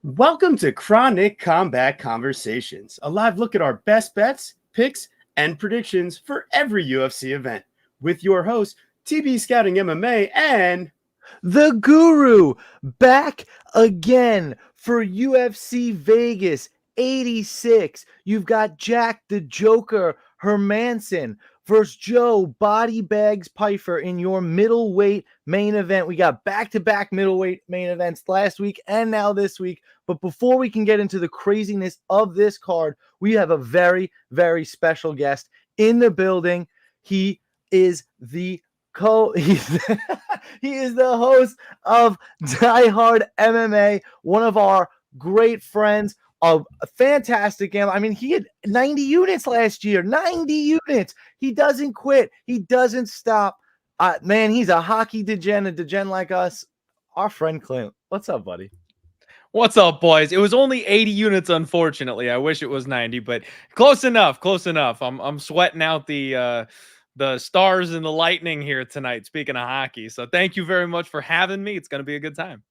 Welcome to Chronic Combat Conversations, a live look at our best bets, picks, and predictions for every UFC event. With your host, TB Scouting MMA and The Guru back again for UFC Vegas 86. You've got Jack the Joker Hermanson versus Joe Body Bags Pyfer in your middleweight main event. We got back-to-back middleweight main events last week and now this week. But before we can get into the craziness of this card, we have a very, very special guest in the building. He is the he is the host of Diehard MMA, one of our great friends, a fantastic gambler. I mean, he had 90 units last year. 90 units. He doesn't quit. He doesn't stop. Man, he's a hockey degen like us. Our friend Clint. What's up, buddy? What's up, boys? It was only 80 units, unfortunately. I wish it was 90, but close enough. Close enough. I'm sweating out the stars and the lightning here tonight, speaking of hockey. So thank you very much for having me. It's going to be a good time.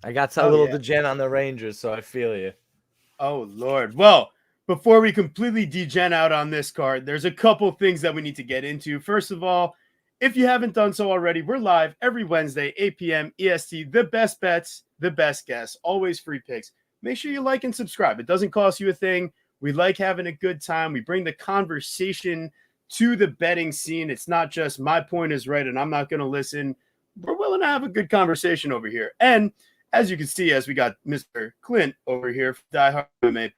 I got a little degen on the Rangers, so I feel you. Oh, Lord. Well, before we completely degen out on this card, there's a couple things that we need to get into. First of all, if you haven't done so already, we're live every Wednesday, 8 p.m. EST. The best bets, the best guests, always free picks. Make sure you like and subscribe. It doesn't cost you a thing. We like having a good time. We bring the conversation to the betting scene. It's not just my point is right and I'm not going to listen. We're willing to have a good conversation over here. And as you can see, as we got Mr. Clint over here for Diehard MMA,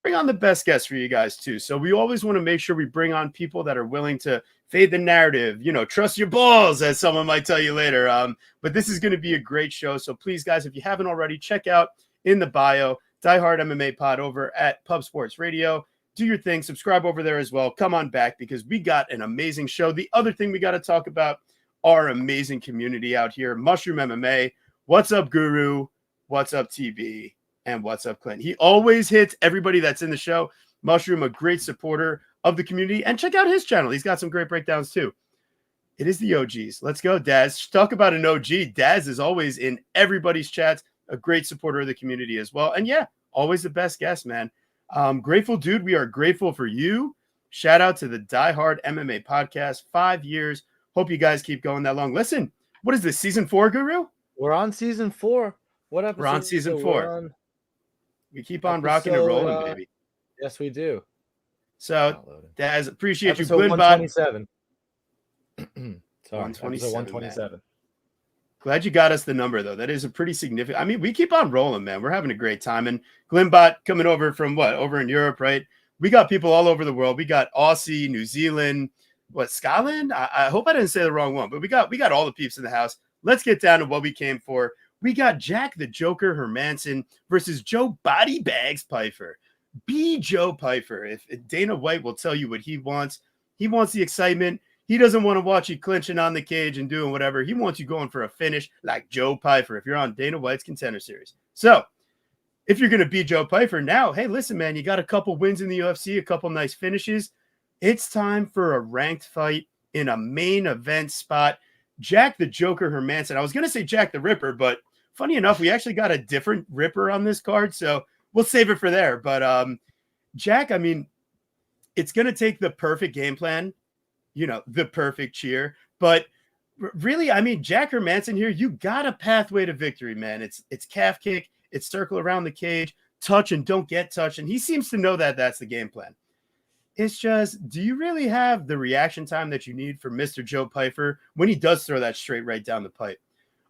bring on the best guests for you guys too. So we always want to make sure we bring on people that are willing to fade the narrative, trust your balls, as someone might tell you later. But this is going to be a great show. So please, guys, if you haven't already, check out in the bio, Diehard MMA Pod over at Pub Sports Radio. Do your thing. Subscribe over there as well. Come on back because we got an amazing show. The other thing we got to talk about, our amazing community out here, Mushroom MMA. What's up, Guru? What's up, TB? And what's up, Clint? He always hits everybody that's in the show. Mushroom, a great supporter of the community. And check out his channel. He's got some great breakdowns too. It is the OGs. Let's go, Daz. Talk about an OG. Daz is always in everybody's chats, a great supporter of the community as well. And yeah, always the best guest, man. Grateful, dude. We are grateful for you. Shout out to the Diehard MMA Podcast. 5 years. Hope you guys keep going that long. Listen, what is this, season 4, Guru? We're on season 4. What episode? We're on season 4. We keep on rocking and rolling, baby. Yes, we do. So, Daz, appreciate episode you. 127. Sorry, 127. 127. Glad you got us the number, though. That is a pretty significant. I mean, we keep on rolling, man. We're having a great time. And Glenbot coming over from over in Europe, right? We got people all over the world. We got Aussie, New Zealand, Scotland? I hope I didn't say the wrong one, but we got all the peeps in the house. Let's get down to what we came for. We got Jack the Joker Hermanson versus Joe Body Bags Pyfer. Be Joe Pyfer. If Dana White will tell you what he wants the excitement. He doesn't want to watch you clinching on the cage and doing whatever. He wants you going for a finish like Joe Pyfer if you're on Dana White's Contender Series. So if you're going to beat Joe Pyfer now, hey, listen, man, you got a couple wins in the UFC, a couple nice finishes. It's time for a ranked fight in a main event spot. Jack the Joker Hermanson. I was going to say Jack the Ripper, but funny enough, we actually got a different Ripper on this card, so we'll save it for there. But Jack, I mean, it's going to take the perfect game plan, the perfect cheer. But really, I mean, Jack Hermansson here, you got a pathway to victory, man. It's calf kick, it's circle around the cage, touch and don't get touched. And he seems to know that that's the game plan. It's just, do you really have the reaction time that you need for Mr. Joe Pyfer when he does throw that straight right down the pipe?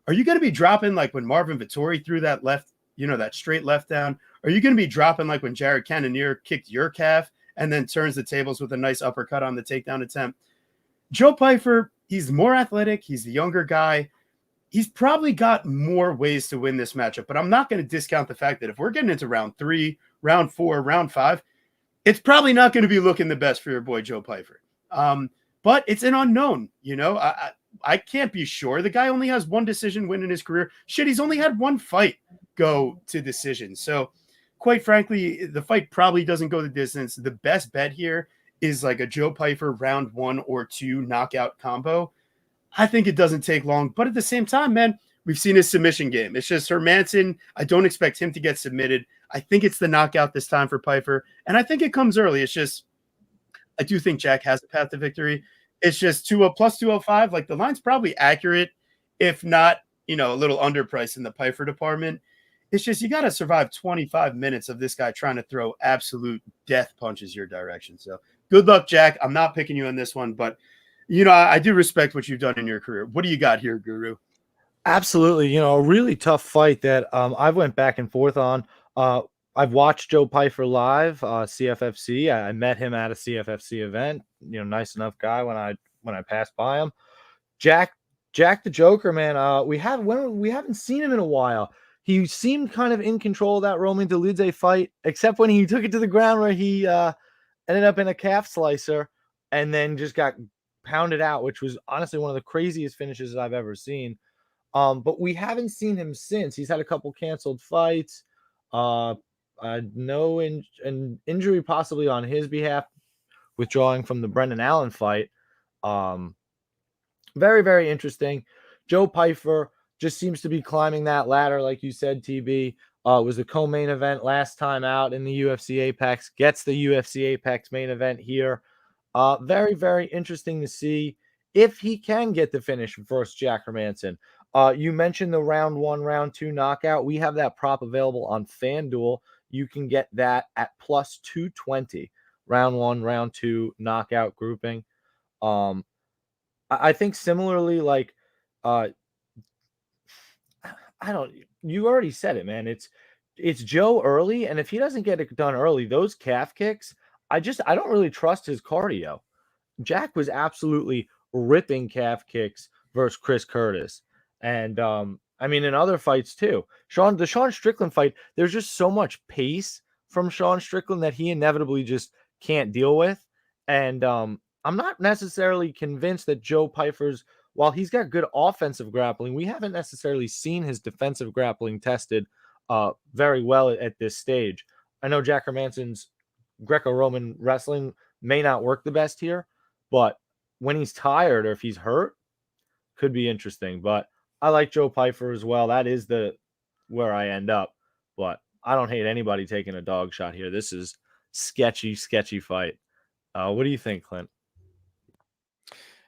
Are you going to be dropping like when Marvin Vettori threw that left, that straight left down? Are you going to be dropping like when Jared Cannonier kicked your calf and then turns the tables with a nice uppercut on the takedown attempt? Joe Pyfer, he's more athletic. He's the younger guy. He's probably got more ways to win this matchup, but I'm not going to discount the fact that if we're getting into round 3, round 4, round 5, it's probably not going to be looking the best for your boy Joe Pyfer. But it's an unknown, I can't be sure. The guy only has one decision win in his career. Shit, he's only had one fight go to decision. So quite frankly, the fight probably doesn't go the distance. The best bet here is like a Joe Pyfer round 1 or 2 knockout combo. I think it doesn't take long, but at the same time, man, We've seen his submission game. It's just Hermanson. I don't expect him to get submitted. I think it's the knockout this time for Pyfer, and I think it comes early. It's just I do think Jack has the path to victory. It's just plus 205. Like the line's probably accurate, if not, a little underpriced in the Pyfer department. It's just you got to survive 25 minutes of this guy trying to throw absolute death punches your direction. So good luck, Jack. I'm not picking you on this one, but I do respect what you've done in your career. What do you got here, Guru? Absolutely. A really tough fight that I've went back and forth on. I've watched Joe Pyfer live, CFFC. I met him at a CFFC event. Nice enough guy when I passed by him. Jack the Joker, man. We haven't seen him in a while. He seemed kind of in control of that Roman Dolidze fight, except when he took it to the ground where he ended up in a calf slicer and then just got pounded out, which was honestly one of the craziest finishes I've ever seen. But we haven't seen him since. He's had a couple canceled fights. No injury possibly on his behalf, withdrawing from the Brendan Allen fight. Very, very interesting. Joe Pyfer just seems to be climbing that ladder, like you said, TB. It was a co-main event last time out in the UFC Apex. Gets the UFC Apex main event here. Very, very interesting to see if he can get the finish versus Jack Hermansson. You mentioned the round 1, round 2 knockout. We have that prop available on FanDuel. You can get that at plus 220. Round 1, round 2 knockout grouping. I think similarly, like, you already said it, man. It's Joe early, and if he doesn't get it done early, those calf kicks, I don't really trust his cardio. Jack was absolutely ripping calf kicks versus Chris Curtis. And in other fights too. The Sean Strickland fight, there's just so much pace from Sean Strickland that he inevitably just can't deal with. And I'm not necessarily convinced that Joe Pyfer's, while he's got good offensive grappling, we haven't necessarily seen his defensive grappling tested very well at this stage. I know Jack Hermansson's Greco-Roman wrestling may not work the best here, but when he's tired or if he's hurt, could be interesting. But I like Joe Pyfer as well. That is where I end up. But I don't hate anybody taking a dog shot here. This is sketchy fight. What do you think, Clint?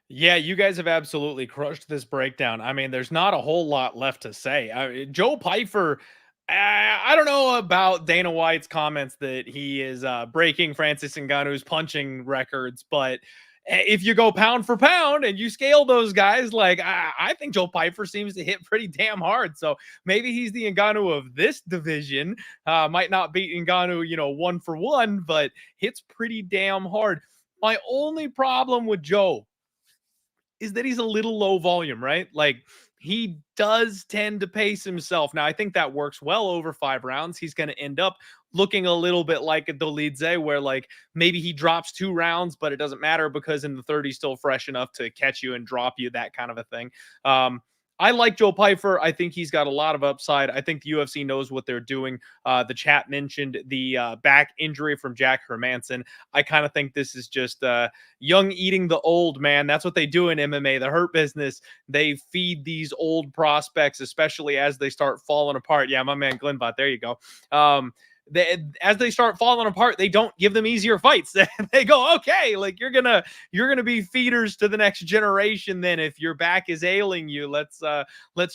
Yeah, you guys have absolutely crushed this breakdown. I mean, there's not a whole lot left to say. Joe Pyfer, I don't know about Dana White's comments that he is breaking Francis Ngannou's punching records, but if you go pound for pound and you scale those guys, like I think Joe Pyfer seems to hit pretty damn hard. So maybe he's the Ngannou of this division. Might not beat Ngannou, 1 for 1, but hits pretty damn hard. My only problem with Joe is that he's a little low volume, right? Like he does tend to pace himself. Now, I think that works well over 5 rounds. He's going to end up looking a little bit like a Dolidze, where like maybe he drops 2 rounds, but it doesn't matter because in the third, he's still fresh enough to catch you and drop you, that kind of a thing. I like Joe Pyfer. I think he's got a lot of upside. I think the UFC knows what they're doing. The chat mentioned the back injury from Jack Hermansson. I kind of think this is just young eating the old, man. That's what they do in MMA, the hurt business. They feed these old prospects, especially as they start falling apart. Yeah, my man Glenbot, there you go. As they start falling apart, they don't give them easier fights. They go, okay, like you're gonna be feeders to the next generation. Then if your back is ailing you, let's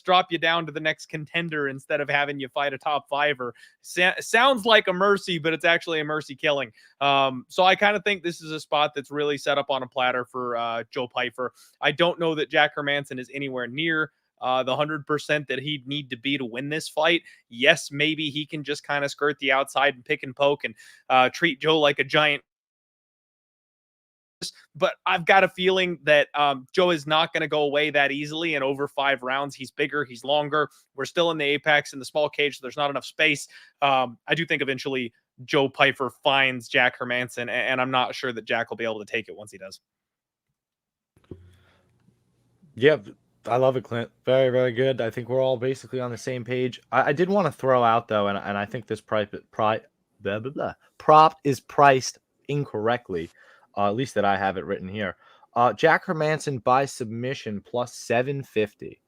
drop you down to the next contender instead of having you fight a top 5er. Sounds like a mercy, but it's actually a mercy killing. So I kind of think this is a spot that's really set up on a platter for Joe Pyfer. I don't know that Jack Hermansson is anywhere near the 100% that he'd need to be to win this fight. Yes, maybe he can just kind of skirt the outside and pick and poke and treat Joe like a giant. But I've got a feeling that Joe is not going to go away that easily. And over 5 rounds, he's bigger, he's longer. We're still in the apex in the small cage, so there's not enough space. I do think eventually Joe Pyfer finds Jack Hermansson, and I'm not sure that Jack will be able to take it once he does. Yeah, I love it, Clint. Very, very good. I think we're all basically on the same page. I did want to throw out, though, and I think this prop is priced incorrectly, at least that I have it written here. Jack Hermansson by submission plus 750.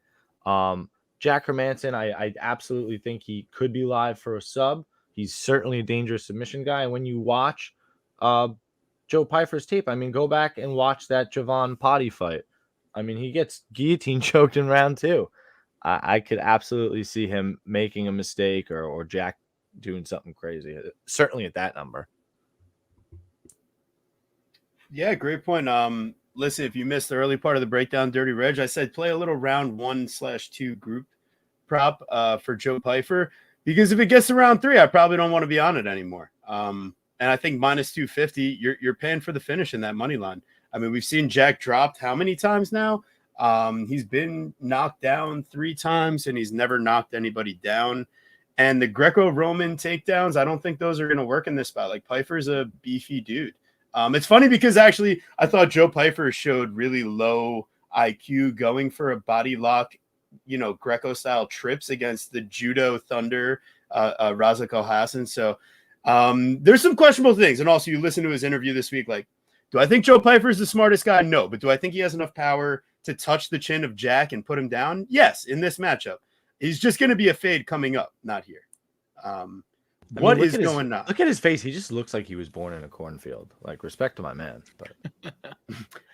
Jack Hermansson, I absolutely think he could be live for a sub. He's certainly a dangerous submission guy. And when you watch Joe Pyfer's tape, I mean, go back and watch that Javon Potty fight. I mean, he gets guillotine choked in round 2. I could absolutely see him making a mistake or Jack doing something crazy, certainly at that number. Yeah, great point. Listen, if you missed the early part of the breakdown, Dirty Reg, I said play a little round 1/2 group prop for Joe Pyfer, because if it gets to round 3, I probably don't want to be on it anymore. And I think minus 250, you're paying for the finish in that money line. I mean, we've seen Jack dropped how many times now? He's been knocked down 3 times, and he's never knocked anybody down. And the Greco-Roman takedowns, I don't think those are going to work in this spot. Like, Pyfer's a beefy dude. It's funny because actually I thought Joe Pyfer showed really low IQ going for a body lock, Greco-style trips against the Judo Thunder, Razak Hassan. So there's some questionable things. And also, you listen to his interview this week, like, do I think Joe Pyfer is the smartest guy? No. But do I think he has enough power to touch the chin of Jack and put him down? Yes, in this matchup. He's just going to be a fade coming up, not here. What is going on? Look at his face. He just looks like he was born in a cornfield. Like, respect to my man. But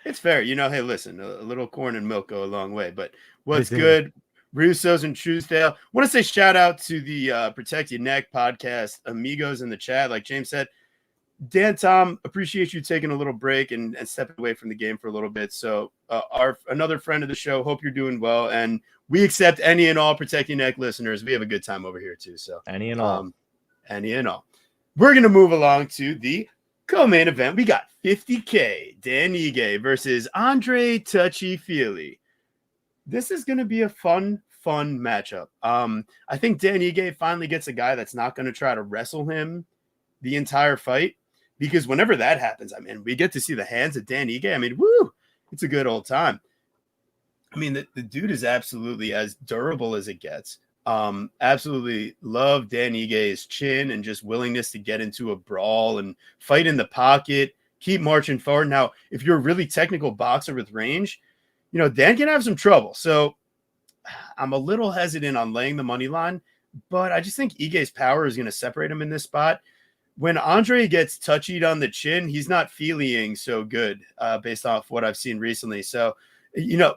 it's fair. Hey, listen, a little corn and milk go a long way. But what's good? Russo's and Truesdale. Want to say shout out to the Protect Your Neck podcast amigos in the chat. Like James said, Dan, Tom, appreciate you taking a little break and stepping away from the game for a little bit. So another friend of the show, hope you're doing well. And we accept any and all Protect Your Neck listeners. We have a good time over here too. So any and all. We're going to move along to the co-main event. We got 50K, Dan Egay versus Andre Touchy Fely. This is going to be a fun matchup. I think Dan Egay finally gets a guy that's not going to try to wrestle him the entire fight, because whenever that happens, I mean, we get to see the hands of Dan Egay. I mean, woo, it's a good old time. I mean, the dude is absolutely as durable as it gets. Absolutely love Dan Egay's chin and just willingness to get into a brawl and fight in the pocket, keep marching forward. Now, if you're a really technical boxer with range, Dan can have some trouble. So I'm a little hesitant on laying the money line, but I just think Egay's power is going to separate him in this spot. When Andre gets touchied on the chin, he's not feeling so good based off what I've seen recently. So, so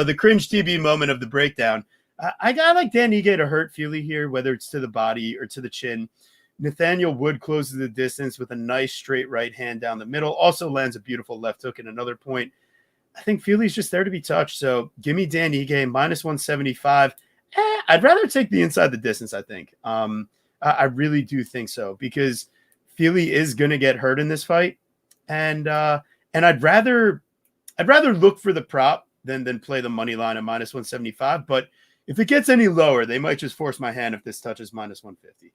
the cringe TB moment of the breakdown, I got like Dan Egay to hurt Fely here, whether it's to the body or to the chin. Nathaniel Wood closes the distance with a nice straight right hand down the middle. Also lands a beautiful left hook at another point. I think Fely's just there to be touched. So give me Dan Egay minus 175. I'd rather take the inside the distance, I think. I really do think so, because Fely is going to get hurt in this fight. And I'd rather look for the prop than play the money line at minus 175. But if it gets any lower, they might just force my hand if this touches minus 150.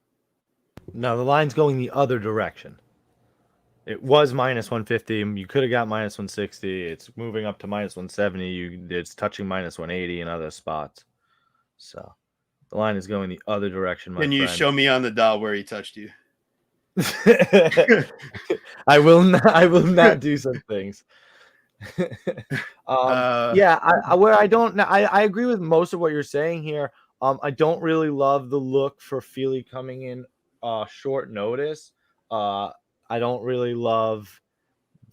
No, the line's going the other direction. It was minus 150. You could have got minus 160. It's moving up to minus 170. It's touching minus 180 in other spots. So the line is going the other direction, my friend. Can you show me on the dial where he touched you? I will not do some things. I agree with most of what you're saying here. I don't really love the look for Fely coming in short notice. I don't really love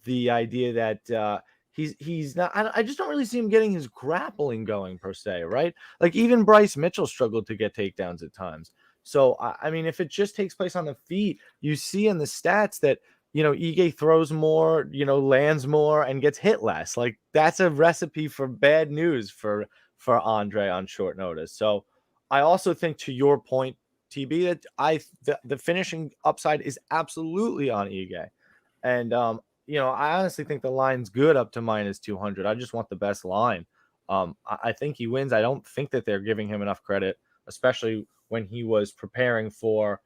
the idea that he's not. I just don't really see him getting his grappling going per se, right? Like even Bryce Mitchell struggled to get takedowns at times. So I mean, if it just takes place on the feet, you see in the stats that Egay throws more, lands more, and gets hit less. Like that's a recipe for bad news for Andre on short notice. So I also think, to your point, TB, that the finishing upside is absolutely on Egay. And I honestly think the line's good up to minus 200. I just want the best line. I think he wins. I don't think that they're giving him enough credit, especially when he was preparing for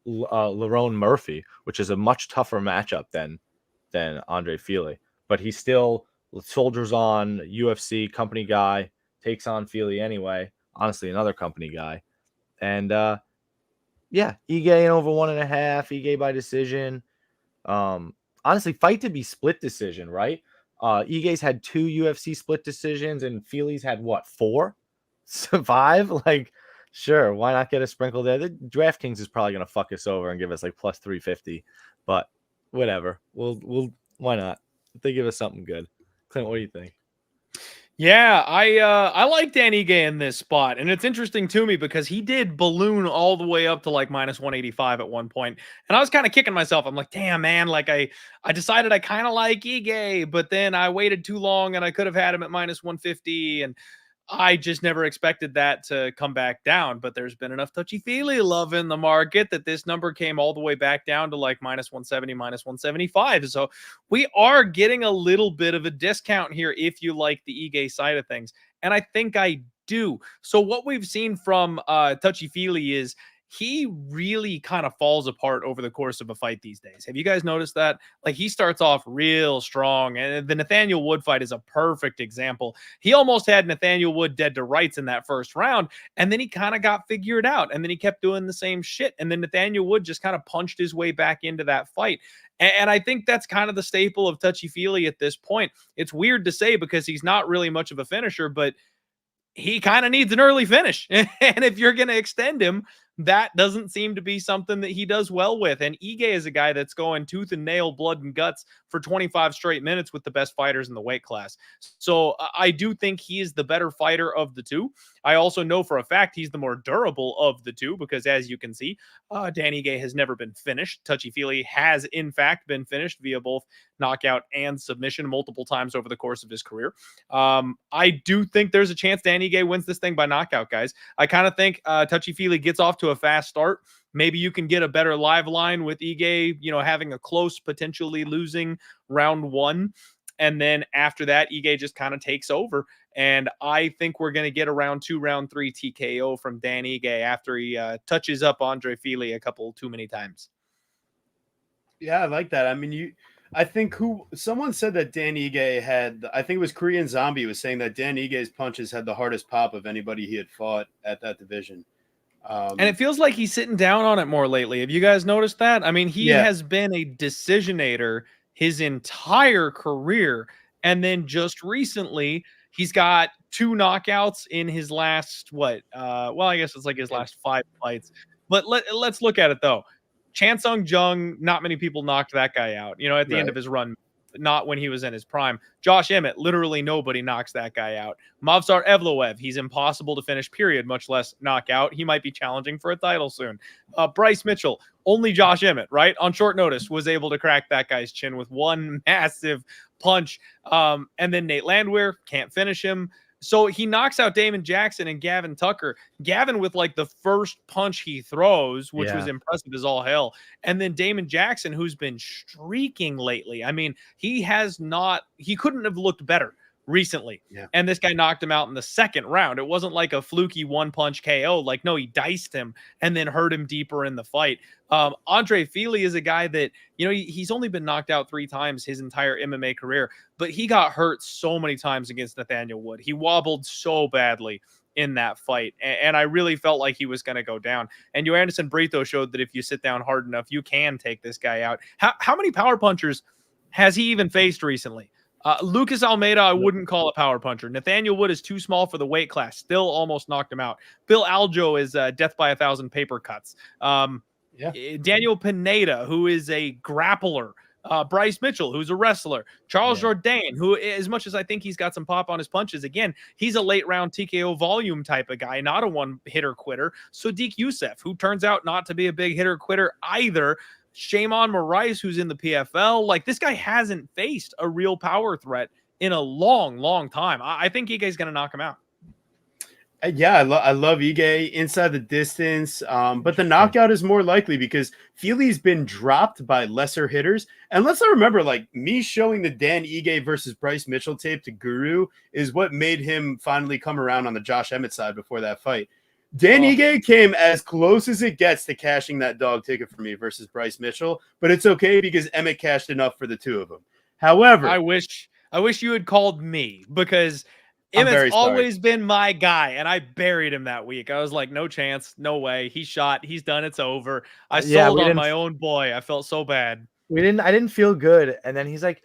Lerone Murphy, which is a much tougher matchup than Andre Fely. But he still soldiers on, UFC company guy, takes on Fely anyway. Honestly, another company guy. And Egay in over 1.5, Egay by decision. Honestly, fight to be split decision, right? Egay's had 2 UFC split decisions, and Fely's had 4? survive, like, sure, why not get a sprinkle there? The DraftKings is probably gonna fuck us over and give us like plus 350, but whatever. We'll why not? They give us something good. Clint, what do you think? Yeah, I like Dan Egay in this spot, and it's interesting to me because he did balloon all the way up to like minus 185 at one point, and I was kind of kicking myself. I'm like, damn man, like I decided I kind of like Egay, but then I waited too long, and I could have had him at minus 150, and I just never expected that to come back down. But there's been enough touchy-feely love in the market that this number came all the way back down to like minus 170, minus 175. So we are getting a little bit of a discount here if you like the Egay side of things. And I think I do. So what we've seen from touchy-feely is he really kind of falls apart over the course of a fight these days. Have you guys noticed that? Like, he starts off real strong, and the Nathaniel Wood fight is a perfect example. He almost had Nathaniel Wood dead to rights in that first round, and then he kind of got figured out, and then he kept doing the same shit, and then Nathaniel Wood just kind of punched his way back into that fight. And I think that's kind of the staple of touchy-feely at this point. It's weird to say because he's not really much of a finisher, but he kind of needs an early finish. And if you're going to extend him, that doesn't seem to be something that he does well with. And Egay is a guy that's going tooth and nail, blood and guts for 25 straight minutes with the best fighters in the weight class. So I do think he is the better fighter of the two. I also know for a fact he's the more durable of the two because, as you can see, Dan Egay has never been finished. Touchy-feely has, in fact, been finished via both knockout and submission multiple times over the course of his career. I do think there's a chance Dan Egay wins this thing by knockout, guys. I kind of think touchy-feely gets off to a fast start. Maybe you can get a better live line with Egay, having a close, potentially losing round one. And then after that, Egay just kind of takes over. And I think we're going to get a round 2, round 3 TKO from Dan Egay after he touches up Andre Fely a couple too many times. Yeah, I like that. I mean, I think someone said that Dan Egay had, I think it was Korean Zombie was saying that Dan Egay's punches had the hardest pop of anybody he had fought at that division. And it feels like he's sitting down on it more lately. Have you guys noticed that? I mean, he has been a decisionator his entire career. And then just recently, he's got 2 knockouts in his last, I guess it's like his last 5 fights. But let's look at it, though. Chan Sung Jung, not many people knocked that guy out, at the end of his run. Not when he was in his prime. Josh Emmett, literally nobody knocks that guy out. Movsar Evloev, he's impossible to finish, period, much less knockout. He might be challenging for a title soon. Bryce Mitchell, only Josh Emmett, right? On short notice, was able to crack that guy's chin with one massive punch. And then Nate Landwehr, can't finish him. So he knocks out Damon Jackson and Gavin Tucker. Gavin with like the first punch he throws, which was impressive as all hell. And then Damon Jackson, who's been streaking lately. I mean, he couldn't have looked better recently. Yeah. And this guy knocked him out in the second round. It wasn't like a fluky 1-punch KO. Like, no, he diced him and then hurt him deeper in the fight. Andre Fely is a guy that, he's only been knocked out 3 times his entire MMA career, but he got hurt so many times against Nathaniel Wood. He wobbled so badly in that fight, and I really felt like he was going to go down. And Joanderson Brito showed that if you sit down hard enough, you can take this guy out. How many power punchers has he even faced recently? Lucas Almeida, I wouldn't call a power puncher. Nathaniel Wood is too small for the weight class. Still almost knocked him out. Bill Aljo is death by 1,000 paper cuts. Daniel Pineda, who is a grappler. Bryce Mitchell, who's a wrestler. Charles Jourdain, who, as much as I think he's got some pop on his punches, again, he's a late round TKO volume type of guy, not a one-hitter quitter. Sadiq Youssef, who turns out not to be a big hitter quitter either. Shimon Moraes, who's in the PFL. Like, this guy hasn't faced a real power threat in a long, long time. I think Egay's going to knock him out. Yeah, I love Egay inside the distance, but the knockout is more likely because Fely's been dropped by lesser hitters. And let's not remember, like, me showing the Dan Egay versus Bryce Mitchell tape to Guru is what made him finally come around on the Josh Emmett side before that fight. Dan Egay came as close as it gets to cashing that dog ticket for me versus Bryce Mitchell, but it's okay because Emmett cashed enough for the two of them. However, I wish you had called me because Emmett's always been my guy, and I buried him that week. I was like, no chance, no way. He's shot. He's done. It's over. I sold on my own boy. I felt so bad. I didn't feel good. And then he's like,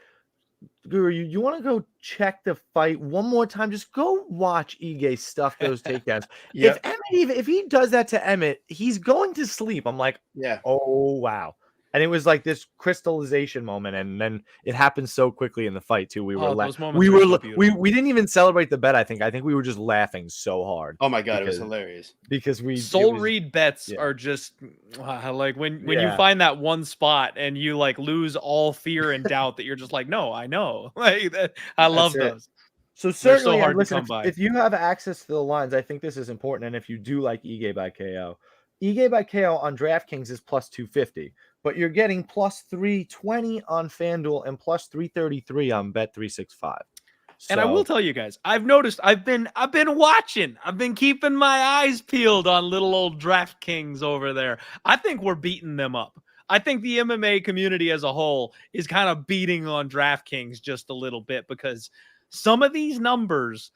Guru, you want to go check the fight one more time? Just go watch Egay stuff those takedowns. Yep. If he does that to Emmett, he's going to sleep. I'm like, Yeah. oh wow. And it was like this crystallization moment, and then it happened so quickly in the fight too. We were we didn't even celebrate the bet. I think we were just laughing so hard. Oh my god, it was hilarious. Because read bets are just like when you find that one spot and you like lose all fear and doubt that you're just like, no, I know. Like I love those. So certainly, listen, if you have access to the lines, I think this is important. And if you do like Egay by KO on DraftKings is plus 250. But you're getting plus 320 on FanDuel and plus 333 on Bet365. And I will tell you guys, I've noticed I've been watching. I've been keeping my eyes peeled on little old DraftKings over there. I think we're beating them up. I think the MMA community as a whole is kind of beating on DraftKings just a little bit because some of these numbers,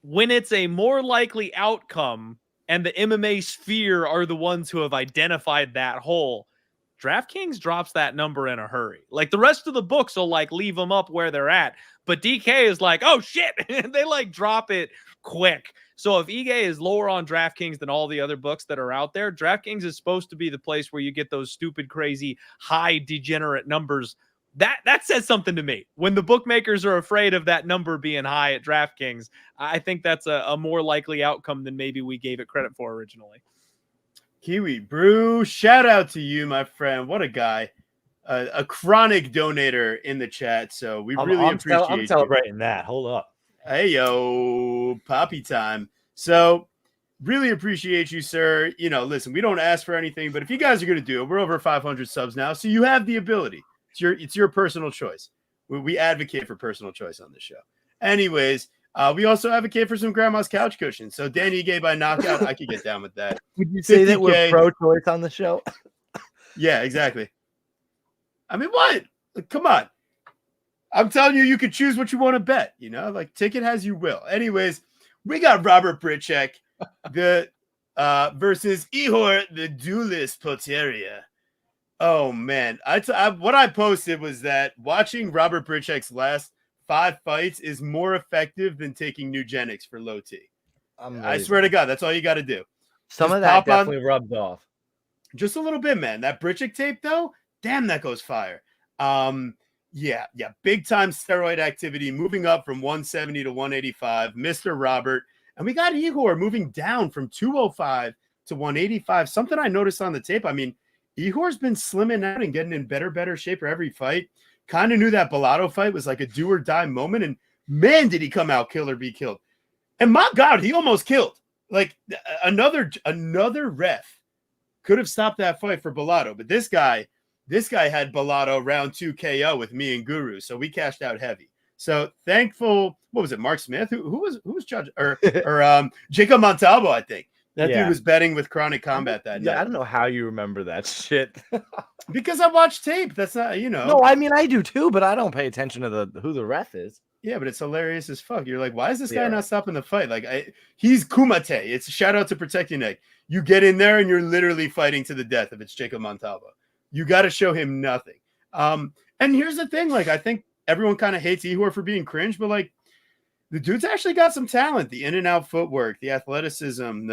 when it's a more likely outcome and the MMA sphere are the ones who have identified that hole, DraftKings drops that number in a hurry. Like the rest of the books will like leave them up where they're at, but DK is like, oh shit, they like drop it quick. So if Egay is lower on DraftKings than all the other books that are out there, DraftKings is supposed to be the place where you get those stupid, crazy, high degenerate numbers. That says something to me. When the bookmakers are afraid of that number being high at DraftKings, I think that's a more likely outcome than maybe we gave it credit for originally. Kiwi Brew, shout out to you, my friend. What a guy. A chronic donator in the chat. So we really appreciate I'm celebrating that. Hold up. Hey, yo, poppy time. So really appreciate you, sir. You know, listen, we don't ask for anything, but if you guys are going to do it, we're over 500 subs now. So you have the ability. It's your personal choice. We advocate for personal choice on this show. Anyways, we also advocate for some grandma's couch cushions. So Danny Egay by knockout, I could get down with that. Would you say that we're pro-choice on the show? Yeah, exactly. I mean, what? Come on. I'm telling you, you could choose what you want to bet. You know, like take it as you will. Anyways, we got Robert Britek, the versus Ihor, the duelist Poteria. Oh man, what I posted was that watching Robert Britek's last 5 fights is more effective than taking Nugenics for low T. I swear to God, that's all you got to do. Some of that definitely rubbed off. Just a little bit, man. That Britek tape, though, damn, that goes fire. Yeah, big time steroid activity, moving up from 170 to 185. Mr. Robert, and we got Ihor moving down from 205 to 185. Something I noticed on the tape. I mean, Ihor's been slimming out and getting in better shape for every fight. Kind of knew that Bellato fight was like a do or die moment. And man, did he come out kill or be killed. And my God, he almost killed. Like another ref could have stopped that fight for Bellato. But this guy had Bellato round 2 KO with me and Guru. So we cashed out heavy. So thankful. What was it? Mark Smith? Who was judge or Jacob Montalvo, I think. That dude was betting with Chronic Combat that night. I don't know how you remember that shit. Because I watch tape. That's not, you know. No, I mean, I do too, but I don't pay attention to who the ref is. Yeah, but it's hilarious as fuck. You're like, why is this guy not stopping the fight? Like, he's Kumate. It's a shout out to Protect Your Neck. You get in there and you're literally fighting to the death if it's Jacob Montalvo. You got to show him nothing. And here's the thing. Like, I think everyone kind of hates Ihor for being cringe, but like, the dude's actually got some talent. The in and out footwork, the athleticism,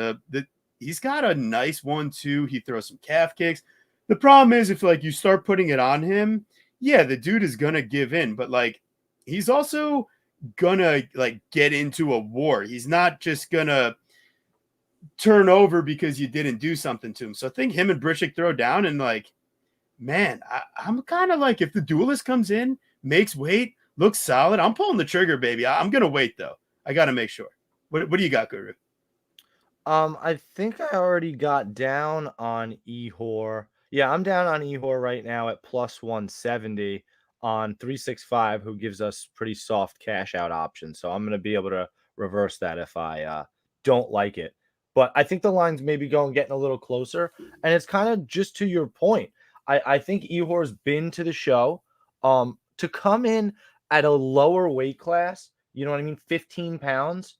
he's got a nice 1-2. He throws some calf kicks. The problem is if like you start putting it on him, yeah, the dude is gonna give in, but like he's also gonna like get into a war. He's not just gonna turn over because you didn't do something to him. So I think him and Britek throw down and like, man, I'm kind of like if the duelist comes in, makes weight, looks solid, I'm pulling the trigger, baby. I'm gonna wait though. I gotta make sure. What do you got, Guru? I think I already got down on Ihor. Yeah, I'm down on Ihor right now at plus 170 on 365, who gives us pretty soft cash out options. So I'm going to be able to reverse that if I don't like it. But I think the line's maybe getting a little closer. And it's kind of just to your point. I think Ihor's been to the show. To come in at a lower weight class, you know what I mean, 15 pounds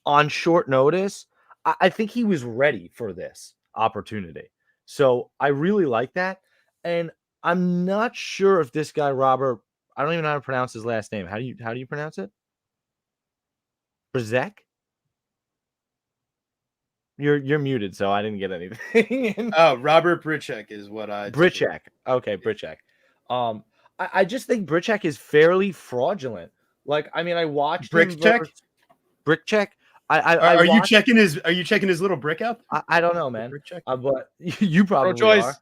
on short notice, I think he was ready for this opportunity. So I really like that. And I'm not sure if this guy, Robert, I don't even know how to pronounce his last name. How do you pronounce it? Britek? You're muted, so I didn't get anything. Oh, Robert Britek is what I took it. Britek. Okay, Britek. I just think Britek is fairly fraudulent. Like, I mean, I watched him Britek? Britek. Are you checking his little brick out? I don't know, man. Britek? But you probably Pro choice. are.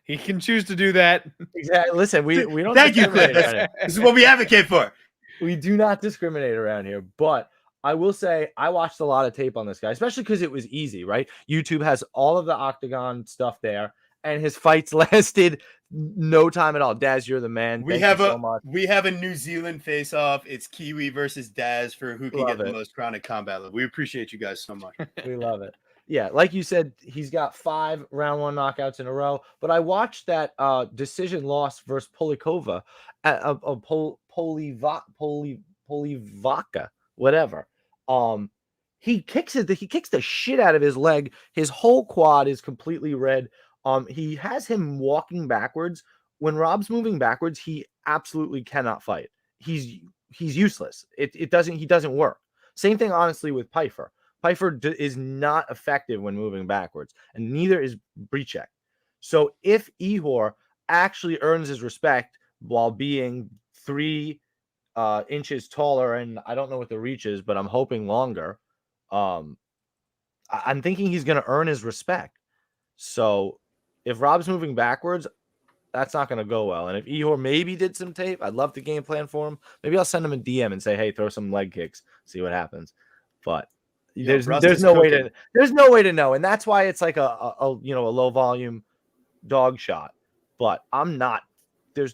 He can choose to do that. Exactly. Listen, we don't. Thank you, discriminate Clint. around here. This is what we advocate for. We do not discriminate around here, but I will say I watched a lot of tape on this guy, especially because it was easy, right? YouTube has all of the octagon stuff there, and his fights lasted no time at all. Daz, you're the man. We have a New Zealand face-off. It's Kiwi versus Daz for who can get the most chronic combat. We appreciate you guys so much. We love it. Yeah, like you said, he's got 5 round 1 knockouts in a row. But I watched that decision loss versus Polikova at Polivaka, whatever. He kicks the shit out of his leg. His whole quad is completely red. He has him walking backwards. When Rob's moving backwards, he absolutely cannot fight. He's useless. He doesn't work. Same thing, honestly, with Pyfer. Pyfer is not effective when moving backwards, and neither is Britek. So if Ihor actually earns his respect while being 3 inches taller, and I don't know what the reach is, but I'm hoping longer, I'm thinking he's going to earn his respect. So if Rob's moving backwards, that's not going to go well. And if Ihor maybe did some tape, I'd love to game plan for him. Maybe I'll send him a DM and say, hey, throw some leg kicks, see what happens. But there's no way to know. And that's why it's like a low volume dog shot. But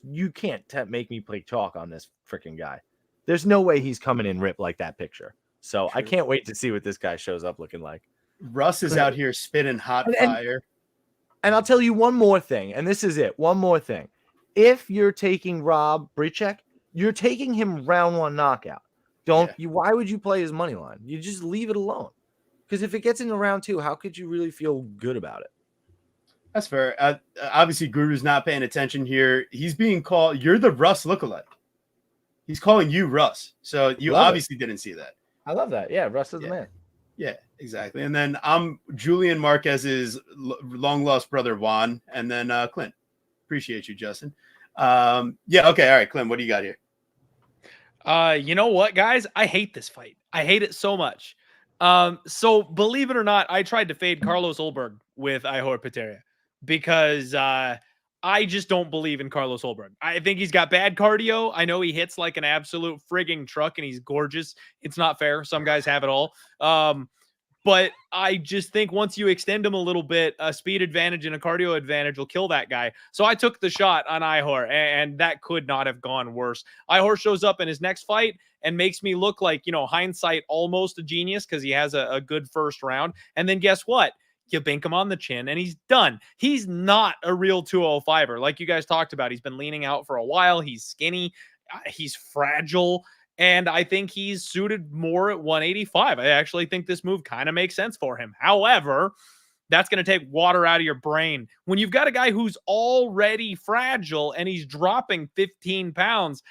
you can't make me play chalk on this freaking guy. There's no way he's coming in ripped like that picture. So I can't wait to see what this guy shows up looking like. Russ is out here spitting hot fire. And I'll tell you one more thing, and this is it. One more thing. If you're taking Rob Britek, you're taking him round 1 knockout. Why would you play his money line? You just leave it alone. Because if it gets into round 2, how could you really feel good about it? That's fair. Obviously, Guru's not paying attention here. He's being called, you're the Russ lookalike. He's calling you Russ. So you obviously didn't see that. I love that. Yeah, Russ is the man. Yeah, exactly. And then I'm Julian Marquez's long-lost brother, Juan. And then Clint. Appreciate you, Justin. Okay. All right, Clint, what do you got here? You know what, guys? I hate this fight. I hate it so much. So believe it or not, I tried to fade Carlos Ulberg with Ihor Poteria because I just don't believe in Carlos Ulberg. I think he's got bad cardio. I know he hits like an absolute frigging truck and he's gorgeous. It's not fair. Some guys have it all. But I just think once you extend him a little bit, a speed advantage and a cardio advantage will kill that guy. So I took the shot on Ihor, and that could not have gone worse. Ihor shows up in his next fight and makes me look like, hindsight, almost a genius because he has a good first round. And then guess what? You bink him on the chin and he's done. He's not a real 205er. Like you guys talked about, he's been leaning out for a while. He's skinny. He's fragile. And I think he's suited more at 185. I actually think this move kind of makes sense for him. However, that's going to take water out of your brain. When you've got a guy who's already fragile and he's dropping 15 pounds,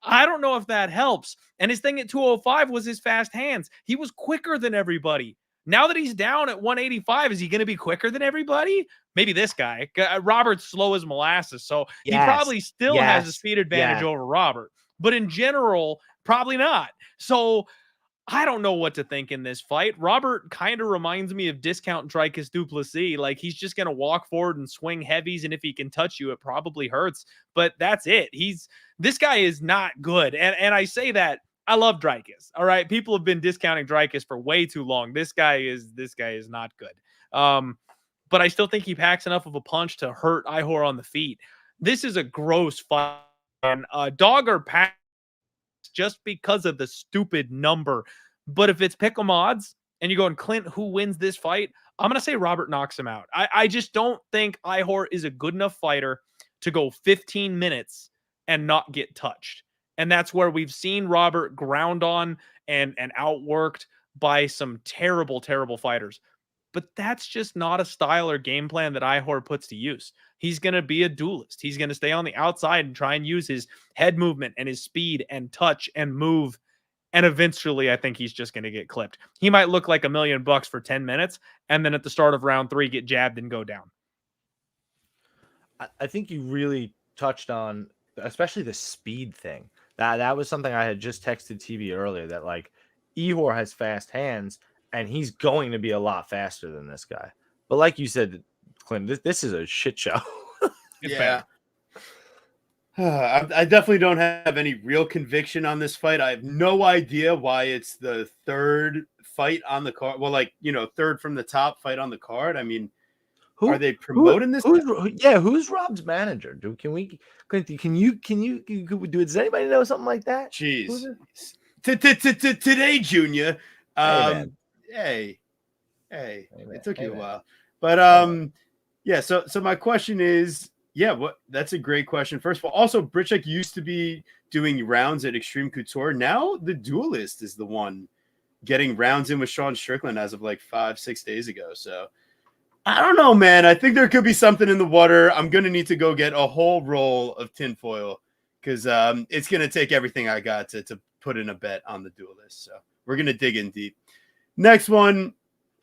I don't know if that helps. And his thing at 205 was his fast hands. He was quicker than everybody. Now that he's down at 185, is he going to be quicker than everybody? Maybe this guy. Robert's slow as molasses, so he probably still has a speed advantage over Robert. But in general, probably not. So I don't know what to think in this fight. Robert kind of reminds me of discount Dricus Duplessis. Like he's just going to walk forward and swing heavies, and if he can touch you, it probably hurts. But that's it. This guy is not good. And I say that. I love Dricus. All right. People have been discounting Dricus for way too long. This guy is not good. But I still think he packs enough of a punch to hurt Ihor on the feet. This is a gross fight. And dog or pass just because of the stupid number. But if it's pick 'em odds and you go and Clint, who wins this fight? I'm going to say Robert knocks him out. I just don't think Ihor is a good enough fighter to go 15 minutes and not get touched. And that's where we've seen Robert ground on and outworked by some terrible, terrible fighters. but that's just not a style or game plan that Ihor puts to use. He's going to be a duelist. He's going to stay on the outside and try and use his head movement and his speed and touch and move. And eventually, I think he's just going to get clipped. He might look like $1 million for 10 minutes, and then at the start of round 3, get jabbed and go down. I think you really touched on, especially the speed thing. That was something I had just texted TV earlier, that like Ihor has fast hands and he's going to be a lot faster than this guy. But like you said, Clint, this is a shit show. Yeah. I definitely don't have any real conviction on this fight. I have no idea why it's the third fight on the card. Well, like, third from the top fight on the card. I mean, are they promoting this? Who's Rob's manager? Can you does anybody know something like that? Jeez. Today, Junior. Hey, it took you a while. But yeah, so my question is, that's a great question. First of all, also Britek used to be doing rounds at Extreme Couture. Now the duelist is the one getting rounds in with Sean Strickland as of like 5-6 days ago. So I don't know, man. I think there could be something in the water. I'm going to need to go get a whole roll of tinfoil because it's going to take everything I got to put in a bet on the duelist. So we're going to dig in deep. Next one.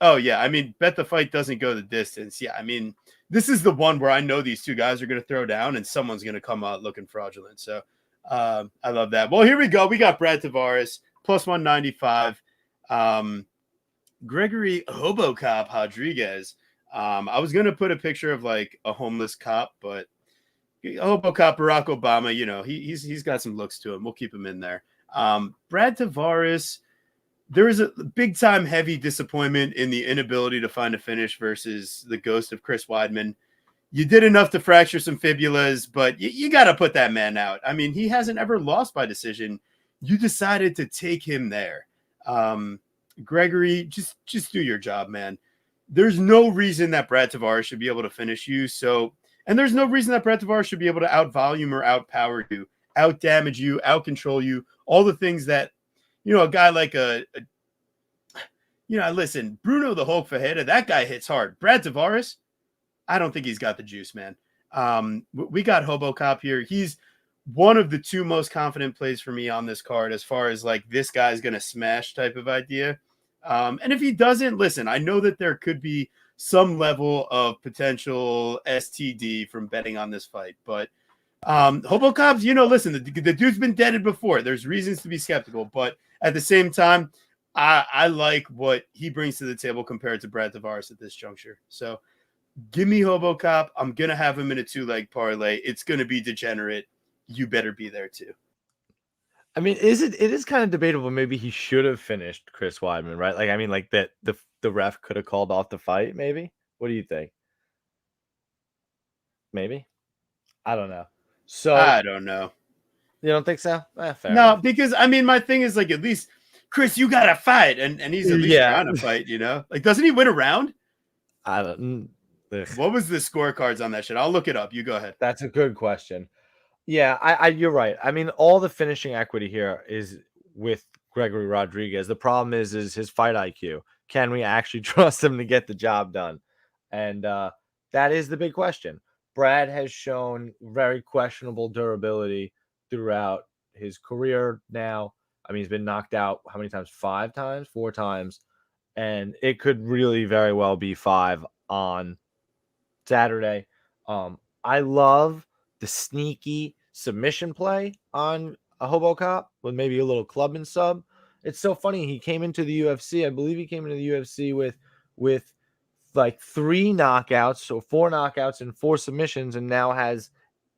Oh, yeah. I mean, bet the fight doesn't go the distance. Yeah, I mean, this is the one where I know these two guys are going to throw down and someone's going to come out looking fraudulent. So I love that. Well, here we go. We got Brad Tavaris, plus 195. Gregory Hobo Cop Rodriguez. I was going to put a picture of like a homeless cop, but Hobo Cop Barack Obama, he's got some looks to him. We'll keep him in there. Brad Tavaris, there is a big time heavy disappointment in the inability to find a finish versus the ghost of Chris Weidman. You did enough to fracture some fibulas, but you got to put that man out. I mean, he hasn't ever lost by decision. You decided to take him there. Gregory, just do your job, man. There's no reason that Brad Tavaris should be able to finish you. And there's no reason that Brad Tavaris should be able to out-volume or out-power you, out-damage you, out-control you, all the things that, a guy like listen, Bruno the Hulk Fajeda, that guy hits hard. Brad Tavaris, I don't think he's got the juice, man. We got Hobo Cop here. He's one of the two most confident plays for me on this card as far as like this guy's going to smash type of idea. And if he doesn't, listen, I know that there could be some level of potential STD from betting on this fight, but Hobo Cops, listen, the dude's been deaded before. There's reasons to be skeptical, but at the same time, I like what he brings to the table compared to Brad Tavaris at this juncture. So give me Hobo Cop. I'm going to have him in a 2-leg parlay. It's going to be degenerate. You better be there too. I mean, it is kind of debatable. Maybe he should have finished Chris Weidman, right? Like, I mean, like that the ref could have called off the fight. Maybe. What do you think? Maybe. I don't know. So I don't know. You don't think so? Fair enough. Because I mean, my thing is like, at least Chris, you got to fight, and he's at least trying to fight. Like, doesn't he win a round? I don't. What was the scorecards on that shit? I'll look it up. You go ahead. That's a good question. Yeah, you're right. I mean, all the finishing equity here is with Gregory Rodriguez. The problem is his fight IQ. Can we actually trust him to get the job done? And that is the big question. Brad has shown very questionable durability throughout his career now. I mean, he's been knocked out how many times? 5 times? 4 times. And it could really very well be 5 on Saturday. I love the sneaky submission play on a Hobo Cop with maybe a little club and sub. It's so funny. He came into the UFC. I believe he came into the UFC with like 3 knockouts, so 4 knockouts and 4 submissions, and now has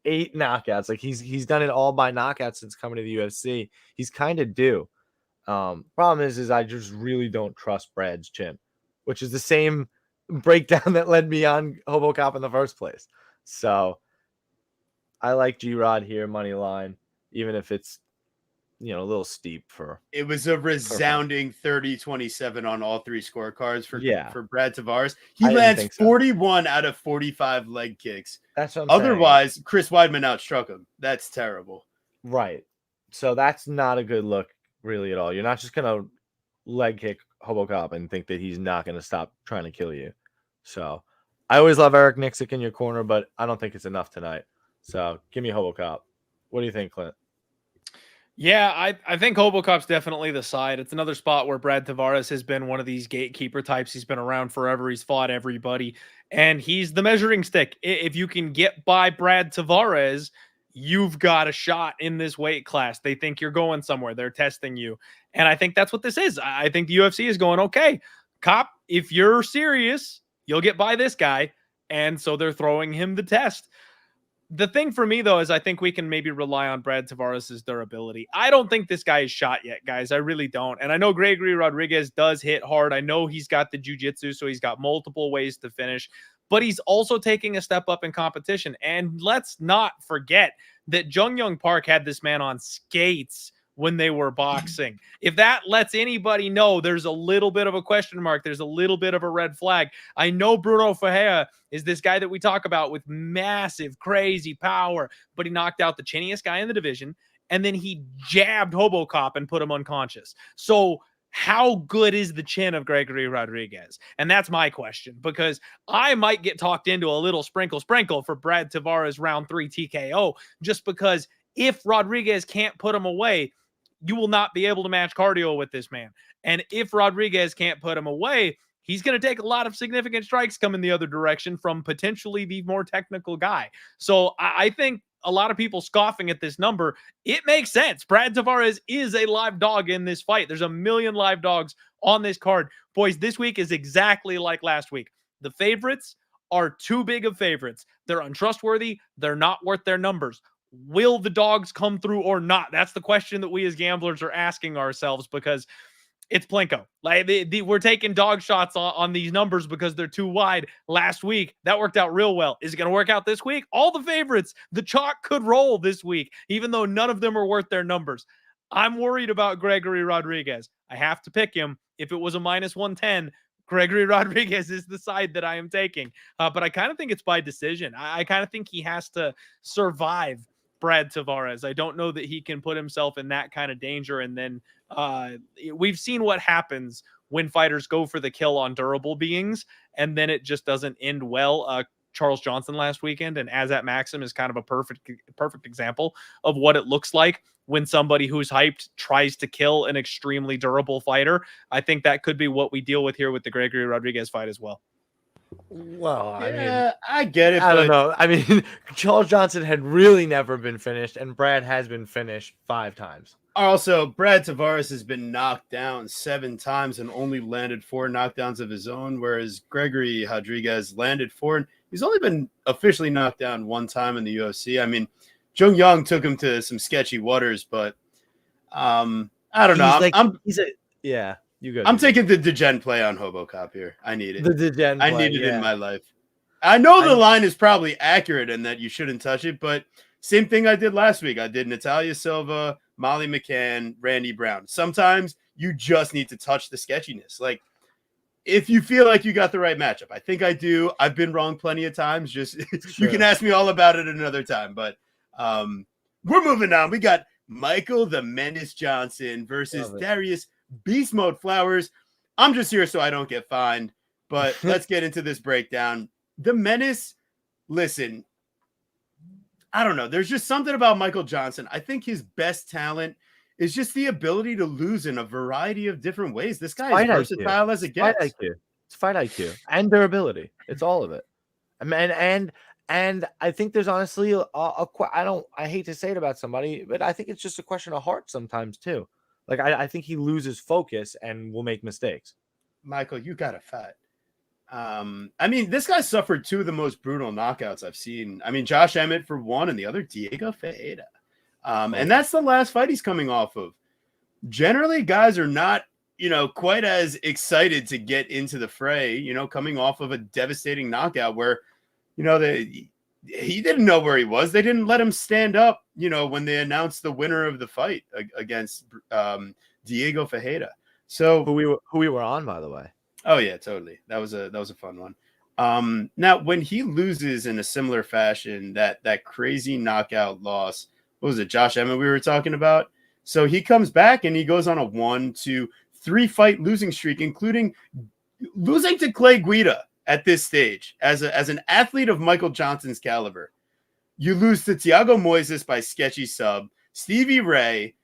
8 knockouts. Like he's done it all by knockouts since coming to the UFC. He's kind of due. Problem is I just really don't trust Brad's chin, which is the same breakdown that led me on Hobo Cop in the first place. So I like G-Rod here, money line, even if it's, a little steep for. It was a resounding 30-27 on all 3 scorecards for Brad Tavaris. He lands 41 out of 45 leg kicks. That's what I'm Otherwise, saying. Chris Weidman outstruck him. That's terrible. Right. So that's not a good look really at all. You're not just going to leg kick Hobocop and think that he's not going to stop trying to kill you. So I always love Eric Nixick in your corner, but I don't think it's enough tonight. So give me Hobocop. What do you think, Clint? Yeah, I think Hobocop's definitely the side. It's another spot where Brad Tavaris has been one of these gatekeeper types. He's been around forever. He's fought everybody, and he's the measuring stick. If you can get by Brad Tavares, you've got a shot in this weight class. They think you're going somewhere. They're testing you, and I think that's what this is. I think the UFC is going, okay, Cop, if you're serious, you'll get by this guy, and so they're throwing him the test. The thing for me, though, is I think we can maybe rely on Brad Tavares' durability. I don't think this guy is shot yet, guys. I really don't. And I know Gregory Rodriguez does hit hard. I know he's got the jiu-jitsu, so he's got multiple ways to finish. But he's also taking a step up in competition. And let's not forget that Jung Young Park had this man on skates when they were boxing. If that lets anybody know there's a little bit of a question mark, there's a little bit of a red flag. I know Bruno Ferreira is this guy that we talk about with massive, crazy power, but he knocked out the chinniest guy in the division, and then he jabbed Hobocop and put him unconscious. So how good is the chin of Gregory Rodriguez? And that's my question, because I might get talked into a little sprinkle for Brad Tavares round 3 TKO, just because if Rodriguez can't put him away, you will not be able to match cardio with this man. And if Rodriguez can't put him away, he's going to take a lot of significant strikes coming the other direction from potentially the more technical guy. So I think a lot of people scoffing at this number, it makes sense. Brad Tavares is a live dog in this fight. There's a million live dogs on this card. Boys, this week is exactly like last week. The favorites are too big of favorites. They're untrustworthy. They're not worth their numbers. Will the dogs come through or not? That's the question that we as gamblers are asking ourselves, because it's Plinko. Like we're taking dog shots on these numbers because they're too wide. Last week, that worked out real well. Is it going to work out this week? All the favorites, the chalk could roll this week, even though none of them are worth their numbers. I'm worried about Gregory Rodriguez. I have to pick him. If it was a minus 110, Gregory Rodriguez is the side that I am taking. But I kind of think it's by decision. I kind of think he has to survive Brad Tavares. I don't know that he can put himself in that kind of danger. And then we've seen what happens when fighters go for the kill on durable beings, and then it just doesn't end well. Charles Johnson last weekend and Azat Maxim is kind of a perfect example of what it looks like when somebody who's hyped tries to kill an extremely durable fighter. I think that could be what we deal with here with the Gregory Rodriguez fight as well. Well, I mean, I get it. I don't know. I mean, Charles Johnson had really never been finished, and Brad has been finished 5 times. Also, Brad Tavares has been knocked down 7 times and only landed 4 knockdowns of his own, whereas Gregory Rodriguez landed 4. And he's only been officially knocked down 1 time in the UFC. I mean, Jung Young took him to some sketchy waters, but I don't know. Yeah. You go. I'm taking the Degen play on Hobocop here. I need it. The Degen play, I need it in my life. I know the line is probably accurate and that you shouldn't touch it, but same thing I did last week. I did Natalia Silva, Molly McCann, Randy Brown. Sometimes you just need to touch the sketchiness. Like, if you feel like you got the right matchup, I think I do. I've been wrong plenty of times. Just you can ask me all about it another time. But we're moving on. We got Michael the Menace Johnson versus Darius Beast Mode Flowers. I'm just here so I don't get fined, but let's get into this breakdown. The Menace, listen, I don't know. There's just something about Michael Johnson. I think his best talent is just the ability to lose in a variety of different ways. This guy is versatile as it gets. It's fight IQ and durability. It's all of it. And I think there's honestly I hate to say it about somebody, but I think it's just a question of heart sometimes too. Like, I think he loses focus and will make mistakes. Michael, you got to fight. I mean, this guy suffered 2 of the most brutal knockouts I've seen. I mean, Josh Emmett for 1 and the other Diego Ferreira. And that's the last fight he's coming off of. Generally, guys are not, quite as excited to get into the fray, coming off of a devastating knockout where, he didn't know where he was. They didn't let him stand up, when they announced the winner of the fight against Diego Ferreira. So who we were on, by the way. Oh yeah, totally. That was a fun one. Now when he loses in a similar fashion, that crazy knockout loss, what was it, Josh Emmett we were talking about? So he comes back and he goes on a 1-2 3-fight losing streak, including losing to Clay Guida at this stage as an athlete of Michael Johnson's caliber. You lose to Thiago Moises by sketchy sub, Stevie Ray.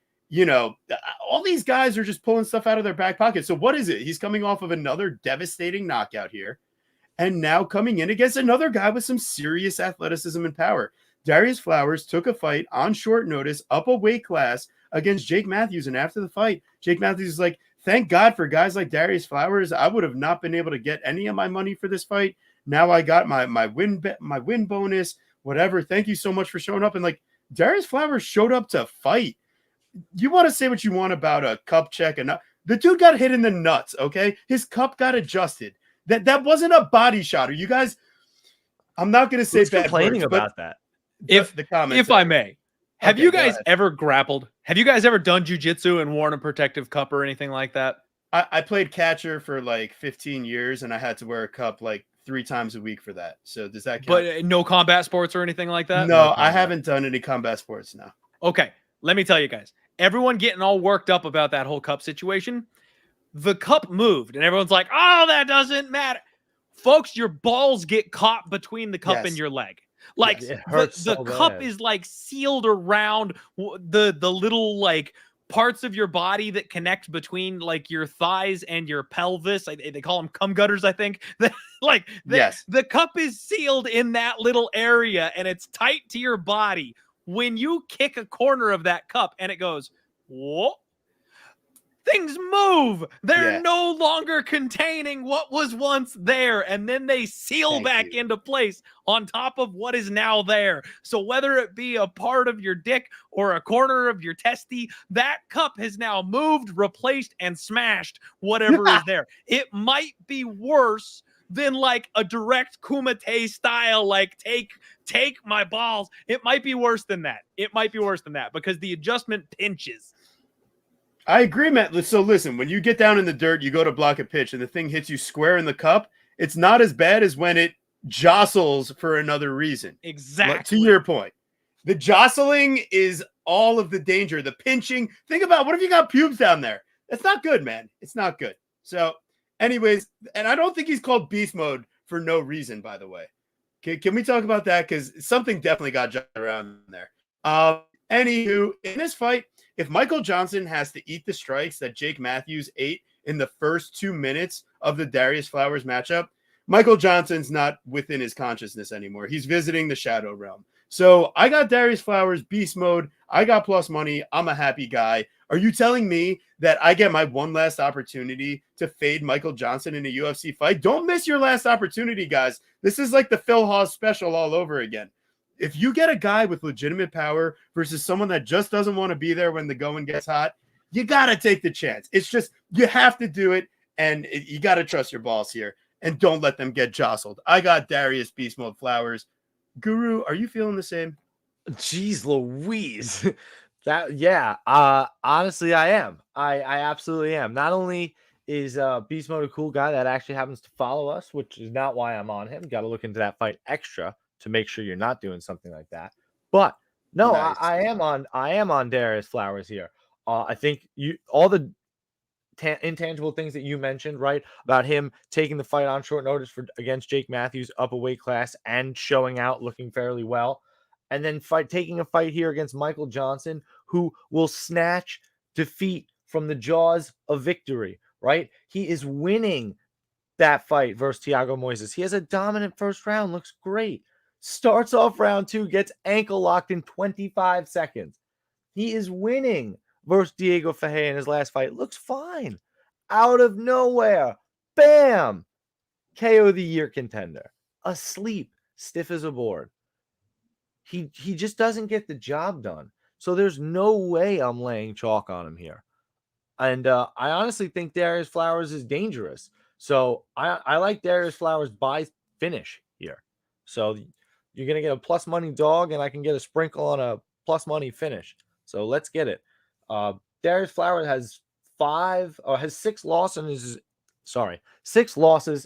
All these guys are just pulling stuff out of their back pocket. So what is it? He's coming off of another devastating knockout here, and now coming in against another guy with some serious athleticism and power. Darius Flowers took a fight on short notice, up a weight class against Jake Matthews. And after the fight, Jake Matthews is like, thank God for guys like Darius Flowers. I would have not been able to get any of my money for this fight. Now I got my win bonus, whatever. Thank you so much for showing up. And like, Darius Flowers showed up to fight. You want to say what you want about a cup check, and the dude got hit in the nuts. Okay, his cup got adjusted. That wasn't a body shot. Or you guys, I'm not going to say bad complaining words, about that. If the comments, if I may, have Okay, you go guys ahead. ever grappled? Have you guys ever done jujitsu and worn a protective cup or anything like that? I played catcher for like 15 years, and I had to wear a cup like 3 times a week for that. So does that count? But no combat sports or anything like that? No, I haven't done any combat sports now. Okay, let me tell you guys. Everyone getting all worked up about that whole cup situation. The cup moved, and everyone's like, oh, that doesn't matter. Folks, your balls get caught between the cup and your leg. Like It hurts the so cup bad. is like sealed around the little like parts of your body that connect between like your thighs and your pelvis. They call them cum gutters, I think. Like the cup is sealed in that little area, and it's tight to your body. When you kick a corner of that cup and it goes, whoa, things move. They're no longer containing what was once there. And then they seal back into place on top of what is now there. So whether it be a part of your dick or a corner of your testy, that cup has now moved, replaced, and smashed whatever is there. It might be worse than like a direct Kumite style, like take my balls. It might be worse than that. It might be worse than that because the adjustment pinches. I agree, Matt. So listen, when you get down in the dirt, you go to block a pitch and the thing hits you square in the cup, it's not as bad as when it jostles for another reason. Exactly. To your point. The jostling is all of the danger, the pinching. Think about, what if you got pubes down there? That's not good, man. It's not good. So anyways, and I don't think he's called beast mode for no reason, by the way. Can we talk about that? Because something definitely got jotted around there. Anywho, in this fight, if Michael Johnson has to eat the strikes that Jake Matthews ate in the first 2 minutes of the Darius Flowers matchup, Michael Johnson's not within his consciousness anymore. He's visiting the shadow realm. So I got Darius Flowers beast mode. I got plus money. I'm a happy guy. Are you telling me that I get my one last opportunity to fade Michael Johnson in a UFC fight? Don't miss your last opportunity, guys. This is like the Phil Hawes special all over again. If you get a guy with legitimate power versus someone that just doesn't want to be there when the going gets hot, you got to take the chance. It's just, you have to do it, and you got to trust your balls here, and don't let them get jostled. I got Darius Beast Mode Flowers. Guru, are you feeling the same? Jeez Louise. Honestly, I am. I absolutely am. Not only is Beast Mode a cool guy that actually happens to follow us, which is not why I'm on him. Got to look into that fight extra to make sure you're not doing something like that. But no, nice. I am on Darius Flowers here. I think all the intangible things that you mentioned, right, about him taking the fight on short notice against Jake Matthews up a weight class and showing out looking fairly well, and then taking a fight here against Michael Johnson, who will snatch defeat from the jaws of victory, right? He is winning that fight versus Thiago Moises. He has a dominant first round, looks great. Starts off round 2, gets ankle locked in 25 seconds. He is winning versus Diego Ferreira in his last fight. Looks fine. Out of nowhere, bam! KO the year contender. Asleep, stiff as a board. He just doesn't get the job done. So there's no way I'm laying chalk on him here. And I honestly think Darius Flowers is dangerous. So I like Darius Flowers by finish here. So you're going to get a plus money dog, and I can get a sprinkle on a plus money finish. So let's get it. Darius Flowers has 6 losses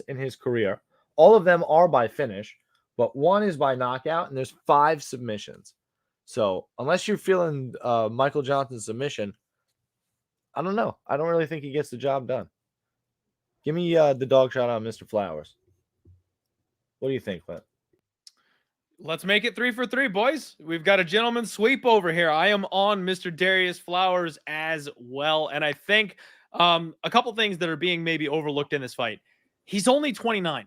in his career. All of them are by finish, but 1 is by knockout, and there's 5 submissions. So unless you're feeling Michael Johnson's submission, I don't know. I don't really think he gets the job done. Give me the dog shot on Mr. Flowers. What do you think, Clint? Let's make it 3 for 3, boys. We've got a gentleman's sweep over here. I am on Mr. Darius Flowers as well. And I think a couple things that are being maybe overlooked in this fight. He's only 29.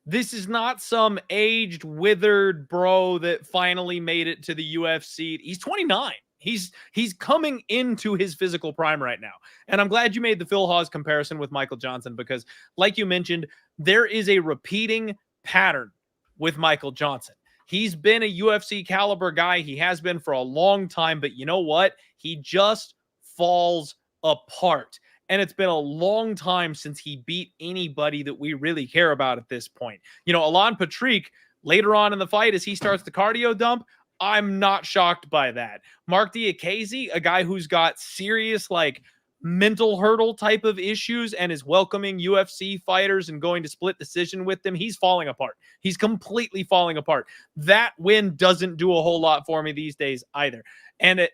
This is not some aged, withered bro that finally made it to the UFC. He's 29. He's coming into his physical prime right now. And I'm glad you made the Phil Hawes comparison with Michael Johnson because, like you mentioned, there is a repeating pattern with Michael Johnson. He's been a UFC caliber guy. He has been for a long time. But you know what? He just falls apart. And it's been a long time since he beat anybody that we really care about at this point. You know, Alan Patrick, later on in the fight, as he starts the cardio dump, I'm not shocked by that. Mark Diakaze, a guy who's got serious, like, mental hurdle type of issues and is welcoming UFC fighters and going to split decision with them, he's falling apart. He's completely falling apart. That win doesn't do a whole lot for me these days either. And at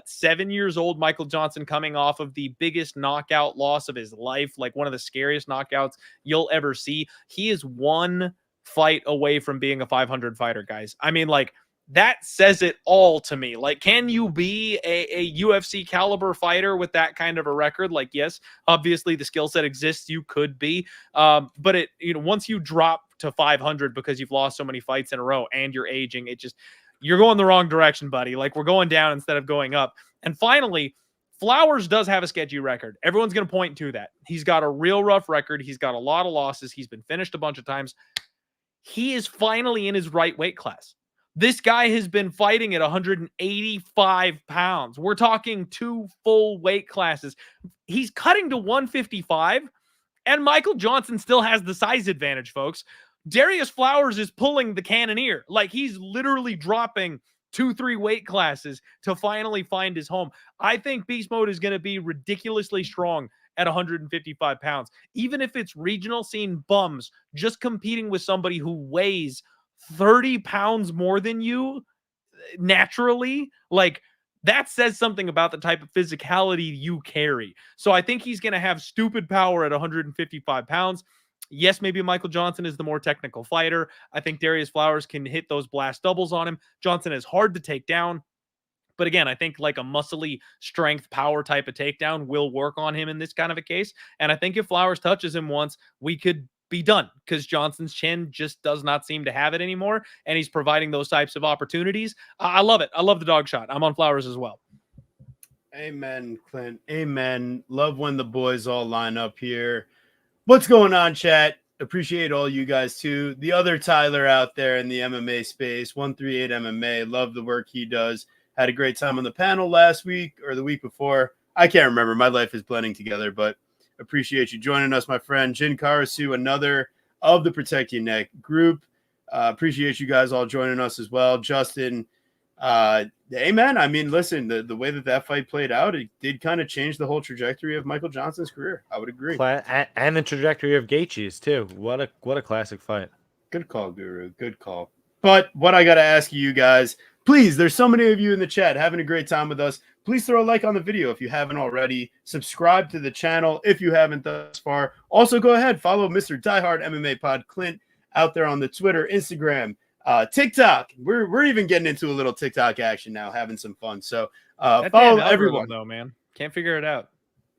7 years old, Michael Johnson coming off of the biggest knockout loss of his life, like one of the scariest knockouts you'll ever see. He is one fight away from being a 500 fighter, guys. I mean, like, that says it all to me. Like, can you be a UFC caliber fighter with that kind of a record? Like, yes, obviously the skill set exists. You could be, but it, you know, once you drop to 500 because you've lost so many fights in a row and you're aging, it just, you're going the wrong direction, buddy. Like, we're going down instead of going up. And finally, Flowers does have a sketchy record. Everyone's going to point to that. He's got a real rough record. He's got a lot of losses. He's been finished a bunch of times. He is finally in his right weight class. This guy has been fighting at 185 pounds. We're talking 2 full weight classes. He's cutting to 155, and Michael Johnson still has the size advantage, folks. Darius Flowers is pulling the cannoneer. Like, he's literally dropping 2-3 weight classes to finally find his home. I think Beast Mode is going to be ridiculously strong at 155 pounds. Even if it's regional scene bums just competing with somebody who weighs 30 pounds more than you naturally, like, that says something about the type of physicality you carry. So I think he's going to have stupid power at 155 pounds. Yes, maybe Michael Johnson is the more technical fighter. I think Darius Flowers can hit those blast doubles on him. Johnson is hard to take down. But again, I think like a muscly strength power type of takedown will work on him in this kind of a case. And I think if Flowers touches him once, we could be done because Johnson's chin just does not seem to have it anymore. And he's providing those types of opportunities. I love it. I love the dog shot. I'm on Flowers as well. Amen, Clint. Amen. Love when the boys all line up here. What's going on, chat? Appreciate all you guys too. The other Tyler out there in the MMA space, 138 MMA. Love the work he does. Had a great time on the panel last week or the week before. I can't remember. My life is blending together, but appreciate you joining us, my friend. Jin Karasu, another of the Protect Your Neck group. Appreciate you guys all joining us as well. Justin, amen. I mean, listen, the way that fight played out, it did kind of change the whole trajectory of Michael Johnson's career. I would agree. And the trajectory of Gaethje's too. What a classic fight. Good call, Guru. Good call. But what I got to ask you guys, please, there's so many of you in the chat having a great time with us. Please throw a like on the video if you haven't already. Subscribe to the channel if you haven't thus far. Also, go ahead, follow Mr. Diehard MMA Pod Clint out there on the Twitter, Instagram, TikTok. We're even getting into a little TikTok action now, having some fun. So follow everyone. Though, man. Can't figure it out.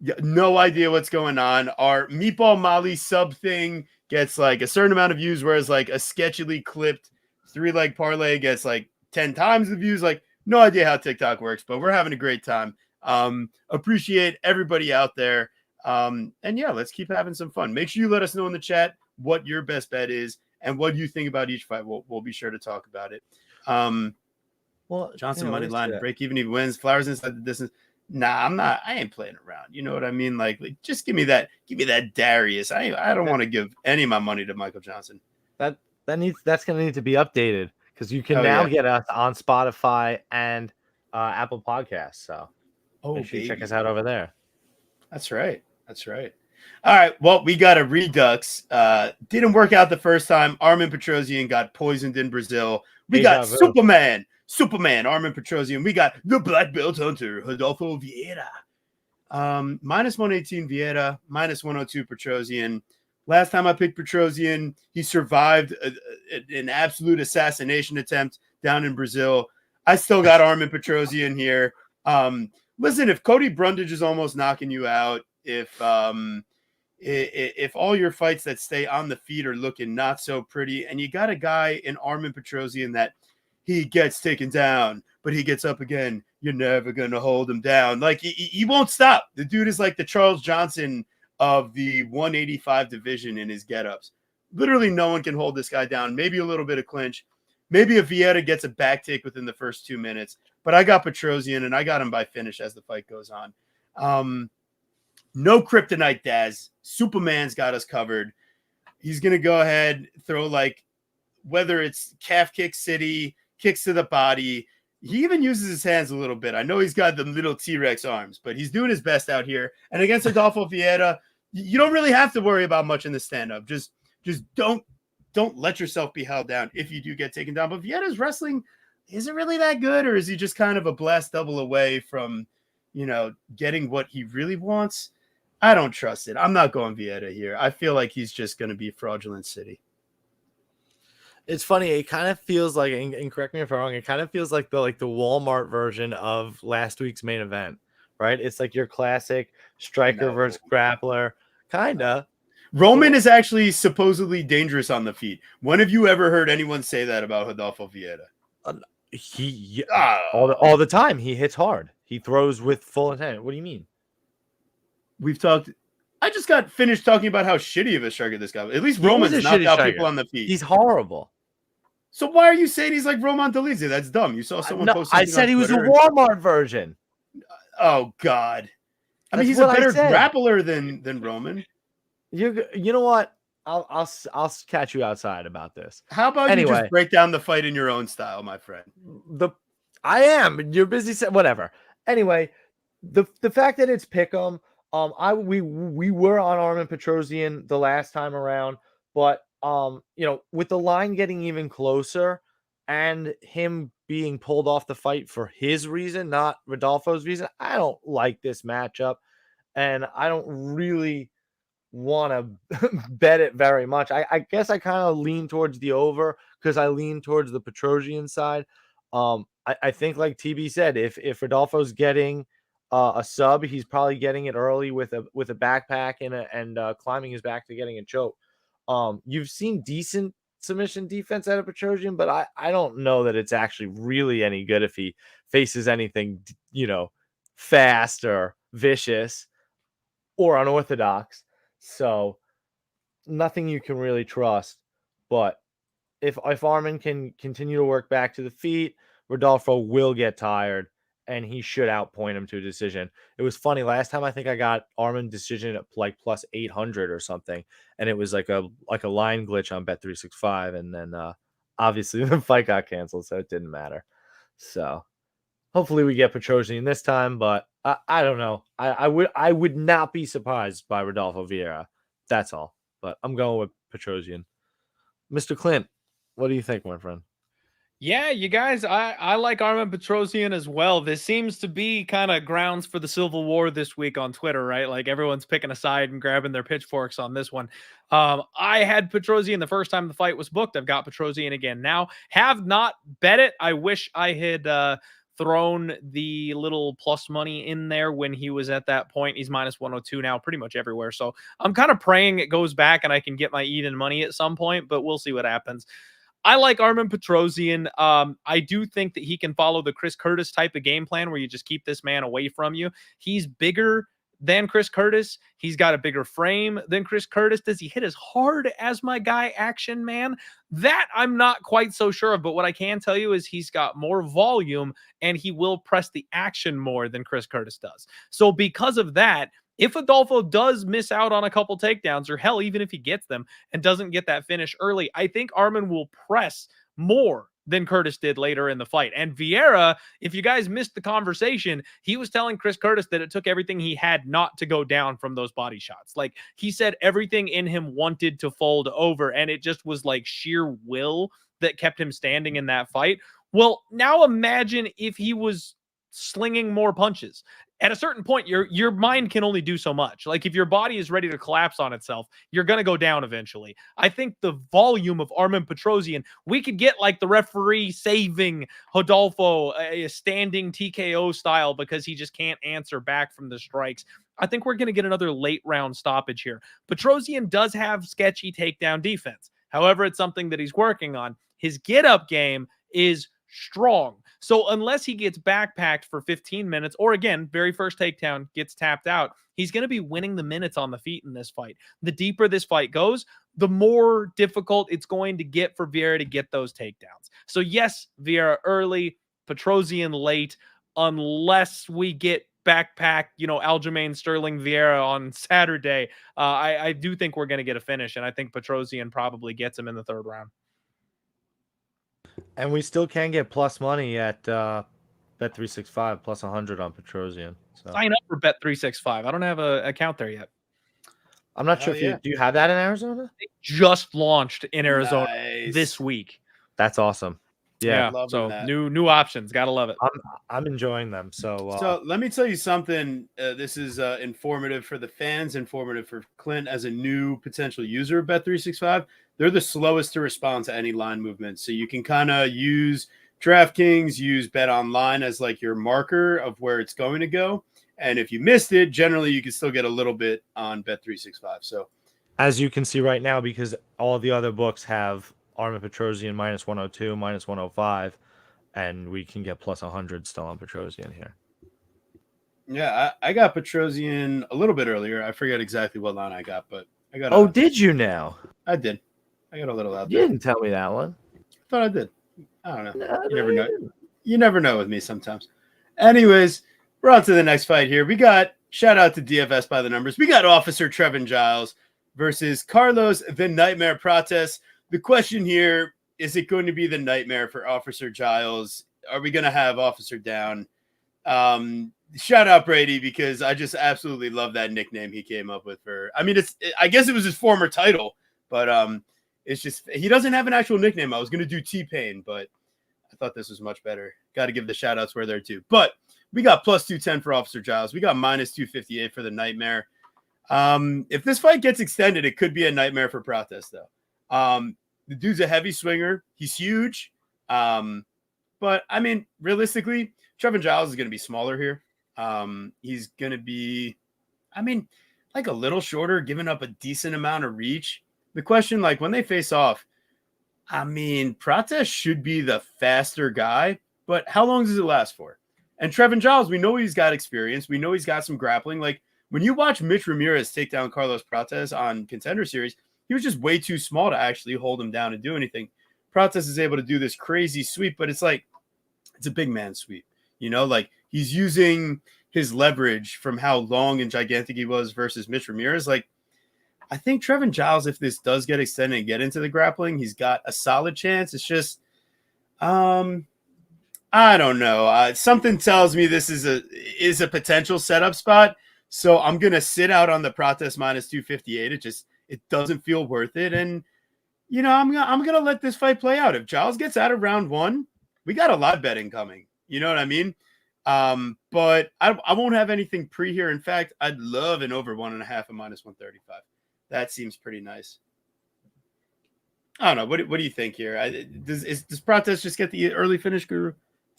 Yeah, no idea what's going on. Our Meatball Molly sub thing gets like a certain amount of views, whereas like a sketchily clipped 3-leg parlay gets like 10 times the views. Like, no idea how TikTok works, but we're having a great time. Appreciate everybody out there. And yeah, let's keep having some fun. Make sure you let us know in the chat what your best bet is and what you think about each fight. We'll be sure to talk about it. Well, Johnson money line, break even, he wins. Flowers inside the distance. Nah, I ain't playing around. You know what I mean? Like just give me that Darius. I don't want to give any of my money to Michael Johnson. That's gonna need to be updated. Because you can get us on Spotify and Apple Podcasts. So make sure you check us out over there. That's right. All right. Well, we got a redux. Didn't work out the first time. Armin Petrosian got poisoned in Brazil. We got Superman, Armin Petrosian. We got the Black Belt Hunter, Rodolfo Vieira. Minus 118 Vieira, minus 102 Petrosian. Last time I picked Petrosian, he survived an absolute assassination attempt down in Brazil. I still got Armin Petrosian here. Listen, if Cody Brundage is almost knocking you out, if all your fights that stay on the feet are looking not so pretty, and you got a guy in Armin Petrosian that he gets taken down, but he gets up again, you're never going to hold him down. Like, he won't stop. The dude is like the Charles Johnson of the 185 division in his get-ups. Literally no one can hold this guy down. Maybe a little bit of clinch. Maybe if Vieira gets a back take within the first 2 minutes. But I got Petrosian, and I got him by finish as the fight goes on. No kryptonite, Daz. Superman's got us covered. He's going to go ahead, throw, like, whether it's calf kick city, kicks to the body. He even uses his hands a little bit. I know he's got the little T-Rex arms, but he's doing his best out here. And against Adolfo Vieira, you don't really have to worry about much in the stand-up. Just don't let yourself be held down if you do get taken down. But Vieira's wrestling, is it really that good? Or is he just kind of a blast double away from, getting what he really wants? I don't trust it. I'm not going Vieira here. I feel like he's just going to be fraudulent city. It's funny. It kind of feels like, and correct me if I'm wrong, it kind of feels like the Walmart version of last week's main event, right? It's like your classic striker versus grappler, kind of. Roman is actually supposedly dangerous on the feet. When have you ever heard anyone say that about Adolfo Vieira? All the time. He hits hard. He throws with full intent. What do you mean? I just got finished talking about how shitty of a striker this guy is. At least Roman's knocked out people on the feet. He's horrible. So why are you saying he's like Roman Dolizzi? That's dumb. You saw someone post something I said he was a Walmart version. Oh, God. I mean, he's a better grappler than Roman. You know what? I'll catch you outside about this. How about you just break down the fight in your own style, my friend? I am. You're busy. Whatever. Anyway, the fact that it's pick'em. We were on Armin Petrosian the last time around, but with the line getting even closer and him being pulled off the fight for his reason, not Rodolfo's reason, I don't like this matchup, and I don't really want to bet it very much. I guess I kind of lean towards the over because I lean towards the Petrosian side. I think, like TB said, if Rodolfo's getting a sub, he's probably getting it early with a backpack and climbing his back to getting a choke. You've seen decent submission defense out of Petrosian, but I don't know that it's actually really any good if he faces anything, fast or vicious or unorthodox. So nothing you can really trust. But if Armin can continue to work back to the feet, Rodolfo will get tired, and he should outpoint him to a decision. It was funny. Last time I think I got Armin decision at like plus 800 or something, and it was like a line glitch on Bet365, and then obviously the fight got canceled, so it didn't matter. So hopefully we get Petrosian this time, but I don't know. I would not be surprised by Rodolfo Vieira. That's all. But I'm going with Petrosian. Mr. Clint, what do you think, my friend? Yeah, you guys, I like Armin Petrosian as well. This seems to be kind of grounds for the civil war this week on Twitter, right? Like everyone's picking a side and grabbing their pitchforks on this one. I had Petrosian the first time the fight was booked. I've got Petrosian again now. Have not bet it. I wish I had thrown the little plus money in there when he was at that point. He's minus 102 now pretty much everywhere. So I'm kind of praying it goes back and I can get my Eden money at some point, but we'll see what happens. I like Armin Petrosian. I do think that he can follow the Chris Curtis type of game plan where you just keep this man away from you. He's bigger than Chris Curtis. He's got a bigger frame than Chris Curtis. Does he hit as hard as my guy Action Man? That I'm not quite so sure of, but what I can tell you is he's got more volume and he will press the action more than Chris Curtis does. So because of that, if Adolfo does miss out on a couple takedowns, or hell, even if he gets them and doesn't get that finish early, I think Armin will press more than Curtis did later in the fight. And Vieira, if you guys missed the conversation, he was telling Chris Curtis that it took everything he had not to go down from those body shots. Like, he said everything in him wanted to fold over, and it just was like sheer will that kept him standing in that fight. Well, now imagine if he was slinging more punches. at a certain point, your mind can only do so much. Like if your body is ready to collapse on itself, you're going to go down eventually. I think the volume of Armen Petrosian, we could get like the referee saving Rodolfo a standing TKO style because he just can't answer back from the strikes. I think we're going to get another late round stoppage here. Petrosian does have sketchy takedown defense. However, it's something that he's working on. His get-up game is strong. So unless he gets backpacked for 15 minutes, or again, very first takedown gets tapped out, he's going to be winning the minutes on the feet in this fight. The deeper this fight goes, the more difficult it's going to get for Vieira to get those takedowns. So yes, Vieira early, Petrosian late, unless we get backpack, Aljamain Sterling Vieira on Saturday. I do think we're going to get a finish, and I think Petrosian probably gets him in the third round. And we still can get plus money at Bet365, plus 100 on Petrosian. So sign up for Bet365. I don't have an account there yet. I'm not sure if you do you have that in Arizona? They just launched in Arizona this week. That's awesome. Yeah. So new options. Gotta love it. I'm enjoying them. So let me tell you something. This is informative for the fans, informative for Clint as a new potential user of Bet365. They're the slowest to respond to any line movement. So you can kind of use DraftKings, use Bet Online as like your marker of where it's going to go. And if you missed it, generally you can still get a little bit on Bet365. So as you can see right now, because all the other books have Armen Petrosian minus 102, minus 105, and we can get plus 100 still on Petrosian here. Yeah, I got Petrosian a little bit earlier. I forget exactly what line I got, but I got. Oh, did you now? I did. I got a little out there. You didn't tell me that one. I thought I did. I don't know. You never know. You never know with me sometimes. Anyways, we're on to the next fight here. We got, shout out to DFS by the numbers. We got Officer Trevin Giles versus Carlos the Nightmare Protes. The question here, is it going to be the nightmare for Officer Giles? Are we going to have Officer down? Shout out Brady, because I just absolutely love that nickname he came up with for, I guess it was his former title, but it's just, he doesn't have an actual nickname. I was going to do T-Pain, but I thought this was much better. Got to give the shout outs where they're due. But we got plus 210 for Officer Giles. We got minus 258 for the nightmare. If this fight gets extended, it could be a nightmare for Protes, though. The dude's a heavy swinger. He's huge. But realistically, Trevin Giles is going to be smaller here. He's going to be, like a little shorter, giving up a decent amount of reach. The question, like when they face off, Protes should be the faster guy, but how long does it last for? And Trevin Giles, we know he's got experience. We know he's got some grappling. Like when you watch Mitch Ramirez take down Carlos Protes on Contender Series, he was just way too small to actually hold him down and do anything. Protes is able to do this crazy sweep, but it's like, it's a big man sweep. Like he's using his leverage from how long and gigantic he was versus Mitch Ramirez. Like, I think Trevin Giles, if this does get extended and get into the grappling, he's got a solid chance. It's just, I don't know. Something tells me this is a potential setup spot. So I'm going to sit out on the Protes minus 258. It doesn't feel worth it. And, I'm going to let this fight play out. If Giles gets out of round one, we got a live betting coming. You know what I mean? But I won't have anything pre here. In fact, I'd love an over 1.5 at minus 135. That seems pretty nice. I don't know. What do you think here? Does Protes just get the early finish, Guru?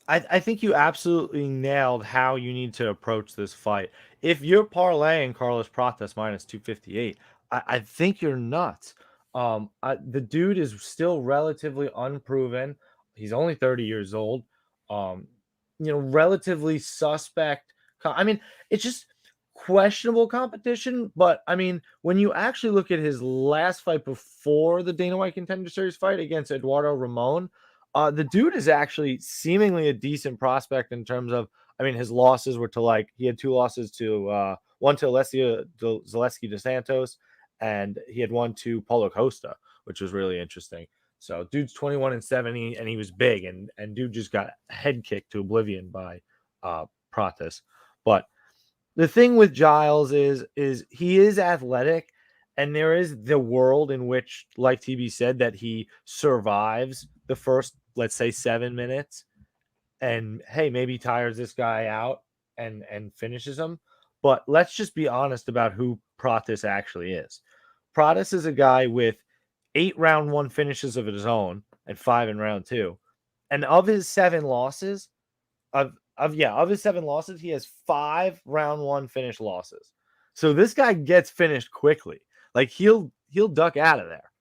I think you absolutely nailed how you need to approach this fight. If you're parlaying Carlos Protes minus 258, I think you're nuts. The dude is still relatively unproven. He's only 30 years old. Relatively suspect. It's just questionable competition. But when you actually look at his last fight before the Dana White Contender Series fight against Eduardo Ramon, the dude is actually seemingly a decent prospect in terms of, his losses were to he had 2 losses to one to Zaleski dos Santos, and he had one to Paulo Costa, which was really interesting. So dude's 21-70, and he was big, and dude just got head kicked to oblivion by Protes. But the thing with Giles is he is athletic, and there is the world in which, like TB said, that he survives the first, let's say, 7 minutes, and hey, maybe tires this guy out and finishes him. But let's just be honest about who Protes actually is. Protes is a guy with 8 round 1 finishes of his own and 5 in round 2. And of his 7 losses, of his 7 losses, he has 5 round 1 finish losses. So this guy gets finished quickly. Like he'll duck out of there.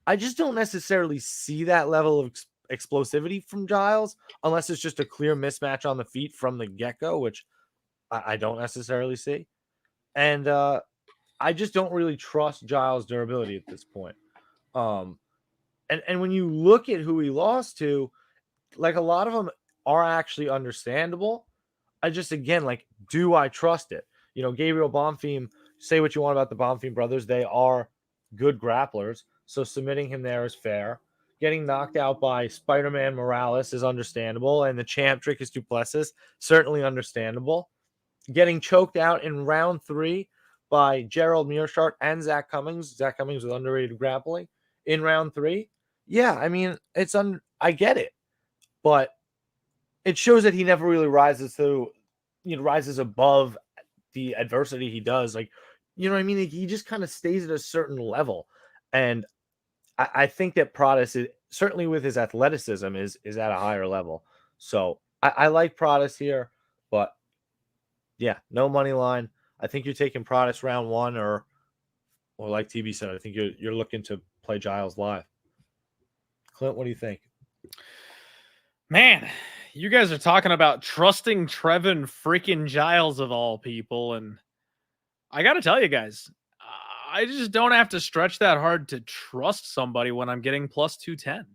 I just don't necessarily see that level of explosivity from Giles unless it's just a clear mismatch on the feet from the get-go, which I don't necessarily see. And I just don't really trust Giles' durability at this point. And when you look at who he lost to, like a lot of them are actually understandable. I just, again, like, do I trust it? You know, Gabriel Bonfim, say what you want about the Bonfim brothers. They are good grapplers. So submitting him there is fair. Getting knocked out by Spider-Man Morales is understandable. And the champ trick is Duplessis, certainly understandable. Getting choked out in round 3 by Gerald Mearshart and Zach Cummings. Zach Cummings with underrated grappling in round 3. Yeah, I mean, I get it. But it shows that he never really rises above the adversity he does. Like, you know what I mean? He just kind of stays at a certain level. And I think that Protes, is certainly with his athleticism, is at a higher level. So I like Protes here, but yeah, no money line. I think you're taking Protes round 1, or like TB said, I think you're looking to play Giles live. Clint, what do you think? Man, you guys are talking about trusting Trevin freaking Giles of all people, and I got to tell you guys, I just don't have to stretch that hard to trust somebody when I'm getting plus 210.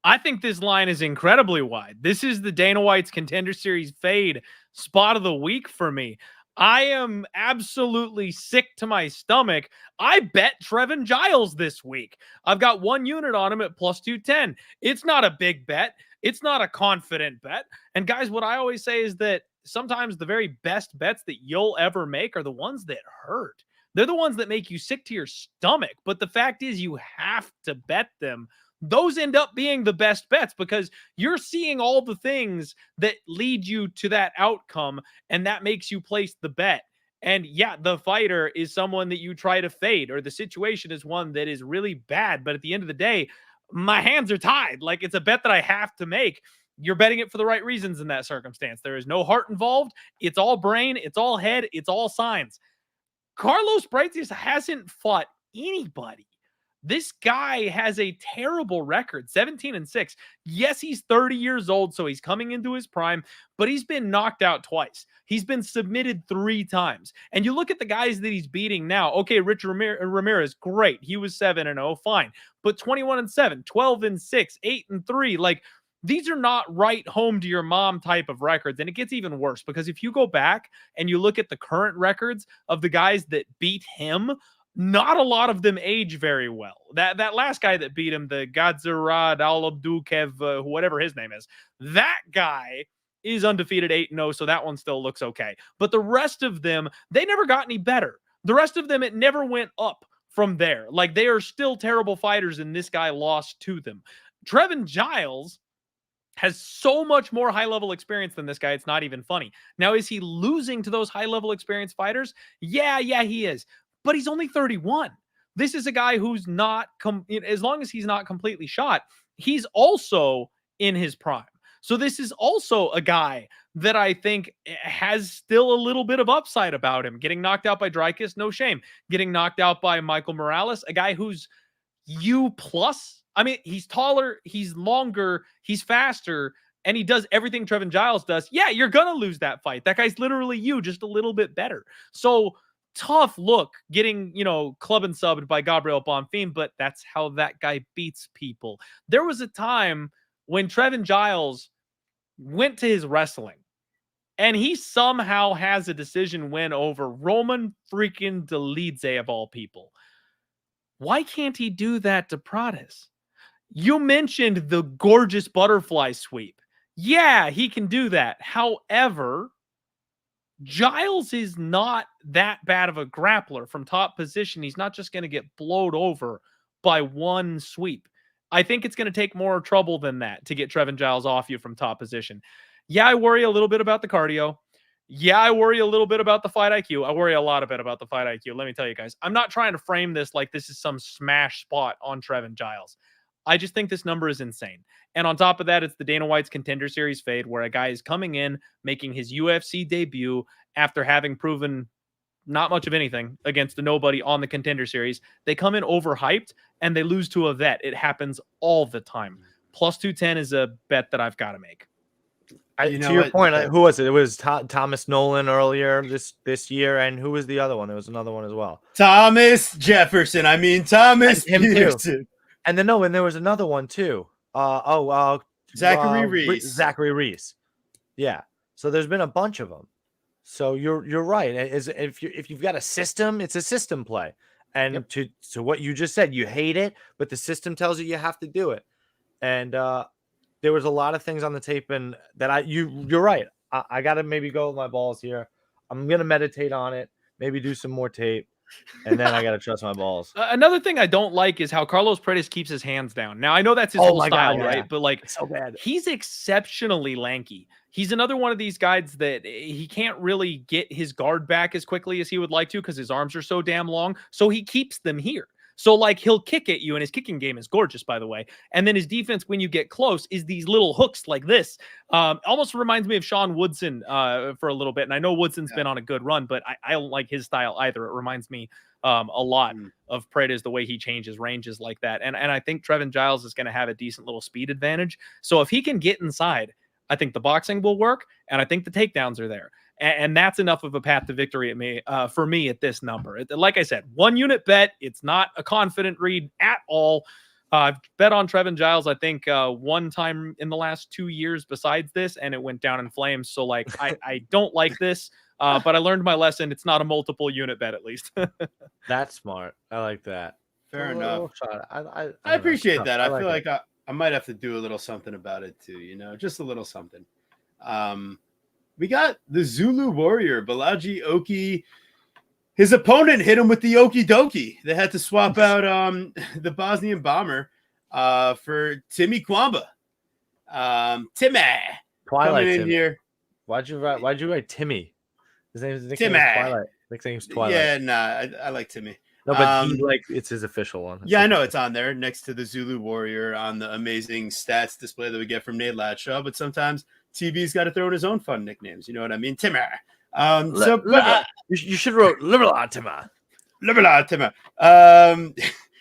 I think this line is incredibly wide. This is the Dana White's Contender Series fade spot of the week for me. I am absolutely sick to my stomach. I bet Trevin Giles this week. I've got 1 unit on him at plus 210. It's not a big bet. It's not a confident bet. And guys, what I always say is that sometimes the very best bets that you'll ever make are the ones that hurt. They're the ones that make you sick to your stomach. But the fact is, you have to bet them. Those end up being the best bets because you're seeing all the things that lead you to that outcome, and that makes you place the bet. And yeah, the fighter is someone that you try to fade, or the situation is one that is really bad. But at the end of the day, my hands are tied. Like, it's a bet that I have to make. You're betting it for the right reasons in that circumstance. There is no heart involved. It's all brain. It's all head. It's all signs. Carlos Britek hasn't fought anybody. This guy has a terrible record, 17-6. Yes, he's 30 years old, so he's coming into his prime, but he's been knocked out twice. He's been submitted 3 times. And you look at the guys that he's beating now. Okay, Rich Ramirez, great. He was 7-0, fine. But 21-7, 12-6, 8-3. Like, these are not right home to your mom type of records. And it gets even worse because if you go back and you look at the current records of the guys that beat him, not a lot of them age very well. That last guy that beat him, the Gadzarad Alabdukev, whatever his name is, that guy is undefeated 8-0, so that one still looks okay. But the rest of them, they never got any better. The rest of them, it never went up from there. Like, they are still terrible fighters, and this guy lost to them. Trevin Giles has so much more high-level experience than this guy, it's not even funny. Now, is he losing to those high-level experienced fighters? Yeah, he is. But he's only 31. This is a guy who's not, as long as he's not completely shot, he's also in his prime. So this is also a guy that I think has still a little bit of upside about him. Getting knocked out by Dreykus, no shame. Getting knocked out by Michael Morales, a guy who's U+. I mean, he's taller, he's longer, he's faster, and he does everything Trevin Giles does. Yeah, you're going to lose that fight. That guy's literally you, just a little bit better. So tough look getting, club and subbed by Gabriel Bonfim, but that's how that guy beats people. There was a time when Trevin Giles went to his wrestling and he somehow has a decision win over Roman freaking Dolidze of all people. Why can't he do that to Protes? You mentioned the gorgeous butterfly sweep. Yeah, he can do that. However, Giles is not that bad of a grappler from top position. He's not just going to get blowed over by one sweep. I think it's going to take more trouble than that to get Trevin Giles off you from top position. Yeah, I worry a little bit about the cardio. Yeah, I worry a little bit about the fight IQ. I worry a lot about the fight IQ. Let me tell you guys, I'm not trying to frame this like this is some smash spot on Trevin Giles. I just think this number is insane. And on top of that, it's the Dana White's Contender Series fade, where a guy is coming in, making his UFC debut after having proven not much of anything against a nobody on the Contender Series. They come in overhyped and they lose to a vet. It happens all the time. Plus 210 is a bet that I've got to make. To your point, who was it? It was Thomas Nolan earlier this year, and who was the other one? There was another one as well. Thomas Jefferson. I mean, Thomas Peterson. Too. And then there was another one too. Zachary Reese. Zachary Reese. Yeah. So there's been a bunch of them. So you're right. If you've got a system, it's a system play. And to what you just said, you hate it, but the system tells you have to do it. And there was a lot of things on the tape, and that you're right. I got to maybe go with my balls here. I'm gonna meditate on it, maybe do some more tape, and then I got to trust my balls. Another thing I don't like is how Carlos Protes keeps his hands down. Now I know that's his whole style, right? But like, it's so bad. He's exceptionally lanky. He's another one of these guys that he can't really get his guard back as quickly as he would like to because his arms are so damn long. So he keeps them here. So, like, he'll kick at you, and his kicking game is gorgeous, by the way. And then his defense, when you get close, is these little hooks like this. Almost reminds me of Sean Woodson for a little bit. And I know Woodson's been on a good run, but I don't like his style either. It reminds me a lot of Protes, the way he changes ranges like that. And I think Trevin Giles is going to have a decent little speed advantage. So if he can get inside, I think the boxing will work, and I think the takedowns are there. And that's enough of a path to victory for me at this number. Like I said, 1 unit bet. It's not a confident read at all. I've bet on Trevin Giles, I think, one time in the last 2 years besides this, and it went down in flames. So, like, I don't like this, but I learned my lesson. It's not a multiple unit bet, at least. That's smart. I like that. Fair enough. I appreciate that. I feel like I might have to do a little something about it, too, just a little something. We got the Zulu Warrior, Balaji Oki. His opponent hit him with the okie dokie. They had to swap out the Bosnian bomber for Timmy Kwamba. Timmy. Twilight coming in Timmy. Here. Why'd you write Timmy? His name's Timmy. Twilight. Nickname's Twilight. Yeah, nah, I like Timmy. No, but it's his official one. I know it's on there next to the Zulu Warrior on the amazing stats display that we get from Nate Latshaw. But sometimes TV's got to throw in his own fun nicknames. You know what I mean? Timmy. You should wrote Liberal Timmy.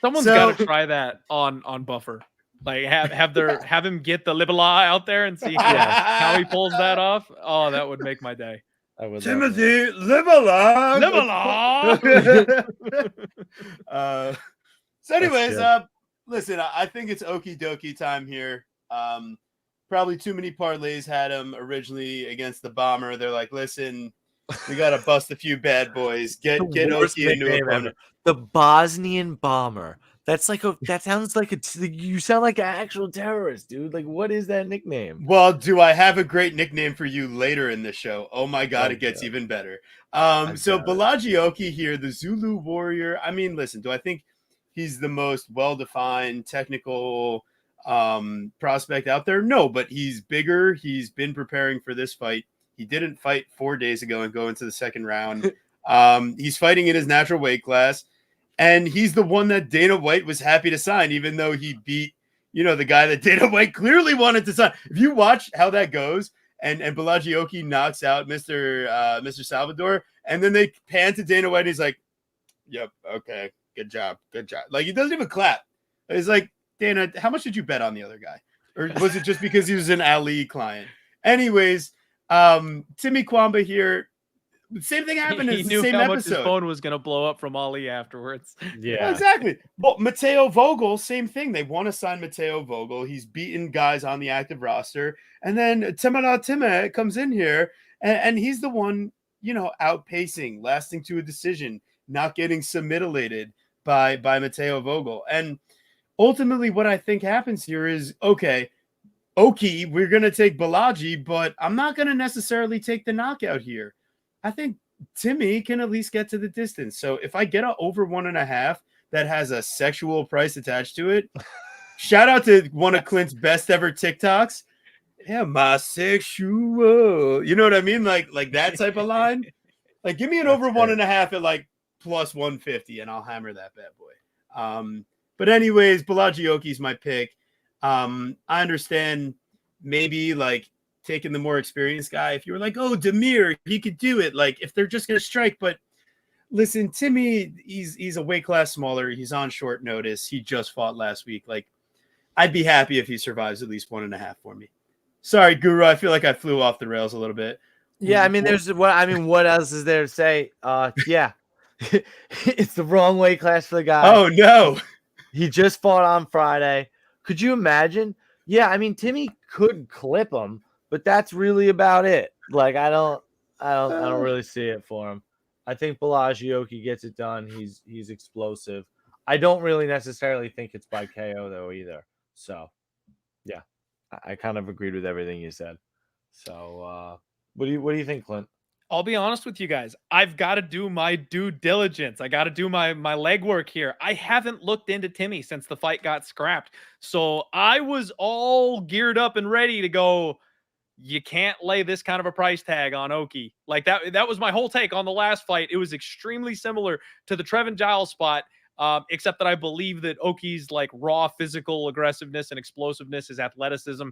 Someone's got to try that on Buffer. Like have him get the Libala out there and see how he pulls that off. Oh, that would make my day. I would. Timothy, live along. So anyways, listen, I think it's okie dokie time here. Probably too many parlays had him originally against the Bomber. They're like, listen, we got to bust a few bad boys. Get Oki into a opponent. The Bosnian Bomber. That sounds like you sound like an actual terrorist, dude. Like, what is that nickname? Well, do I have a great nickname for you later in the show? Oh my God, it gets even better. So Balaji Oki here, the Zulu Warrior. I mean, listen, do I think he's the most well-defined technical prospect out there? No, but he's bigger. He's been preparing for this fight. He didn't fight 4 days ago and go into the second round. He's fighting in his natural weight class. And he's the one that Dana White was happy to sign, even though he beat, the guy that Dana White clearly wanted to sign. If you watch how that goes, and Balaji Oki knocks out Mr. Salvador, and then they pan to Dana White, and he's like, "Yep, okay, good job." Like, he doesn't even clap. He's like, "Dana, how much did you bet on the other guy? Or was it just because he was an Ali client?" Anyways, Timmy Kwamba here. Same thing happened in the same how episode. Much his phone was going to blow up from Ali afterwards. Yeah, well, exactly. Well, Mateo Vogel, same thing. They want to sign Mateo Vogel. He's beaten guys on the active roster. And then Timana Time comes in here, and he's the one, outpacing, lasting to a decision, not getting submittelated by Mateo Vogel. And ultimately what I think happens here is, okay, Oki, we're going to take Balaji, but I'm not going to necessarily take the knockout here. I think Timmy can at least get to the distance. So if I get a over 1.5 that has a sexual price attached to it, shout out to one of Clint's best ever TikToks. am I sexual? You know what I mean? Like that type of line. Like, give me an over 1.5 at like plus 150, and I'll hammer that bad boy. But anyways, Balaji my pick. I understand maybe like taking the more experienced guy. If you were like, oh, Demir, he could do it. Like, if they're just gonna strike, but listen, Timmy, he's a weight class smaller. He's on short notice. He just fought last week. Like, I'd be happy if he survives at least 1.5 for me. Sorry, Guru. I feel like I flew off the rails a little bit. Yeah, I mean, what else is there to say? Yeah, it's the wrong weight class for the guy. Oh no, he just fought on Friday. Could you imagine? Yeah, I mean, Timmy could clip him, but that's really about it. Like, I don't really see it for him. I think Balaji gets it done. He's explosive. I don't really necessarily think it's by KO though either. So, yeah, I kind of agreed with everything you said. So, what do you think, Clint? I'll be honest with you guys. I've got to do my due diligence. I got to do my legwork here. I haven't looked into Timmy since the fight got scrapped. So I was all geared up and ready to go. You can't lay this kind of a price tag on Oki. Like that was my whole take on the last fight. It was extremely similar to the Trevin Giles spot. Except that I believe that Oki's like raw physical aggressiveness and explosiveness, his athleticism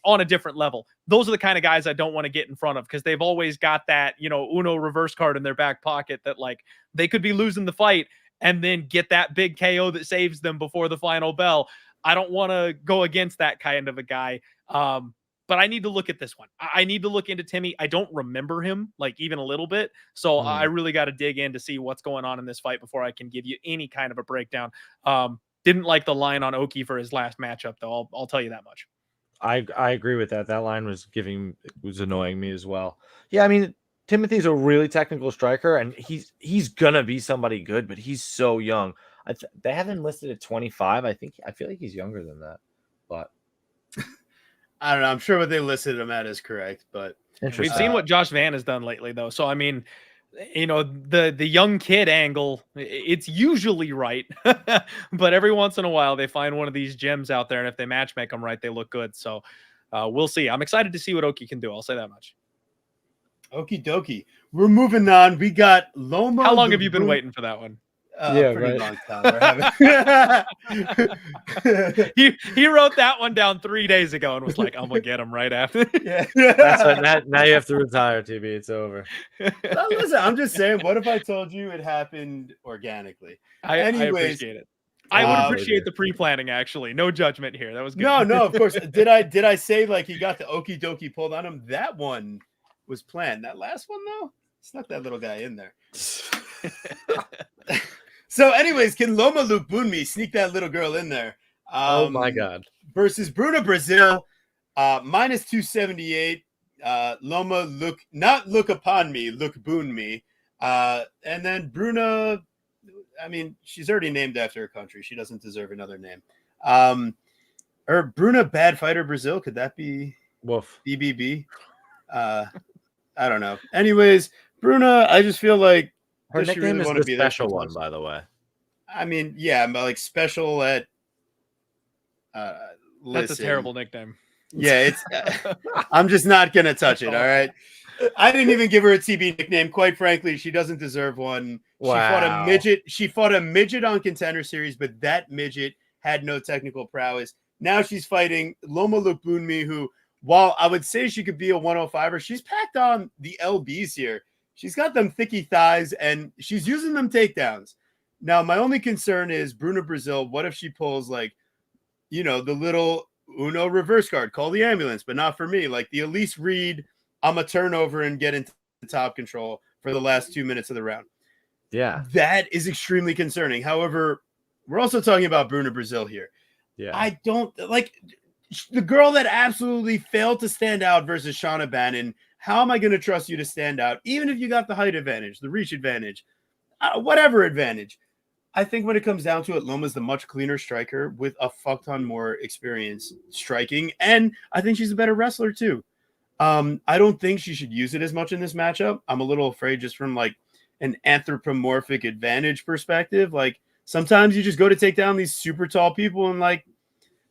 on a different level. Those are the kind of guys I don't want to get in front of because they've always got that, Uno reverse card in their back pocket that like they could be losing the fight and then get that big KO that saves them before the final bell. I don't want to go against that kind of a guy. But I need to look at this one. I need to look into Timmy. I don't remember him, like, even a little bit. So I really got to dig in to see what's going on in this fight before I can give you any kind of a breakdown. Didn't like the line on Oki for his last matchup, though. I'll tell you that much. I agree with that. That line was annoying me as well. Yeah, I mean, Timothy's a really technical striker, and he's gonna be somebody good, but he's so young. They have him listed at 25. I feel like he's younger than that, but I don't know. I'm sure what they listed him at is correct, but we've seen what Josh Van has done lately, though. So I mean, the young kid angle, it's usually right, but every once in a while they find one of these gems out there, and if they match make them right, they look good. So we'll see. I'm excited to see what Oki can do. I'll say that much. Okie dokie. We're moving on. We got Loma. How long have you been waiting for that one? Pretty long time. He wrote that one down 3 days ago and was like, "I'm gonna get him right after." Yeah, that's what, now you have to retire, TB. It's over. Listen, I'm just saying. What if I told you it happened organically? I appreciate it. I would appreciate the pre-planning. Actually, no judgment here. That was good. No, of course. Did I say like he got the okie dokie pulled on him? That one was planned. That last one though, it's not that little guy in there. So, anyways, can Loma Lukbunmi sneak that little girl in there? Oh my God! Versus Bruna Brazil, minus 278. Loma look upon me, Lukbunmi, and then Bruna. I mean, she's already named after her country. She doesn't deserve another name. Or Bruna Bad Fighter Brazil. Could that be Woof. BBB? I don't know. Anyways, Bruna, I just feel like her nickname really is the special one, by the way. I mean, yeah, but like special at. That's a terrible nickname. Yeah, it's. I'm just not gonna touch it. All right. I didn't even give her a TB nickname. Quite frankly, she doesn't deserve one. Wow. She fought a midget on Contender Series, but that midget had no technical prowess. Now she's fighting Loma Lukbunmi, who, while I would say she could be a 105er, she's packed on the LBs here. She's got them thicky thighs, and she's using them takedowns. Now, my only concern is Bruna Brazil. What if she pulls, like, the little Uno reverse card, call the ambulance, but not for me. Like the Elise Reed, I'm a turnover and get into the top control for the last 2 minutes of the round. Yeah. That is extremely concerning. However, we're also talking about Bruna Brazil here. Yeah. I don't like the girl that absolutely failed to stand out versus Shauna Bannon. How am I going to trust you to stand out? Even if you got the height advantage, the reach advantage, whatever advantage. I think when it comes down to it, Loma's the much cleaner striker with a fuck ton more experience striking. And I think she's a better wrestler too. I don't think she should use it as much in this matchup. I'm a little afraid just from like an anthropomorphic advantage perspective. Like sometimes you just go to take down these super tall people and like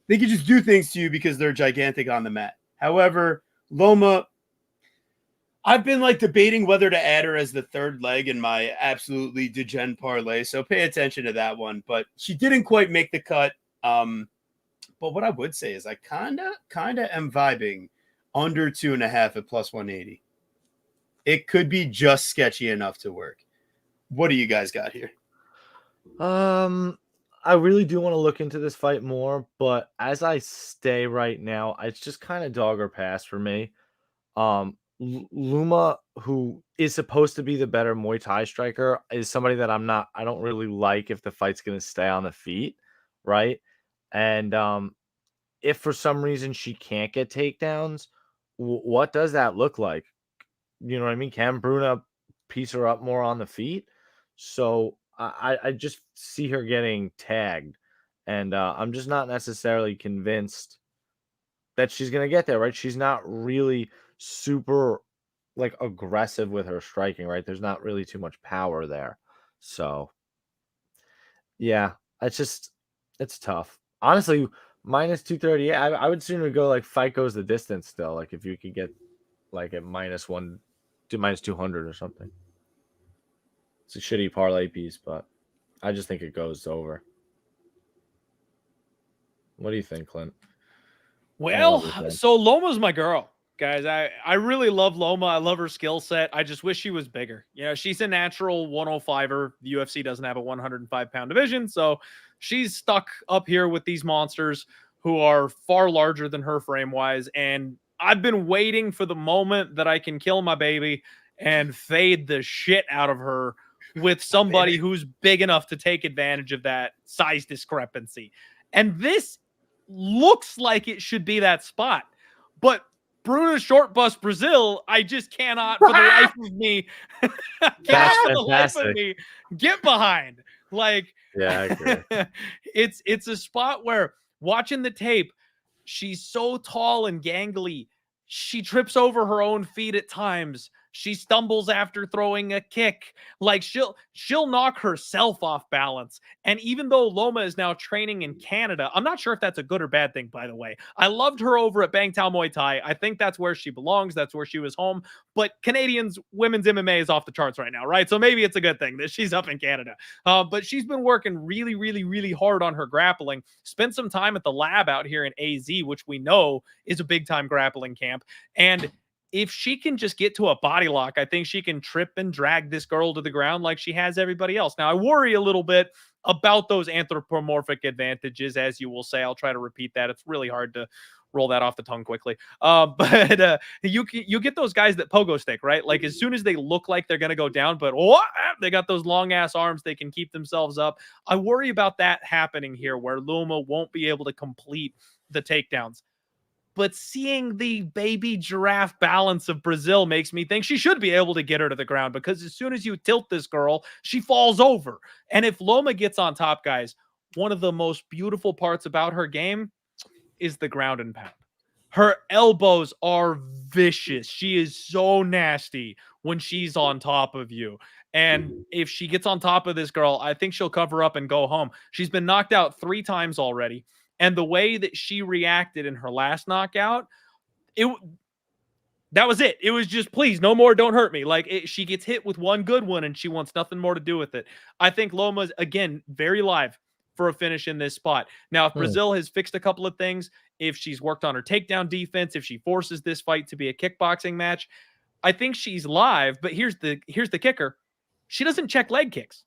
they can just do things to you because they're gigantic on the mat. However, Loma, I've been like debating whether to add her as the third leg in my absolutely degen parlay. So pay attention to that one. But she didn't quite make the cut. But what I would say is I kind of am vibing under 2.5 at plus 180. It could be just sketchy enough to work. What do you guys got here? I really do want to look into this fight more, but as I stay right now, it's just kind of dog or pass for me. Luma, who is supposed to be the better Muay Thai striker, is somebody that I don't really like if the fight's going to stay on the feet, right? And if for some reason she can't get takedowns, what does that look like? You know what I mean? Can Bruna piece her up more on the feet? So I just see her getting tagged, and I'm just not necessarily convinced that she's going to get there, right? She's not really super like aggressive with her striking, right? There's not really too much power there. So yeah, it's tough. Honestly, minus 238, I would sooner go like fight goes the distance still. Like if you could get like at minus 200 or something. It's a shitty parlay piece, but I just think it goes over. What do you think, Clint? Well, so Loma's my girl, guys. I really love Loma. I love her skill set. I just wish she was bigger. You know, she's a natural 105er. The UFC doesn't have a 105-pound division, so she's stuck up here with these monsters who are far larger than her frame-wise, and I've been waiting for the moment that I can kill my baby and fade the shit out of her with somebody who's big enough to take advantage of that size discrepancy. And this looks like it should be that spot. But Bruna Short Bust Brazil, I just cannot for the life of me, get behind. Like, yeah, I agree. it's a spot where watching the tape, she's so tall and gangly. She trips over her own feet at times. She stumbles after throwing a kick. Like she'll knock herself off balance. And even though Loma is now training in Canada, I'm not sure if that's a good or bad thing, by the way. I loved her over at Bangtao Muay Thai. I think that's where she belongs. That's where she was home. But Canadians, women's MMA is off the charts right now, right? So maybe it's a good thing that she's up in Canada. But she's been working really, really, really hard on her grappling. Spent some time at the lab out here in AZ, which we know is a big-time grappling camp. And if she can just get to a body lock, I think she can trip and drag this girl to the ground like she has everybody else. Now, I worry a little bit about those anthropomorphic advantages, as you will say. I'll try to repeat that. It's really hard to roll that off the tongue quickly. But you get those guys that pogo stick, right? Like as soon as they look like they're going to go down, but they got those long ass arms, they can keep themselves up. I worry about that happening here where Loma won't be able to complete the takedowns. But seeing the baby giraffe balance of Brazil makes me think she should be able to get her to the ground, because as soon as you tilt this girl, she falls over. And if Loma gets on top, guys, one of the most beautiful parts about her game is the ground and pound. Her elbows are vicious. She is so nasty when she's on top of you. And if she gets on top of this girl, I think she'll cover up and go home. She's been knocked out 3 times already. And the way that she reacted in her last knockout, that was it. It was just, please, no more, don't hurt me. Like, she gets hit with one good one, and she wants nothing more to do with it. I think Loma's, again, very live for a finish in this spot. Now, if Brazil has fixed a couple of things, if she's worked on her takedown defense, if she forces this fight to be a kickboxing match, I think she's live. But here's the kicker. She doesn't check leg kicks.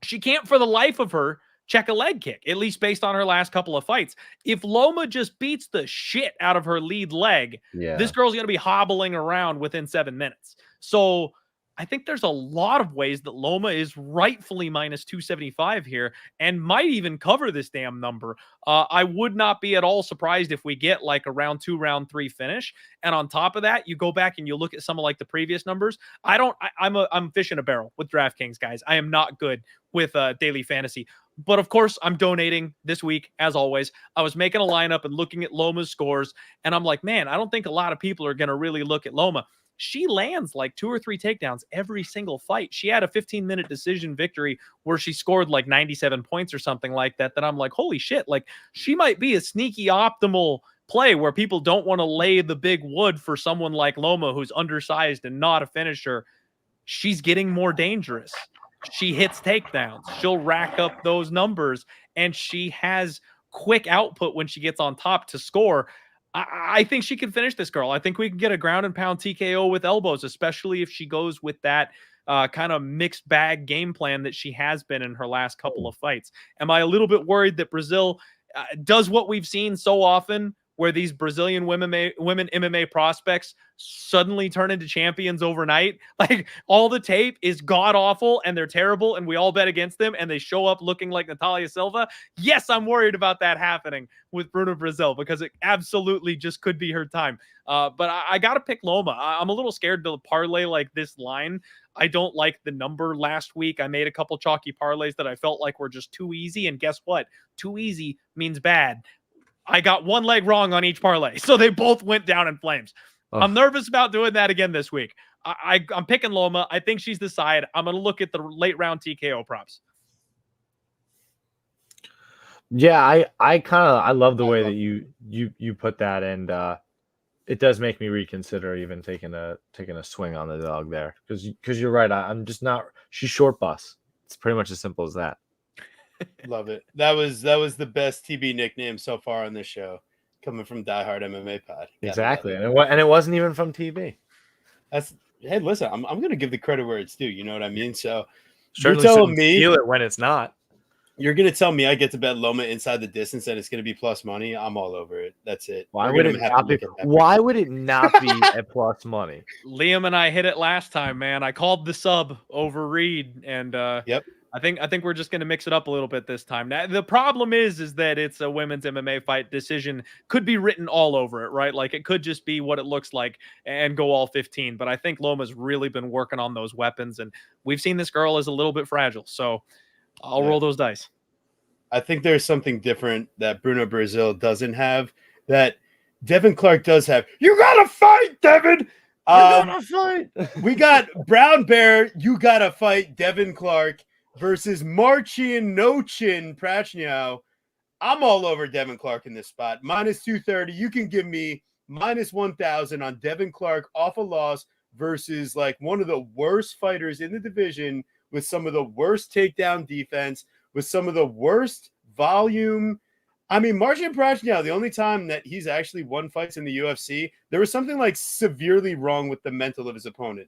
She can't, for the life of her, check a leg kick, at least based on her last couple of fights. If Loma just beats the shit out of her lead leg, this girl's going to be hobbling around within 7 minutes. So I think there's a lot of ways that Loma is rightfully minus 275 here and might even cover this damn number. I would not be at all surprised if we get like a round 2, round 3 finish. And on top of that, you go back and you look at some of like the previous numbers. I'm fishing a barrel with DraftKings, guys. I am not good with daily fantasy. But of course, I'm donating this week, as always. I was making a lineup and looking at Loma's scores, and I'm like, man, I don't think a lot of people are going to really look at Loma. She lands like 2 or 3 takedowns every single fight. She had a 15-minute decision victory where she scored like 97 points or something like that, that I'm like, holy shit, like she might be a sneaky optimal play where people don't want to lay the big wood for someone like Loma, who's undersized and not a finisher. She's getting more dangerous. She hits takedowns. She'll rack up those numbers, and she has quick output when she gets on top to score. I think she can finish this girl. I think we can get a ground and pound TKO with elbows, especially if she goes with that kind of mixed bag game plan that she has been in her last couple of fights. Am I a little bit worried that Brazil does what we've seen so often, where these Brazilian women MMA prospects suddenly turn into champions overnight? Like, all the tape is god awful and they're terrible and we all bet against them and they show up looking like Natalia Silva. Yes, I'm worried about that happening with Bruna Brazil, because it absolutely just could be her time. But I got to pick Loma. I'm a little scared to parlay like this line. I don't like the number last week. I made a couple chalky parlays that I felt like were just too easy. And guess what? Too easy means bad. I got one leg wrong on each parlay, so they both went down in flames. Oh. I'm nervous about doing that again this week. I'm picking Loma. I think she's the side. I'm going to look at the late round TKO props. Yeah, I love the way that you put that, and it does make me reconsider even taking a swing on the dog there, because you're right. I'm just not. She's short bus. It's pretty much as simple as that. Love it. That was the best TB nickname so far on this show, coming from Diehard MMA Pod. Exactly, and it wasn't even from TB. Hey, listen, I'm gonna give the credit where it's due. You know what I mean? So certainly you're telling me feel it when it's not. You're gonna tell me I get to bet Loma inside the distance and it's gonna be plus money. I'm all over it. That's it. Why would it not be at plus money? Liam and I hit it last time, man. I called the sub over Reed, and yep. I think we're just going to mix it up a little bit this time. Now, the problem is that it's a women's MMA fight. Decision could be written all over it, right? Like, it could just be what it looks like and go all 15. But I think Loma's really been working on those weapons, and we've seen this girl is a little bit fragile. So I'll roll those dice. I think there's something different that Bruna Brazil doesn't have that Devin Clark does have. You got to fight, Devin! You got to fight! We got Brown Bear. You got to fight Devin Clark versus Marcin Nochin Prachnio. I'm all over Devin Clark in this spot. Minus 230. You can give me minus 1,000 on Devin Clark off a loss versus like one of the worst fighters in the division, with some of the worst takedown defense, with some of the worst volume. I mean, Marcin Prachnio, the only time that he's actually won fights in the UFC, there was something like severely wrong with the mental of his opponent.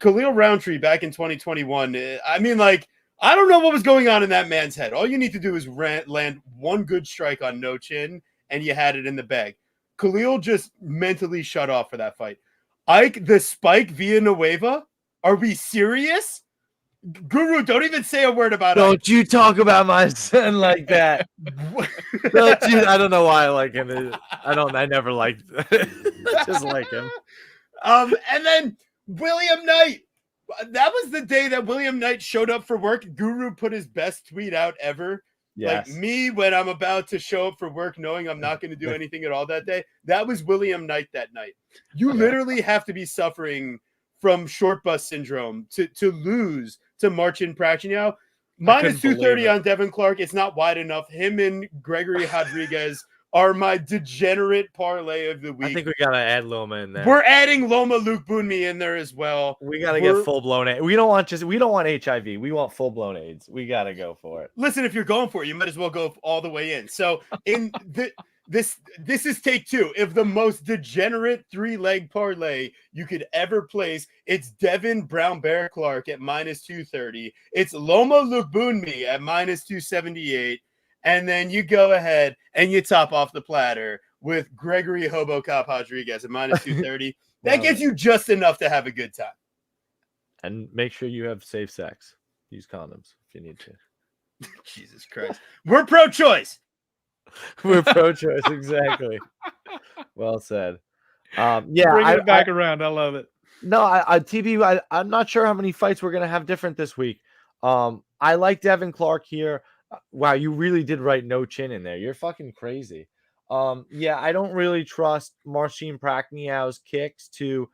Khalil Roundtree back in 2021. I mean, like, I don't know what was going on in that man's head. All you need to do is land one good strike on Nochin, and you had it in the bag. Khalil just mentally shut off for that fight. Ike, the spike Villanueva? Are we serious? Guru, don't even say a word about it. Don't you talk about my son like that. I don't know why I like him. I never liked just like him. And then William Knight. That was the day that William Knight showed up for work. Guru put his best tweet out ever. Yes. Like me when I'm about to show up for work knowing I'm not going to do anything at all that day. That was William Knight that night. You literally have to be suffering from short bus syndrome to lose to Marcin Prachnio. Minus 230 on Devin Clark. It's not wide enough. Him and Gregory Rodriguez are my degenerate parlay of the week. I think we got to add Loma in there. We're adding Loma Luke Boonmi in there as well. We got to get full-blown AIDS. We don't want HIV. We want full-blown AIDS. We got to go for it. Listen, if you're going for it, you might as well go all the way in. So in this is take two. If the most degenerate 3-leg parlay you could ever place, it's Devin Brown Bear Clark at minus 230. It's Loma Luke Boonmi at minus 278. And then you go ahead and you top off the platter with Gregory Hobo Cop Rodriguez at minus 230. That gives you just enough to have a good time. And make sure you have safe sex. Use condoms if you need to. Jesus Christ. We're pro-choice. We're pro-choice, exactly. Well said. Bring it back around. I love it. No, TB, I'm not sure how many fights we're going to have different this week. I like Devin Clark here. Wow, you really did write no chin in there. You're fucking crazy. Yeah, I don't really trust Marcin Prachnio's kicks to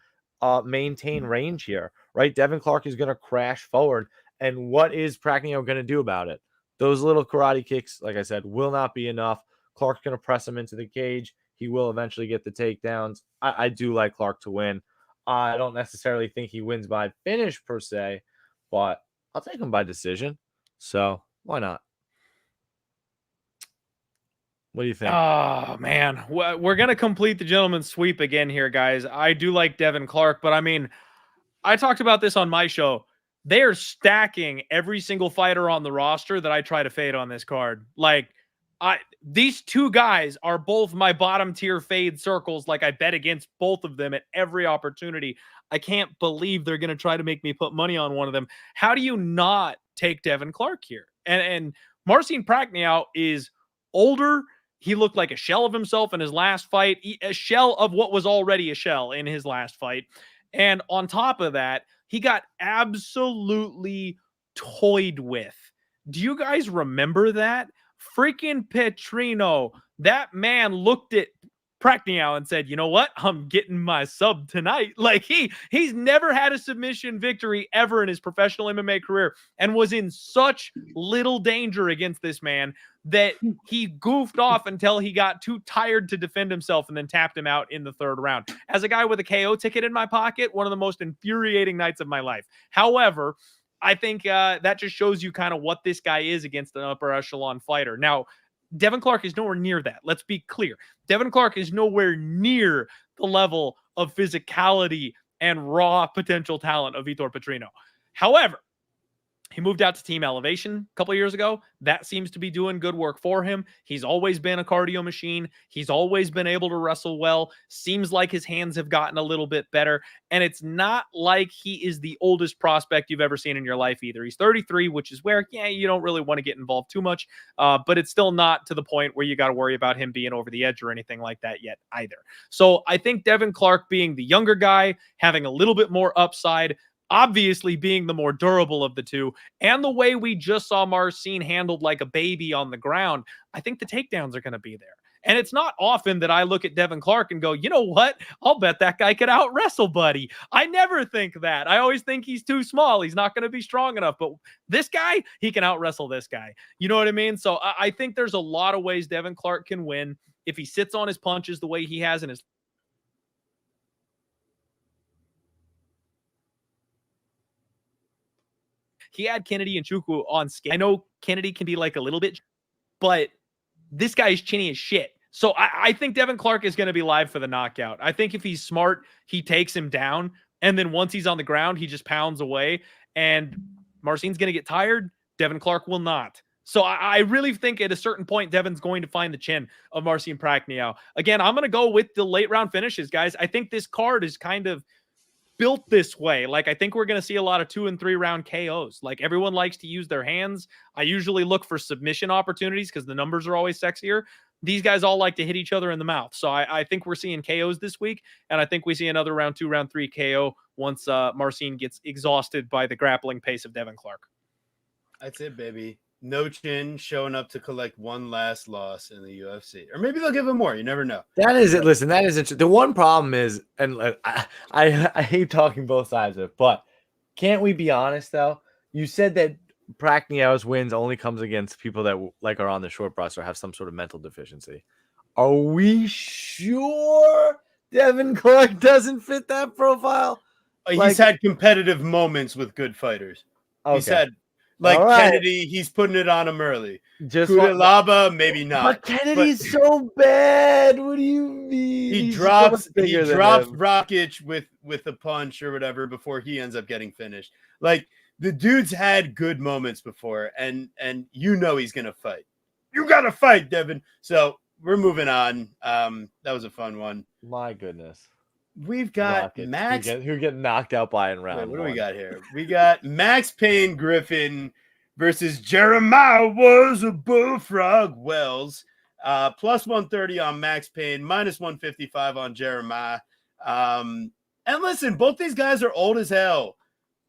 maintain range here, right? Devin Clark is going to crash forward. And what is Prachnio going to do about it? Those little karate kicks, like I said, will not be enough. Clark's going to press him into the cage. he will eventually get the takedowns. I do like Clark to win. I don't necessarily think he wins by finish per se, but I'll take him by decision. So why not? What do you think? Oh, man. We're going to complete the gentleman's sweep again here, guys. I do like Devin Clark, but I mean, I talked about this on my show. They are stacking every single fighter on the roster that I try to fade on this card. Like, these two guys are both my bottom tier fade circles. Like, I bet against both of them at every opportunity. I can't believe they're going to try to make me put money on one of them. How do you not take Devin Clark here? And Marcin Prachnio is older. He looked like a shell of himself in his last fight, a shell of what was already a shell in his last fight. And on top of that, he got absolutely toyed with. Do you guys remember that? Freaking Petrino, that man looked at Prachnio and said, you know what? I'm getting my sub tonight. Like he's never had a submission victory ever in his professional MMA career and was in such little danger against this man that he goofed off until he got too tired to defend himself and then tapped him out in the third round. As a guy with a KO ticket in my pocket, one of the most infuriating nights of my life. However, I think that just shows you kind of what this guy is against an upper echelon fighter. Now, Devin Clark is nowhere near that. Let's be clear. Devin Clark is nowhere near the level of physicality and raw potential talent of Vitor Petrino. However, he moved out to Team Elevation a couple of years ago. That seems to be doing good work for him. He's always been a cardio machine. He's always been able to wrestle well. Seems like his hands have gotten a little bit better. And it's not like he is the oldest prospect you've ever seen in your life either. He's 33, which is where, you don't really want to get involved too much. But it's still not to the point where you got to worry about him being over the edge or anything like that yet either. So I think Devin Clark being the younger guy, having a little bit more upside, obviously being the more durable of the two, and the way we just saw Marcin handled like a baby on the ground, I think the takedowns are going to be there. And it's not often that I look at Devin Clark and go, you know what? I'll bet that guy could out wrestle Buddy. I never think that. I always think he's too small. He's not going to be strong enough. But this guy, he can out wrestle this guy. You know what I mean? So I think there's a lot of ways Devin Clark can win if he sits on his punches the way he has in his. He had Kennedy and Chukwu on scale. I know Kennedy can be like a little bit, but this guy is chinny as shit. So I think Devin Clark is going to be live for the knockout. I think if he's smart, he takes him down. And then once he's on the ground, he just pounds away. And Marcin's going to get tired. Devin Clark will not. So I really think at a certain point, Devin's going to find the chin of Marcin Prachnio. Again, I'm going to go with the late round finishes, guys. I think this card is kind of built this way. Like, I think we're going to see a lot of 2 and 3 round KOs. Like, everyone likes to use their hands. I usually look for submission opportunities because the numbers are always sexier. These guys all like to hit each other in the mouth. So I think we're seeing KOs this week. And I think we see another round 2, round 3 KO once Marcin gets exhausted by the grappling pace of Devin Clark. That's it, baby. No chin, showing up to collect one last loss in the UFC. Or maybe they'll give him more. You never know. That is it. Listen, that is interesting. The one problem is, and I hate talking both sides of it, but can't we be honest, though? You said that Prachnio's wins only comes against people that like are on the short bus or have some sort of mental deficiency. Are we sure Devin Clark doesn't fit that profile? He's had competitive moments with good fighters. Okay. He's had, like, Kennedy, he's putting it on him early. Just Kudelaba, maybe not. But Kennedy's so bad. What do you mean? He drops Rakic with a punch or whatever before he ends up getting finished. Like, the dude's had good moments before, and you know he's gonna fight. You gotta fight, Devin. So we're moving on. That was a fun one. My goodness. We've got Max who get knocked out by in round. Wait, what do we got here? We got Max Payne Griffin versus Jeremiah was a Bullfrog Wells. Plus 130 on Max Payne, minus 155 on Jeremiah. And listen, both these guys are old as hell,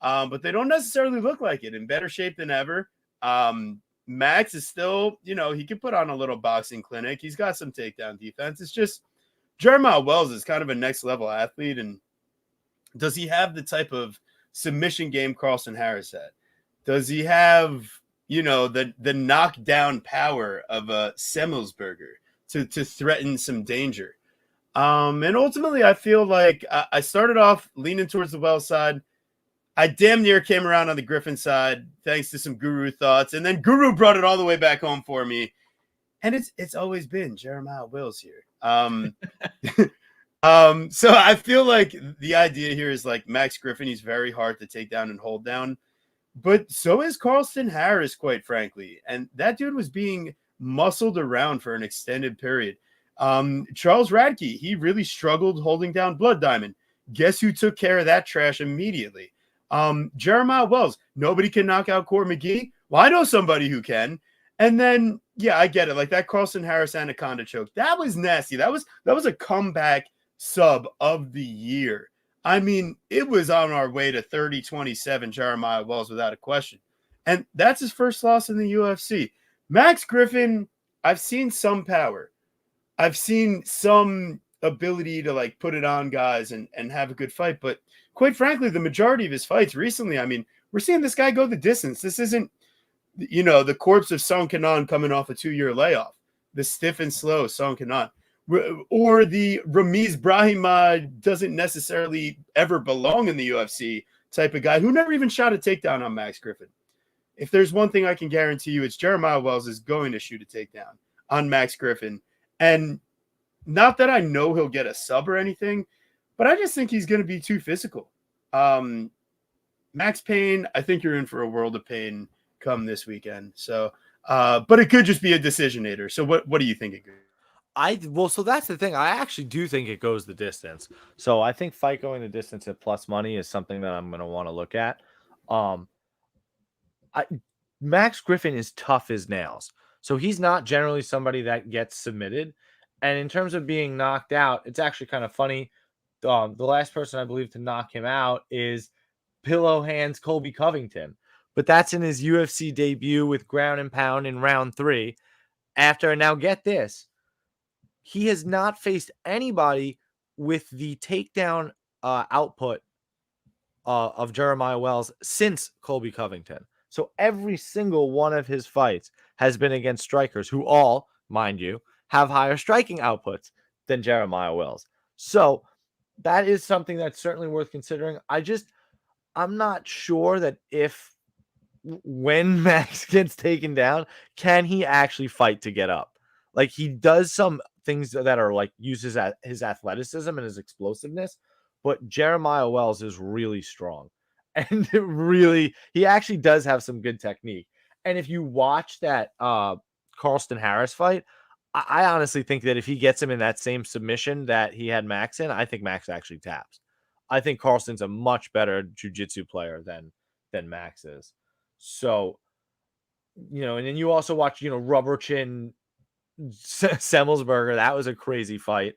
but they don't necessarily look like it. In better shape than ever. Max is still, he can put on a little boxing clinic. He's got some takedown defense. It's just Jeremiah Wells is kind of a next level athlete. And does he have the type of submission game Carlston Harris had? Does he have, the knockdown power of a Semmelsberger to threaten some danger? And ultimately, I feel like I started off leaning towards the Wells side. I damn near came around on the Griffin side thanks to some Guru thoughts, and then Guru brought it all the way back home for me. And it's always been Jeremiah Wills here. So I feel like the idea here is like Max Griffin. He's very hard to take down and hold down, but so is Carlston Harris, quite frankly. And that dude was being muscled around for an extended period. Charles Radke, he really struggled holding down Blood Diamond. Guess who took care of that trash immediately? Jeremiah Wells. Nobody can knock out Core McGee. Well, I know somebody who can. And then, yeah, I get it. Like that Carlston Harris Anaconda choke. That was nasty. That was a comeback sub of the year. I mean, it was on our way to 30-27 Jeremiah Wells without a question. And that's his first loss in the UFC. Max Griffin, I've seen some power. I've seen some ability to like put it on guys and have a good fight. But quite frankly, the majority of his fights recently, I mean, we're seeing this guy go the distance. This isn't, the corpse of Song Kenan coming off a 2-year layoff, the stiff and slow Song Kenan, or the Ramiz Brahima doesn't necessarily ever belong in the UFC type of guy who never even shot a takedown on Max Griffin. If there's one thing I can guarantee you, it's Jeremiah Wells is going to shoot a takedown on Max Griffin. And not that I know he'll get a sub or anything, but I just think he's going to be too physical. Max Payne, I think you're in for a world of pain come this weekend. So, but it could just be a decisionator. So what do you think it could? So that's the thing. I actually do think it goes the distance. So I think fight going the distance at plus money is something that I'm going to want to look at. Max Griffin is tough as nails. So he's not generally somebody that gets submitted. And in terms of being knocked out, it's actually kind of funny. The last person I believe to knock him out is Pillow Hands Colby Covington. But that's in his UFC debut with ground and pound in round 3. Now get this. He has not faced anybody with the takedown output of Jeremiah Wells since Colby Covington. So every single one of his fights has been against strikers who all, mind you, have higher striking outputs than Jeremiah Wells. So that is something that's certainly worth considering. I'm not sure that when Max gets taken down, can he actually fight to get up? Like he does some things that are like uses his athleticism and his explosiveness, but Jeremiah Wells is really strong. And he actually does have some good technique. And if you watch that Carlston Harris fight, I honestly think that if he gets him in that same submission that he had Max in, I think Max actually taps. I think Carlston's a much better jiu-jitsu player than Max is. So, and then you also watch, Rubber Chin Semmelsberger. That was a crazy fight.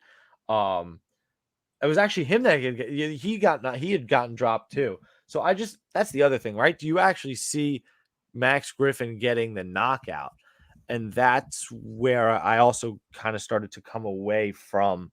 It was actually him that he had gotten dropped too. So that's the other thing, right? Do you actually see Max Griffin getting the knockout? And that's where I also kind of started to come away from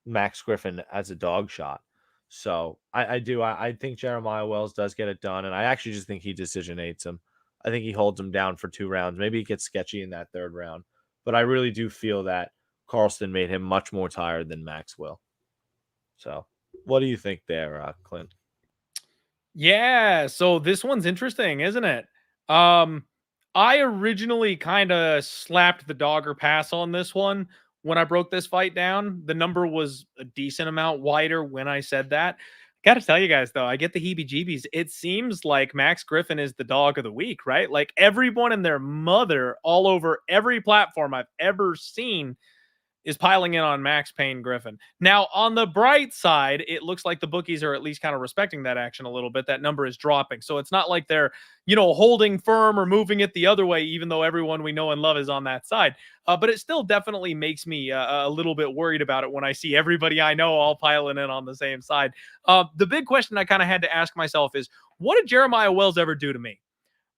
Max Griffin as a dog shot. So I do. I think Jeremiah Wells does get it done. And I actually just think he decisionates him. I think he holds him down for 2 rounds. Maybe he gets sketchy in that 3rd round. But I really do feel that Carlston made him much more tired than Max will. So what do you think there, Clint? Yeah, so this one's interesting, isn't it? I originally kind of slapped the dog or pass on this one when I broke this fight down. The number was a decent amount wider when I said that. Got to tell you guys, though, I get the heebie-jeebies. It seems like Max Griffin is the dog of the week, right? Like everyone and their mother all over every platform I've ever seen is piling in on Max Payne Griffin. Now, on the bright side, it looks like the bookies are at least kind of respecting that action a little bit. That number is dropping. So it's not like they're, holding firm or moving it the other way, even though everyone we know and love is on that side. But it still definitely makes me a little bit worried about it when I see everybody I know all piling in on the same side. The big question I kind of had to ask myself is, what did Jeremiah Wells ever do to me?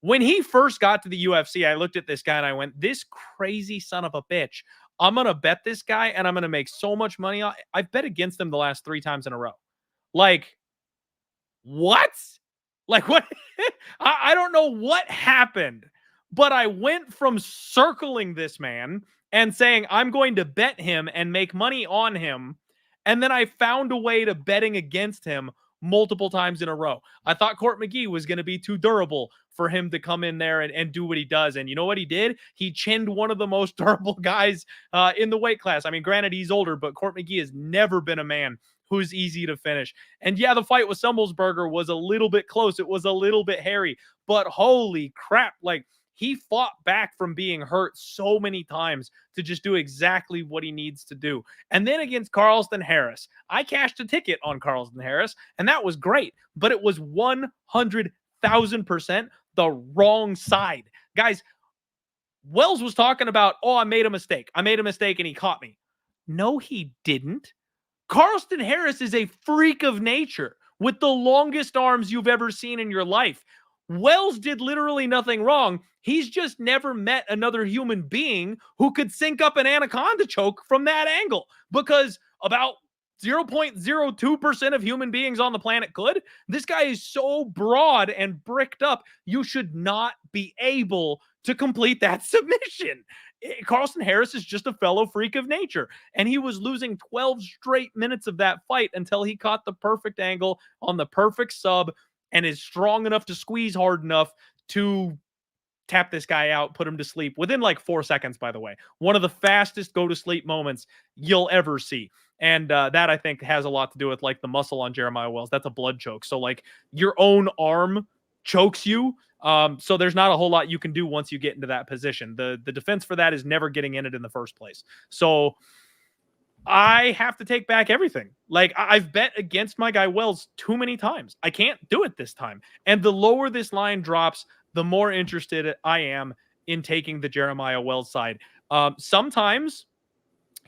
When he first got to the UFC, I looked at this guy and I went, this crazy son of a bitch. I'm going to bet this guy and I'm going to make so much money. I've bet against him the last 3 times in a row. Like, what? Like, what? I don't know what happened, but I went from circling this man and saying, I'm going to bet him and make money on him. And then I found a way to betting against him multiple times in a row. I thought Court McGee was going to be too durable for him to come in there and do what he does. And you know what he did? He chinned one of the most durable guys in the weight class. I mean, granted, he's older, but Court McGee has never been a man who's easy to finish. And yeah, the fight with Summelsberger was a little bit close. It was a little bit hairy, but holy crap. Like, he fought back from being hurt so many times to just do exactly what he needs to do. And then against Carlston Harris, I cashed a ticket on Carlston Harris, and that was great, but it was 100,000% the wrong side. Guys, Wells was talking about, oh, I made a mistake. I made a mistake and he caught me. No, he didn't. Carlston Harris is a freak of nature with the longest arms you've ever seen in your life. Wells did literally nothing wrong. He's just never met another human being who could sync up an anaconda choke from that angle, because about 0.02% of human beings on the planet could. This guy is so broad and bricked up, you should not be able to complete that submission. Carlston Harris is just a fellow freak of nature, and he was losing 12 straight minutes of that fight until he caught the perfect angle on the perfect sub and is strong enough to squeeze hard enough to tap this guy out, put him to sleep within like 4 seconds, by the way. One of the fastest go-to-sleep moments you'll ever see. And that, I think, has a lot to do with like the muscle on Jeremiah Wells. That's a blood choke. So like your own arm chokes you. So there's not a whole lot you can do once you get into that position. The defense for that is never getting in it in the first place. So I have to take back everything. Like, I've bet against my guy Wells too many times. I can't do it this time. And the lower this line drops, the more interested I am in taking the Jeremiah Wells side. Sometimes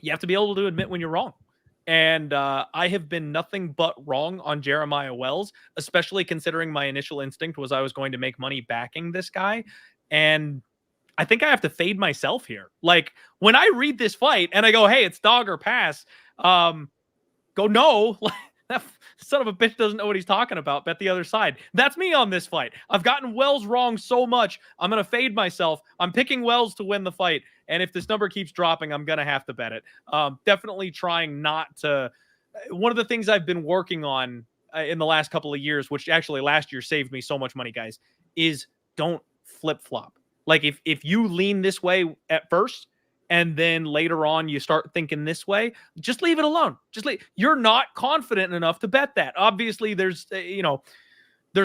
you have to be able to admit when you're wrong. And I have been nothing but wrong on Jeremiah Wells, especially considering my initial instinct was I was going to make money backing this guy. And I think I have to fade myself here. Like, when I read this fight and I go, hey, it's dog or pass, go, no, that son of a bitch doesn't know what he's talking about. Bet the other side. That's me on this fight. I've gotten Wells wrong so much. I'm going to fade myself. I'm picking Wells to win the fight. And if this number keeps dropping, I'm going to have to bet it. Definitely trying not to. One of the things I've been working on in the last couple of years, which actually last year saved me so much money, guys, is don't flip-flop. Like, if you lean this way at first and then later on you start thinking this way, just leave it alone. You're not confident enough to bet that. Obviously, there's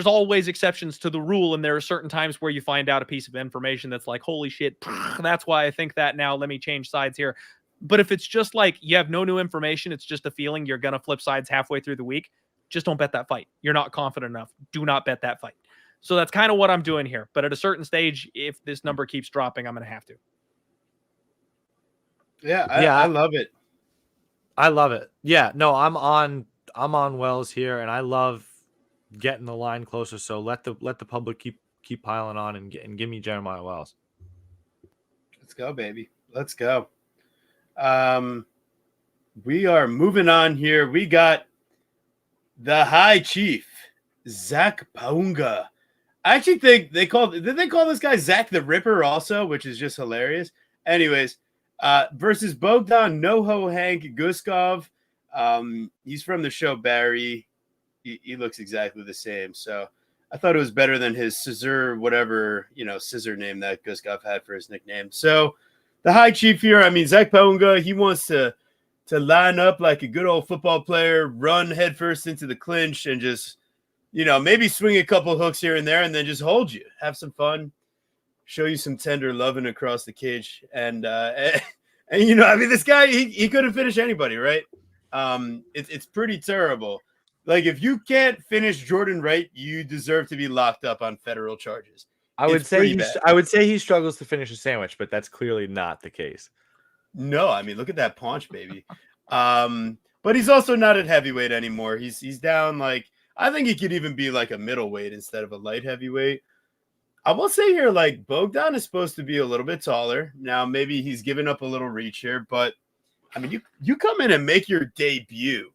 always exceptions to the rule, and there are certain times where you find out a piece of information that's like, holy shit, that's why I think that now. Let me change sides here. But if it's just like you have no new information, it's just a feeling you're going to flip sides halfway through the week, just don't bet that fight. You're not confident enough. Do not bet that fight. So that's kind of what I'm doing here. But at a certain stage, if this number keeps dropping, I'm going to have to. Yeah, I love it. I love it. Yeah, no, I'm on Wells here, and I love getting the line closer. So let the public keep piling on and give me Jeremiah Wells. Let's go, baby. Let's go. We are moving on here. We got the High Chief, Zach Paunga. I actually think did they call this guy Zach the Ripper also, which is just hilarious. Anyways, versus Bogdan Noho Hank Guskov. He's from the show Barry. He looks exactly the same. So I thought it was better than his scissor, whatever, scissor name that Guskov had for his nickname. So the High Chief here, I mean, Zach Paunga, he wants to line up like a good old football player, run headfirst into the clinch and just, maybe swing a couple hooks here and there and then just hold you, have some fun, show you some tender loving across the cage. And this guy, he couldn't finish anybody, right? It's pretty terrible. Like, if you can't finish Jordan Wright, you deserve to be locked up on federal charges. I would say he struggles to finish a sandwich, but that's clearly not the case. No, I mean, look at that paunch, baby. But he's also not at heavyweight anymore. He's down, like, I think he could even be like a middleweight instead of a light heavyweight. I will say here, like, Bogdan is supposed to be a little bit taller. Now, maybe he's giving up a little reach here, but I mean, you come in and make your debut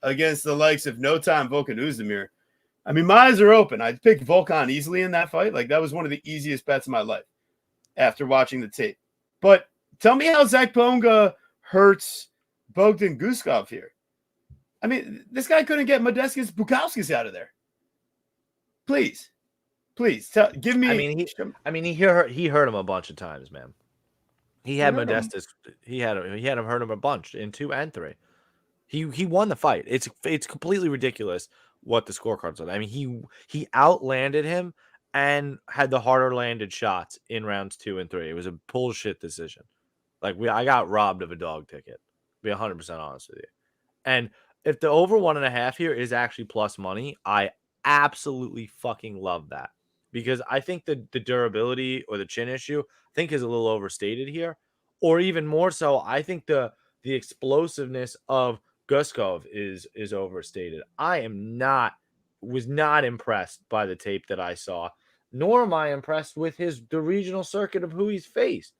against the likes of No Time Volkan Oezdemir. I mean, my eyes are open. I'd pick Volkan easily in that fight. Like, that was one of the easiest bets of my life after watching the tape. But Tell me how Zach Ponga hurts Bogdan Guskov here. I mean, this guy couldn't get Modestas Bukauskas out of there. Please give me. He hurt him a bunch of times, man. He had Modestas. He had him hurt him a bunch in 2 and 3. He won the fight. It's completely ridiculous what the scorecards are. I mean, he outlanded him and had the harder landed shots in rounds 2 and 3. It was a bullshit decision. Like I got robbed of a dog ticket. To be 100% honest with you. And if the over 1.5 here is actually plus money, I absolutely fucking love that, because I think the durability or the chin issue is a little overstated here, or even more so, I think the explosiveness of Guskov is overstated. I was not impressed by the tape that I saw, nor am I impressed with the regional circuit of who he's faced.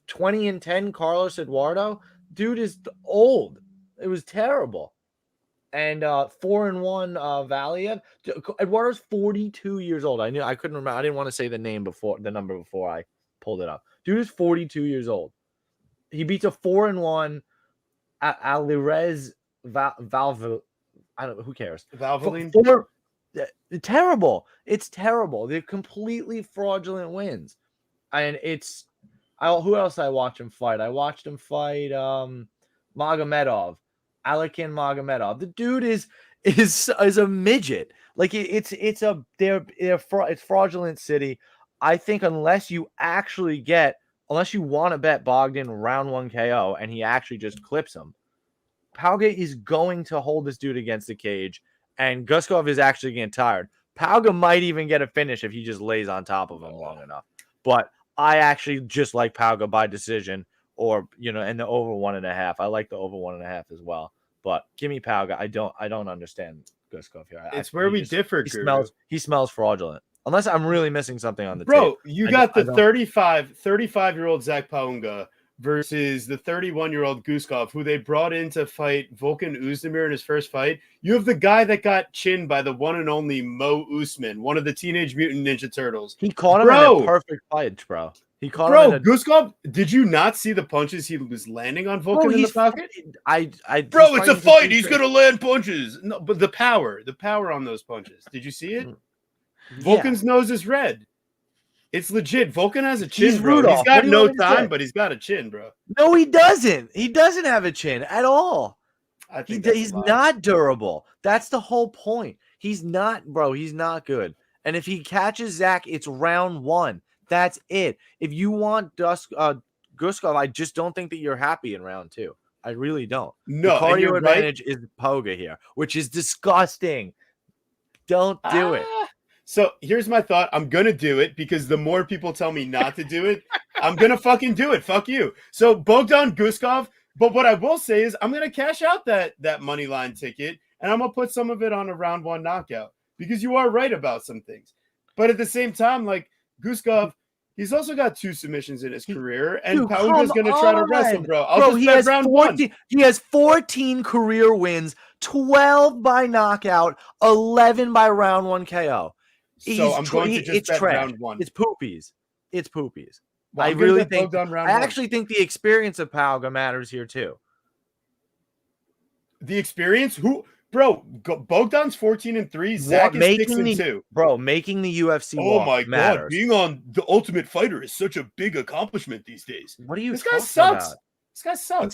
20-10 Carlos Eduardo, dude is old. It was terrible. And 4-1 Valiev. Eduardo's 42 years old. I couldn't remember. I didn't want to say the number before I pulled it up. Dude is 42 years old. He beats a 4-1 Alirez Valve. I don't know. Who cares? Valvoline. Terrible. It's terrible. They're completely fraudulent wins. And who else I watch him fight? I watched him fight Magomedov. Alekin Magomedov. The dude is a midget. Like it's fraudulent city. I think unless you want to bet Bogdan round 1 KO and he actually just clips him, Pauga is going to hold this dude against the cage, and Guskov is actually getting tired. Pauga might even get a finish if he just lays on top of him long enough. But I actually just like Pauga by decision. Or, and the over 1.5. I like the over 1.5 as well. But give me Pauga. I don't understand Guskov here. It's where we differ. He smells fraudulent. Unless I'm really missing something on the tape. You you got the 35-year-old Zach Ponga versus the 31-year-old Guskov, who they brought in to fight Volkan Oezdemir in his first fight. You have the guy that got chinned by the one and only Mo Usman, one of the Teenage Mutant Ninja Turtles. He caught him in a perfect fight, bro. Guskov, did you not see the punches he was landing on Volkan in the pocket? It's a fight. He's going to land punches. No, but the power on those punches. Did you see it? Yeah. Volkan's nose is red. It's legit. Volkan has a chin, bro. He's got no time, but he's got a chin, bro. No, he doesn't. He doesn't have a chin at all. He's not durable. That's the whole point. He's not, bro. He's not good. And if he catches Zach, it's round 1. That's it. If you want Guskov, I just don't think that you're happy in round 2. I really don't. No, the cardio advantage is Poga here, which is disgusting. Don't do it. So here's my thought. I'm going to do it because the more people tell me not to do it, I'm going to fucking do it. Fuck you. So Bogdan Guskov. But what I will say is I'm going to cash out that money line ticket, and I'm going to put some of it on a round 1 knockout, because you are right about some things. But at the same time, like Guskov, he's also got 2 submissions in his career, and Pauga's going to try to wrestle, bro. He has round 1. He has 14 career wins, 12 by knockout, 11 by round 1 KO. So I'm going to just bet round 1. It's poopies. Well, I really think. I actually think the experience of Pauga matters here too. The experience? Bro, Bogdan's 14-3. Zach is 6-2. Bro, making the UFC. Oh my matters. God, being on The Ultimate Fighter is such a big accomplishment these days. What are you? This guy sucks. About? This guy sucks.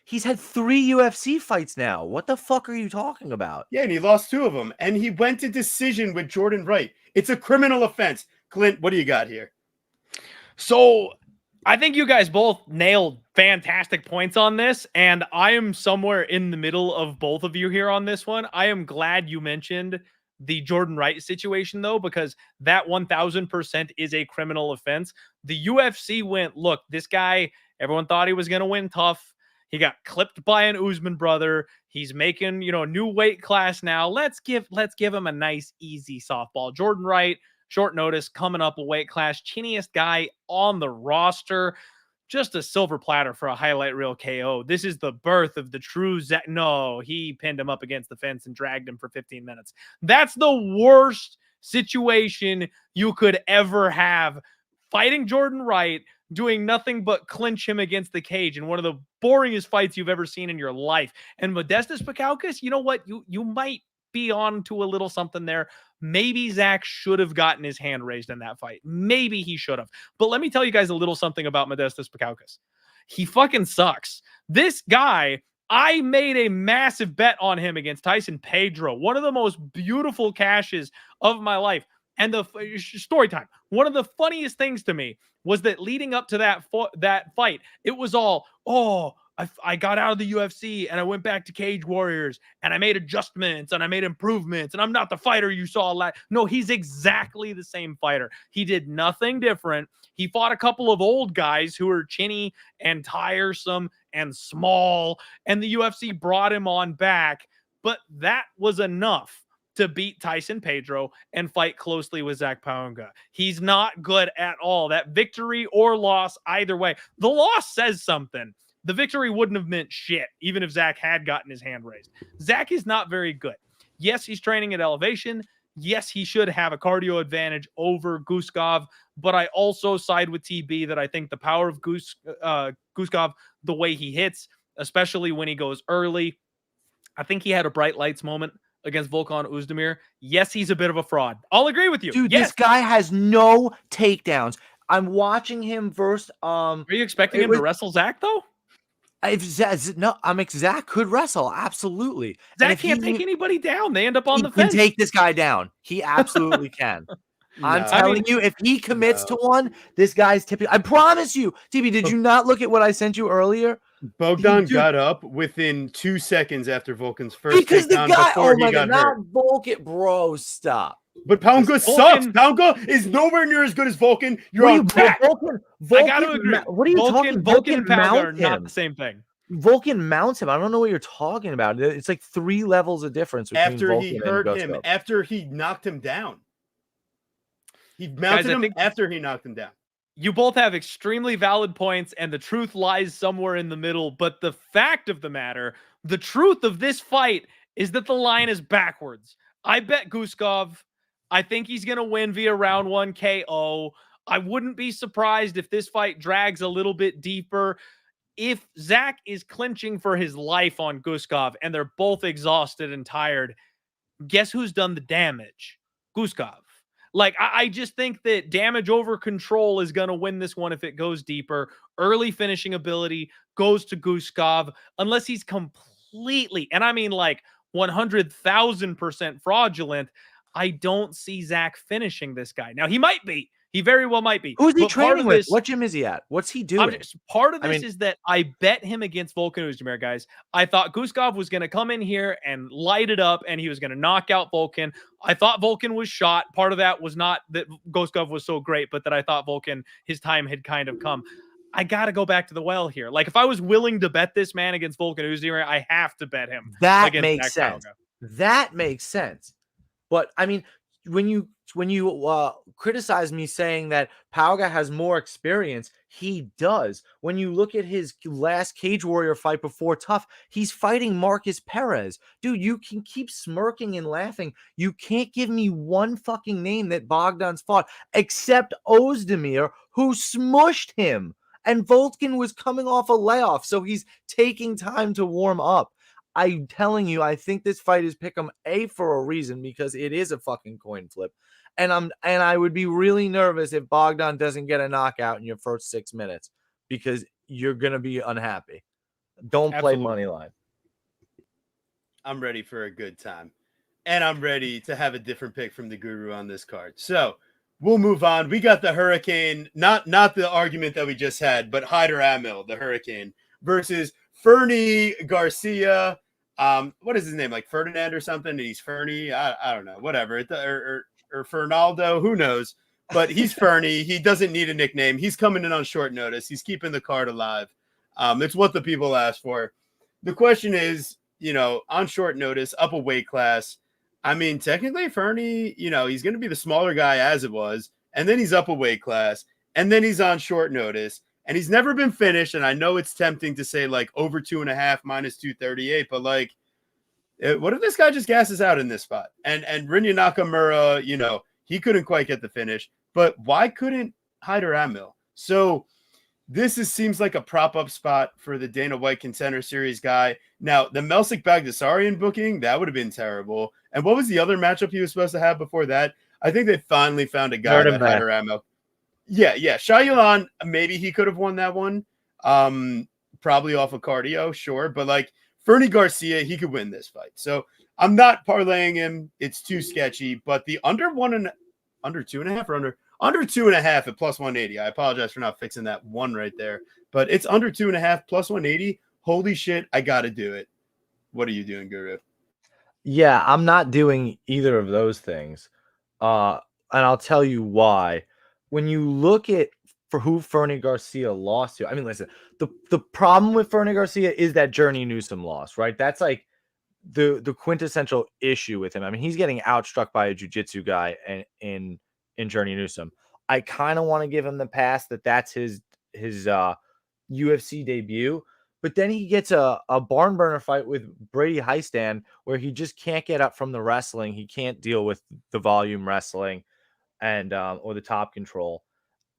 He's had 3 UFC fights now. What the fuck are you talking about? Yeah, and he lost 2 of them, and he went to decision with Jordan Wright. It's a criminal offense. Clint, what do you got here? So I think you guys both nailed fantastic points on this, and I am somewhere in the middle of both of you here on this one. I am glad you mentioned the Jordan Wright situation, though, because that 1000% is a criminal offense. The UFC went, look, this guy, everyone thought he was going to win tough. He got clipped by an Usman brother. He's making, a new weight class now. Let's give him a nice, easy softball. Jordan Wright, short notice, coming up a weight class, chinniest guy on the roster. Just a silver platter for a highlight reel KO. This is the birth of the true Zach. No, he pinned him up against the fence and dragged him for 15 minutes. That's the worst situation you could ever have. Fighting Jordan Wright, doing nothing but clinch him against the cage in one of the boringest fights you've ever seen in your life. And Modestas Bukauskas, you know what? You might be on to a little something there. Maybe Zach should have gotten his hand raised in that fight. Maybe he should have. But let me tell you guys a little something about Modestas Bukauskas. He fucking sucks. This guy, I made a massive bet on him against Tyson Pedro, one of the most beautiful cashes of my life. And the story time, one of the funniest things to me was that leading up to that fight, it was all, I got out of the UFC and I went back to Cage Warriors and I made adjustments and I made improvements and I'm not the fighter you saw. No, he's exactly the same fighter. He did nothing different. He fought a couple of old guys who were chinny and tiresome and small, and the UFC brought him on back, but that was enough to beat Tyson Pedro and fight closely with Zach Paunga. He's not good at all. That victory or loss, either way. The loss says something. The victory wouldn't have meant shit, even if Zach had gotten his hand raised. Zach is not very good. Yes, he's training at elevation. Yes, he should have a cardio advantage over Guskov, but I also side with TB that I think the power of Guskov, the way he hits, especially when he goes early, I think he had a bright lights moment against Volkan Oezdemir. Yes, he's a bit of a fraud. I'll agree with you. Dude, yes. This guy has no takedowns. I'm watching him versus Are you expecting him to wrestle Zach though? Zach could wrestle, absolutely. Zach can't take anybody down. They end up on the fence. He can take this guy down. He absolutely can. I'm telling you, if he commits to one, this guy's tipping. I promise you. TB, did you not look at what I sent you earlier? Bogdan got up within 2 seconds after Volkan's first takedown before he got hurt. Volkan, bro, stop. But Paunga sucks. Paunga is nowhere near as good as Volkan. You're on crack. Volkan, I got to agree. What are you talking? Volkan and Paunga are not the same thing. Volkan mounts him. I don't know what you're talking about. It's like 3 levels of difference between after Volkan he hurt and him. Guskov. After he knocked him down. He mounted him after he knocked him down. You both have extremely valid points, and the truth lies somewhere in the middle. But the fact of the matter, the truth of this fight is that the line is backwards. I bet Guskov. I think he's going to win via round 1 KO. I wouldn't be surprised if this fight drags a little bit deeper. If Zach is clinching for his life on Guskov and they're both exhausted and tired, guess who's done the damage? Guskov. I just think that damage over control is going to win this one if it goes deeper. Early finishing ability goes to Guskov unless he's completely, and I mean 100,000% fraudulent. I don't see Zach finishing this guy. Now, he might be. He very well might be. Who's he training with? What gym is he at? What's he doing? Part of this is that I bet him against Volkan Oezdemir, guys. I thought Guskov was going to come in here and light it up, and he was going to knock out Volkan. I thought Volkan was shot. Part of that was not that Guskov was so great, but that I thought Volkan, his time had kind of come. I got to go back to the well here. If I was willing to bet this man against Volkan Oezdemir, I have to bet him. That makes sense. That makes sense. But I mean, when you criticize me saying that Paunga has more experience, he does. When you look at his last Cage Warrior fight before Tough, he's fighting Marcus Perez. Dude, you can keep smirking and laughing. You can't give me one fucking name that Bogdan's fought except Oezdemir, who smushed him. And Volkan was coming off a layoff, so he's taking time to warm up. I'm telling you, I think this fight is pick'em A for a reason, because it is a fucking coin flip. And I would be really nervous if Bogdan doesn't get a knockout in your first 6 minutes, because you're gonna be unhappy. Don't play money line. I'm ready for a good time, and I'm ready to have a different pick from the Guru on this card. So we'll move on. We got the Hurricane, not the argument that we just had, but Hyder Amil, the Hurricane, versus Fernie Garcia. What is his name? Ferdinand or something? And he's Fernie. I don't know. Whatever. Or Fernaldo. Who knows? But he's Fernie. He doesn't need a nickname. He's coming in on short notice. He's keeping the card alive. It's what the people asked for. The question is, on short notice, up a weight class. I mean, technically, Fernie, he's going to be the smaller guy as it was. And then he's up a weight class. And then he's on short notice. And he's never been finished. And I know it's tempting to say over 2.5 minus 238, but what if this guy just gasses out in this spot? And Rinya Nakamura, he couldn't quite get the finish, but why couldn't Hyder Amil? So seems like a prop-up spot for the Dana White Contender Series guy. Now, the Melsik Bagdasaryan booking, that would have been terrible. And what was the other matchup he was supposed to have before that? I think they finally found a guy that had Ramo. Yeah. Shayulan, maybe he could have won that one. Probably off of cardio, sure. But like Fernie Garcia, he could win this fight. So I'm not parlaying him. It's too sketchy. But the under 2.5 or under 2.5 at plus 180. I apologize for not fixing that one right there. But it's under 2.5 plus 180. Holy shit, I got to do it. What are you doing, Guru? Yeah, I'm not doing either of those things. And I'll tell you why. When you look at for who Fernie Garcia lost to, I mean, listen, the problem with Fernie Garcia is that Journey Newsom loss, right? That's like the quintessential issue with him. I mean, he's getting outstruck by a jiu-jitsu guy in Journey Newsom. I kind of want to give him the pass that's his UFC debut, but then he gets a barn burner fight with Brady Heistand where he just can't get up from the wrestling. He can't deal with the volume wrestling and or the top control.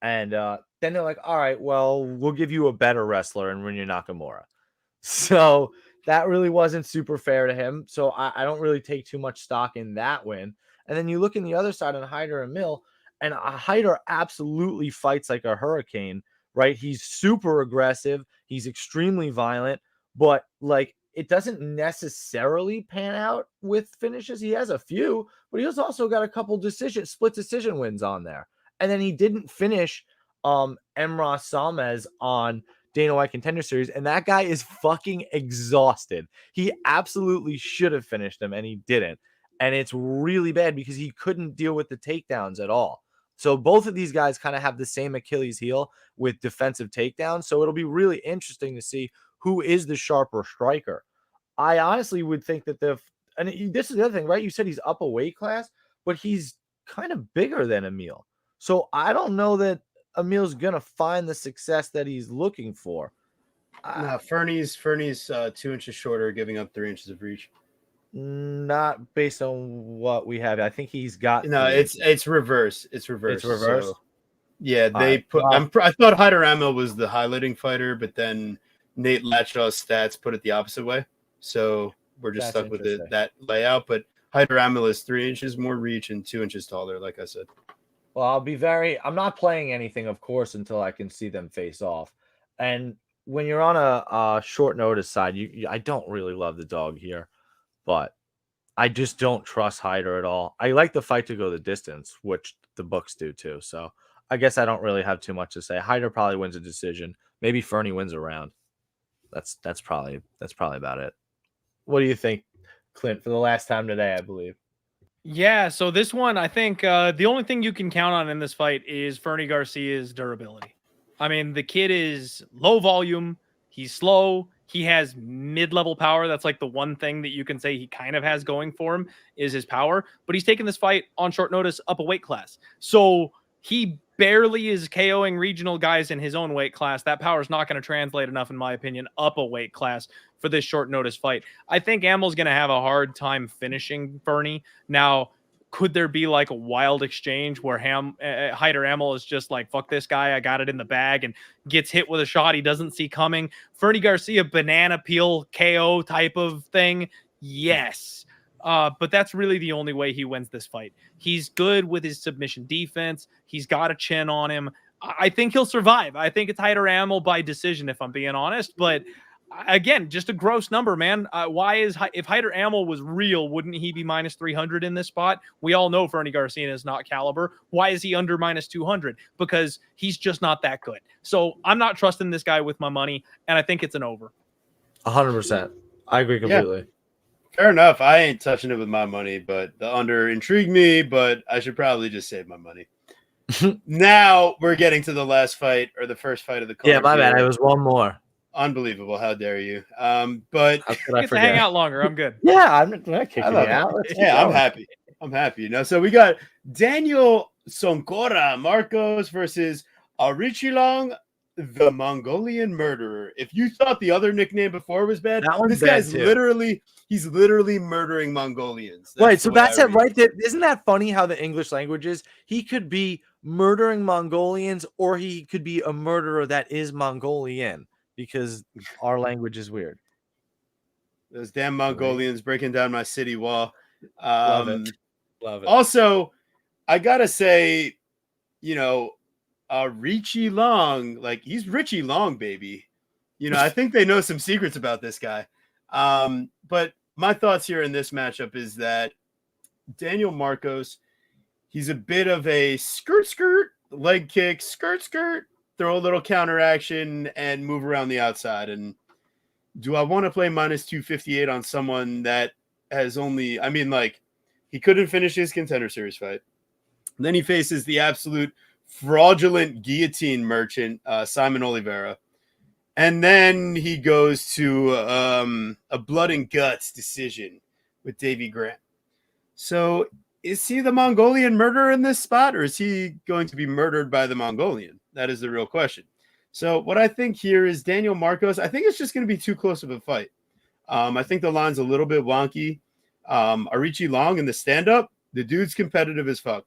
And then they're like, all right, well, we'll give you a better wrestler and Rinya Nakamura. So that really wasn't super fair to him. So I don't really take too much stock in that win. And then you look in the other side on Hyder and Mill, and Hyder absolutely fights like a hurricane, right? He's super aggressive. He's extremely violent, but like it doesn't necessarily pan out with finishes. He has a few, but he's also got a couple split decision wins on there. And then he didn't finish Emrah Salmez on Dana White Contender Series, and that guy is fucking exhausted. He absolutely should have finished him, and he didn't. And it's really bad because he couldn't deal with the takedowns at all. So both of these guys kind of have the same Achilles heel with defensive takedowns. So it'll be really interesting to see who is the sharper striker. I honestly would think that this is the other thing, right? You said he's up a weight class, but he's kind of bigger than Emil. So I don't know that Emil's going to find the success that he's looking for. No, Fernie's 2 inches shorter, giving up 3 inches of reach. Not based on what we have. I think he's got. No, it's reverse. It's reverse. It's reverse. So, yeah, they put. I thought Hyder Amil was the highlighting fighter, but then Nate Latchaw's stats put it the opposite way. So we're just stuck with that layout. But Hyder Amil is 3 inches more reach and 2 inches taller, like I said. Well, I'm not playing anything, of course, until I can see them face off. And when you're on a short notice side, I don't really love the dog here, but I just don't trust Hyder at all. I like the fight to go the distance, which the books do too. So I guess I don't really have too much to say. Hyder probably wins a decision. Maybe Fernie wins a round. That's probably about it. What do you think, Clint, for the last time today, I believe? Yeah, so this one, I think the only thing you can count on in this fight is Fernie Garcia's durability. I mean, the kid is low volume. He's slow. He has mid-level power. That's like the one thing that you can say he kind of has going for him is his power. But he's taking this fight on short notice up a weight class. So he barely is KOing regional guys in his own weight class. That power is not going to translate enough, in my opinion, up a weight class for this short notice fight. I think Amel's going to have a hard time finishing Fernie. Now, could there be like a wild exchange where Hyder Amel is just like, fuck this guy, I got it in the bag, and gets hit with a shot he doesn't see coming? Fernie Garcia, banana peel KO type of thing? Yes. But that's really the only way he wins this fight. He's good with his submission defense. He's got a chin on him. I think he'll survive. I think it's Hyder Amel by decision, if I'm being honest. But again, just a gross number, man. If Hyder Amel was real, wouldn't he be minus 300 in this spot? We all know Fernie Garcia is not caliber. Why is he under minus 200? Because he's just not that good. So I'm not trusting this guy with my money, and I think it's an over. 100%. I agree completely. Yeah. Fair enough. I ain't touching it with my money, but the under intrigued me, but I should probably just save my money. Now we're getting to the last fight, or the first fight of the card. Yeah, my bad. It was one more. Unbelievable. How dare you? But I get to hang out longer. I'm good. Yeah, I'm not kicking you out. I'm happy. I'm happy. So we got Daniel Soncora Marcos versus Arichilong the Mongolian Murderer. If you thought the other nickname before was bad, That one's this bad guy's too. he's literally murdering Mongolians. Right, That's so the way that's I it read right there. Isn't that funny how the English language is? He could be murdering Mongolians, or he could be a murderer that is Mongolian, because our language is weird. Those damn Mongolians breaking down my city wall. Love it. Love it. Also, I gotta say, you know, Richie Long, like he's Richie Long, baby. You know, I think they know some secrets about this guy. But my thoughts here in this matchup is that Daniel Marcos, he's a bit of a skirt, leg kick, skirt, throw a little counter action and move around the outside. And do I want to play minus 258 on someone that has only, I mean, like, he couldn't finish his Contender Series fight. And then he faces the absolute fraudulent guillotine merchant, Simon Oliveira. And then he goes to a blood and guts decision with Davy Grant. So is he the Mongolian murderer in this spot, or is he going to be murdered by the Mongolian? That is the real question. So what I think here is Daniel Marcos, I think it's just going to be too close of a fight. I think the line's a little bit wonky. Arichi Long in the stand-up, the dude's competitive as fuck.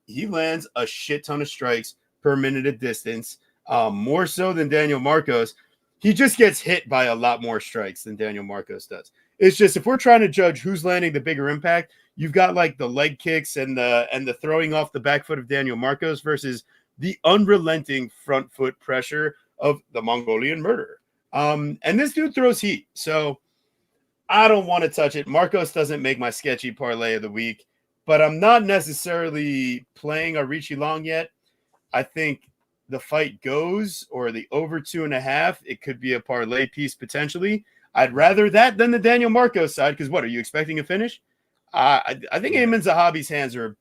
He lands a shit ton of strikes per minute at distance, more so than Daniel Marcos. He just gets hit by a lot more strikes than Daniel Marcos does. It's just, if we're trying to judge who's landing the bigger impact, you've got like the leg kicks and the throwing off the back foot of Daniel Marcos versus the unrelenting front foot pressure of the Mongolian Murderer. And this dude throws heat. So I don't want to touch it. Marcos doesn't make my sketchy parlay of the week, but I'm not necessarily playing Arichi Long yet. I think the fight goes, or the over 2.5, it could be a parlay piece potentially. I'd rather that than the Daniel Marcos side, because what, are you expecting a finish? I think Ayman Zahabi's hands are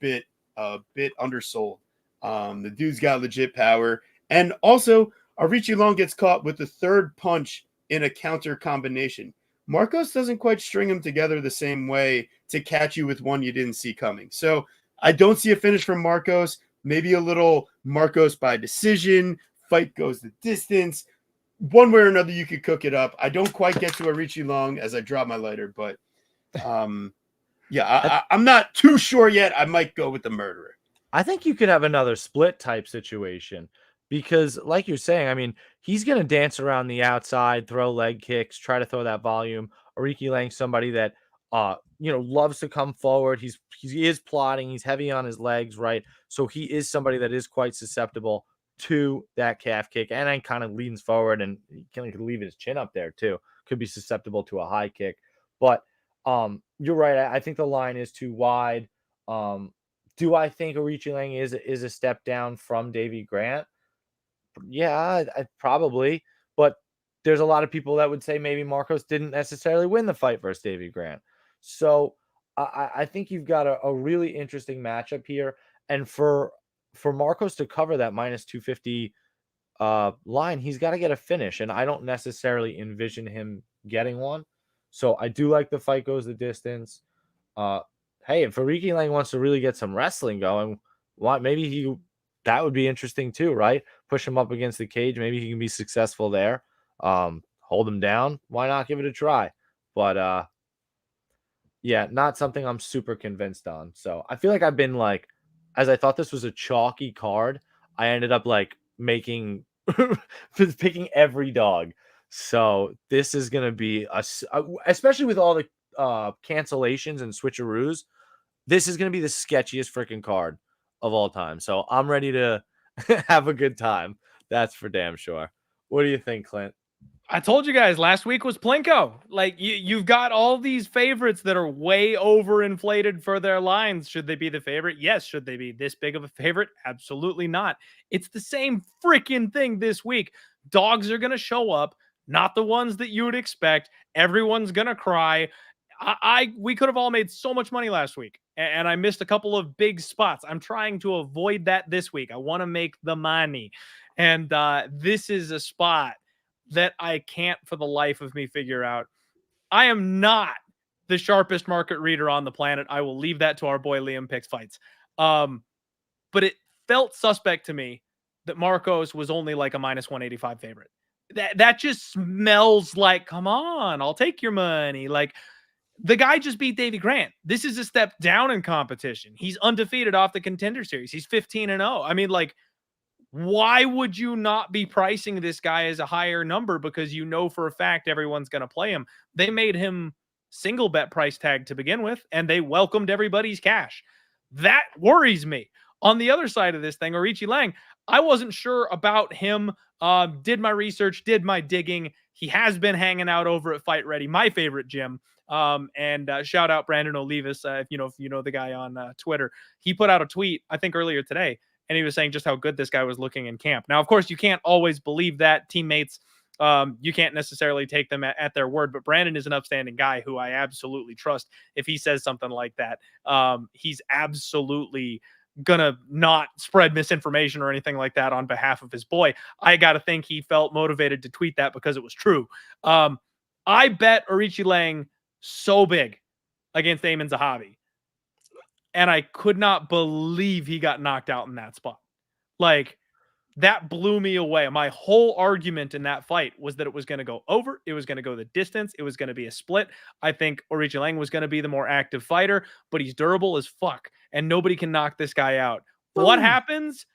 a bit undersold. The dude's got legit power. And also, Arichi Long gets caught with the third punch in a counter combination. Marcos doesn't quite string them together the same way to catch you with one you didn't see coming. So I don't see a finish from Marcos. Maybe a little Marcos by decision. Fight goes the distance. One way or another, you could cook it up. I don't quite get to Arichi Long as I drop my lighter, but yeah, I'm not too sure yet. I might go with the murderer. I think you could have another split type situation because, like you're saying, I mean, he's going to dance around the outside, throw leg kicks, try to throw that volume. Arichi Lang's somebody that, loves to come forward. He is plotting. He's heavy on his legs, right? So he is somebody that is quite susceptible to that calf kick, and then kind of leans forward and he can leave his chin up there too. Could be susceptible to a high kick, but you're right. I think the line is too wide. Do I think Arichi Lang is a step down from Davy Grant? Yeah, I probably. But there's a lot of people that would say maybe Marcos didn't necessarily win the fight versus Davy Grant. So I think you've got a really interesting matchup here. And for Marcos to cover that minus 250 line, he's got to get a finish. And I don't necessarily envision him getting one. So I do like the fight goes the distance. Hey, if Arichi Lang wants to really get some wrestling going, maybe that would be interesting too, right? Push him up against the cage. Maybe he can be successful there. Hold him down. Why not give it a try? But yeah, not something I'm super convinced on. So I feel like I've been like, as I thought this was a chalky card, I ended up like picking every dog. So this is going to be especially with all the cancellations and switcheroos, this is going to be the sketchiest freaking card of all time. So I'm ready to have a good time. That's for damn sure. What do you think, Clint? I told you guys last week was Plinko. Like you've got all these favorites that are way overinflated for their lines. Should they be the favorite? Yes. Should they be this big of a favorite? Absolutely not. It's the same freaking thing this week. Dogs are going to show up, not the ones that you would expect. Everyone's going to cry. We could have all made so much money last week, and I missed a couple of big spots. I'm trying to avoid that this week. I want to make the money. And this is a spot that I can't for the life of me figure out. I am not the sharpest market reader on the planet. I will leave that to our boy Liam Picks Fights. But it felt suspect to me that Marcos was only like a minus 185 favorite. That just smells like, come on, I'll take your money. Like, the guy just beat Davey Grant. This is a step down in competition. He's undefeated off the Contender Series. He's 15-0. I mean, like, why would you not be pricing this guy as a higher number? Because you know for a fact everyone's going to play him. They made him single bet price tag to begin with, and they welcomed everybody's cash. That worries me. On the other side of this thing, Orichi Lang, I wasn't sure about him. Did my research, did my digging. He has been hanging out over at Fight Ready, my favorite gym. And shout out Brandon Olivas, if you know the guy on Twitter. He put out a tweet, I think earlier today, and he was saying just how good this guy was looking in camp. Now, of course, you can't always believe that. Teammates, you can't necessarily take them at their word, but Brandon is an upstanding guy who I absolutely trust. If he says something like that, he's absolutely gonna not spread misinformation or anything like that on behalf of his boy. I gotta think he felt motivated to tweet that because it was true. I bet Orichi Lang so big against Amin Zahavi, and I could not believe he got knocked out in that spot. Like, that blew me away. My whole argument in that fight was that it was going to go over. It was going to go the distance. It was going to be a split. I think Orichi Lang was going to be the more active fighter, but he's durable as fuck, and nobody can knock this guy out. Boom. What happens?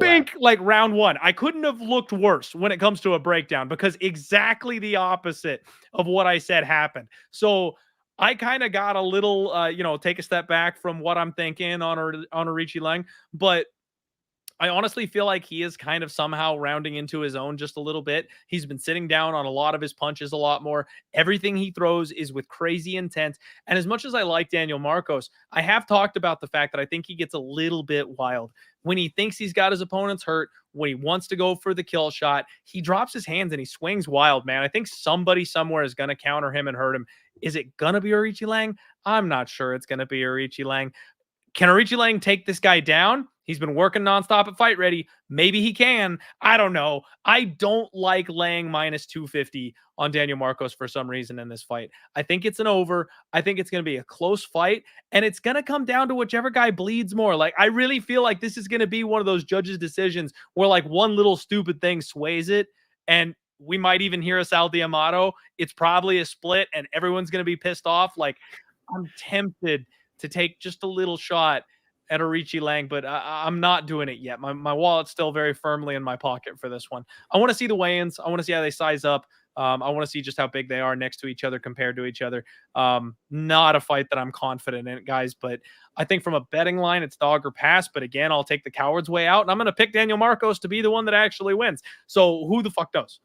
Bink, like round one. I couldn't have looked worse when it comes to a breakdown, because exactly the opposite of what I said happened. So I kind of got a little, take a step back from what I'm thinking on Orichi Lang, but I honestly feel like he is kind of somehow rounding into his own just a little bit. He's been sitting down on a lot of his punches a lot more. Everything he throws is with crazy intent. And as much as I like Daniel Marcos, I have talked about the fact that I think he gets a little bit wild. When he thinks he's got his opponents hurt, when he wants to go for the kill shot, he drops his hands and he swings wild, man. I think somebody somewhere is going to counter him and hurt him. Is it going to be Orichi Lang? I'm not sure it's going to be Orichi Lang. Can Orichi Lang take this guy down? He's been working nonstop at Fight Ready. Maybe he can. I don't know. I don't like Lang minus 250 on Daniel Marcos for some reason in this fight. I think it's an over. I think it's going to be a close fight, and it's going to come down to whichever guy bleeds more. Like, I really feel like this is going to be one of those judges' decisions where like one little stupid thing sways it, and we might even hear a Sal D'Amato. It's probably a split, and everyone's going to be pissed off. Like, I'm tempted to take just a little shot at Orichi Lang, but I'm not doing it yet. My wallet's still very firmly in my pocket for this one. I want to see the weigh-ins. I want to see how they size up. I want to see just how big they are next to each other, compared to each other. Not a fight that I'm confident in, guys, but I think from a betting line, it's dog or pass. But again, I'll take the coward's way out, and I'm going to pick Daniel Marcos to be the one that actually wins. So who the fuck knows?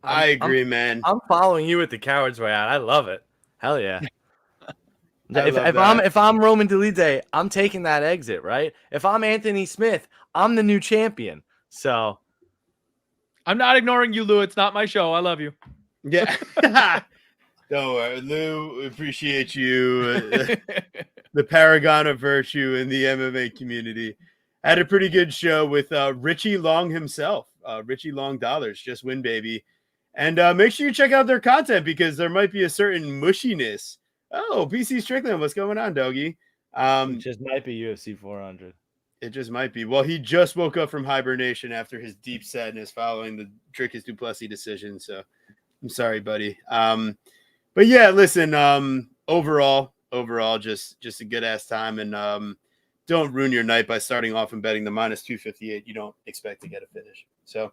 I agree, man. I'm following you with the coward's way out. I love it. Hell yeah. If I'm Roman Dolidze, I'm taking that exit, right? If I'm Anthony Smith, I'm the new champion. So I'm not ignoring you, Lou. It's not my show. I love you. Yeah. Don't worry, Lou. Appreciate you. The paragon of virtue in the MMA community. Had a pretty good show with Richie Long himself. Richie Long Dollars. Just win, baby. And make sure you check out their content, because there might be a certain mushiness. Oh, PC Strickland, what's going on, doggy? It just might be UFC 400. It just might be. Well, he just woke up from hibernation after his deep sadness following the Dricus du Plessis decision. So I'm sorry, buddy. But yeah, listen, overall, just a good ass time. And don't ruin your night by starting off and betting the minus 258. You don't expect to get a finish. So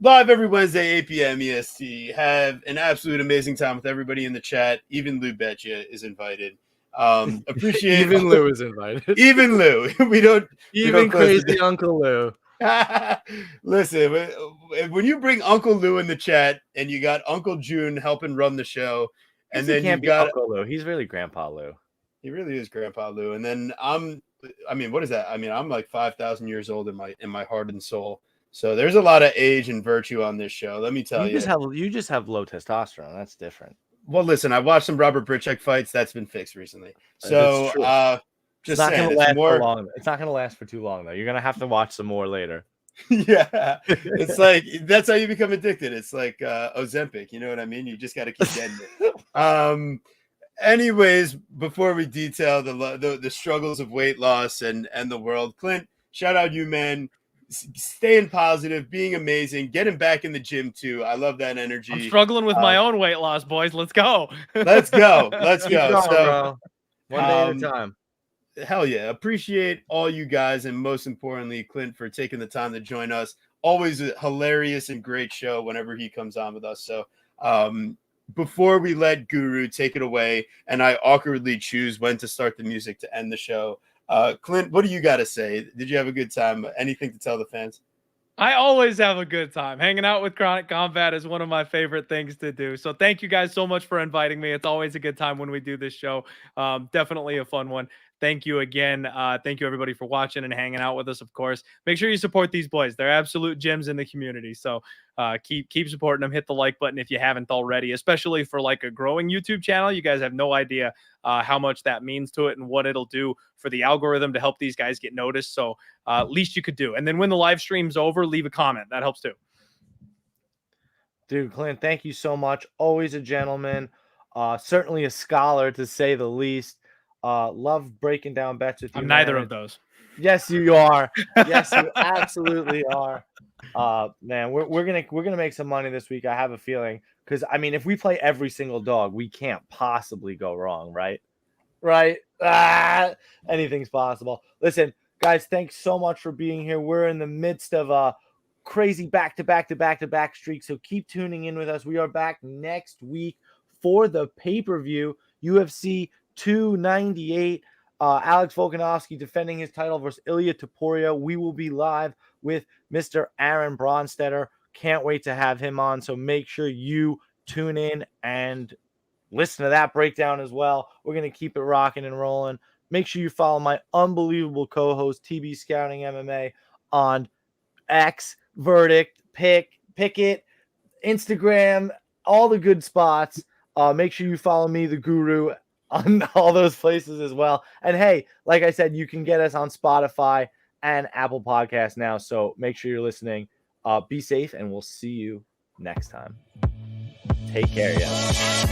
live every Wednesday, 8 p.m. EST. Have an absolute amazing time with everybody in the chat. Even Lou Betcha is invited. Appreciate even Lou is invited. Even Lou. We don't crazy Uncle Lou. Listen, when you bring Uncle Lou in the chat, and you got Uncle June helping run the show, and then you got Uncle Lou. He's really Grandpa Lou. He really is Grandpa Lou. And then what is that? I mean, I'm like 5,000 years old in my heart and soul. So there's a lot of age and virtue on this show. Let me tell you. You just have low testosterone. That's different. Well, listen, I watched some Robert Britek fights. That's been fixed recently. So just it's not saying, going to last for long. It's not going to last for too long, though. You're going to have to watch some more later. Yeah. It's like, that's how you become addicted. It's like Ozempic. You know what I mean? You just got to keep getting it. Anyways, before we detail the struggles of weight loss and the world, Clint, shout out you, man. Staying positive, being amazing, getting back in the gym too. I love that energy. I'm struggling with my own weight loss, boys. Let's go. Let's go. Let's Keep go. going, So, bro. One day at a time. Hell yeah. Appreciate all you guys. And most importantly, Clint, for taking the time to join us. Always a hilarious and great show whenever he comes on with us. So before we let Guru take it away, and I awkwardly choose when to start the music to end the show, Clint, what do you got to say? Did you have a good time? Anything to tell the fans? I always have a good time. Hanging out with Chronic Combat is one of my favorite things to do. So thank you guys so much for inviting me. It's always a good time when we do this show. Definitely a fun one. Thank you again. Thank you everybody for watching and hanging out with us, of course. Make sure you support these boys. They're absolute gems in the community. So keep supporting them. Hit the like button if you haven't already, especially for like a growing YouTube channel. You guys have no idea how much that means to it and what it'll do for the algorithm to help these guys get noticed. So least you could do. And then when the live stream's over, leave a comment. That helps too. Dude, Clint, thank you so much. Always a gentleman. Certainly a scholar, to say the least. Love breaking down bets with you. I'm neither of those. Yes, you are. Yes, you absolutely are. Man, we're gonna make some money this week. I have a feeling, because I mean, if we play every single dog, we can't possibly go wrong, right? Right? Anything's possible. Listen, guys, thanks so much for being here. We're in the midst of a crazy back-to-back streak, so keep tuning in with us. We are back next week for the pay-per-view, UFC 298. Alex Volkanovski defending his title versus Ilia Topuria. We will be live with Mr. Aaron Bronstetter. Can't wait to have him on, so make sure you tune in and listen to that breakdown as well. We're going to keep it rocking and rolling. Make sure you follow my unbelievable co-host, TB Scouting MMA, on X, Verdict, Picket, Instagram, all the good spots. Make sure you follow me, the Guru, on all those places as well. And hey, like I said, you can get us on Spotify and Apple Podcasts now. So make sure you're listening. Be safe, and we'll see you next time. Take care, guys.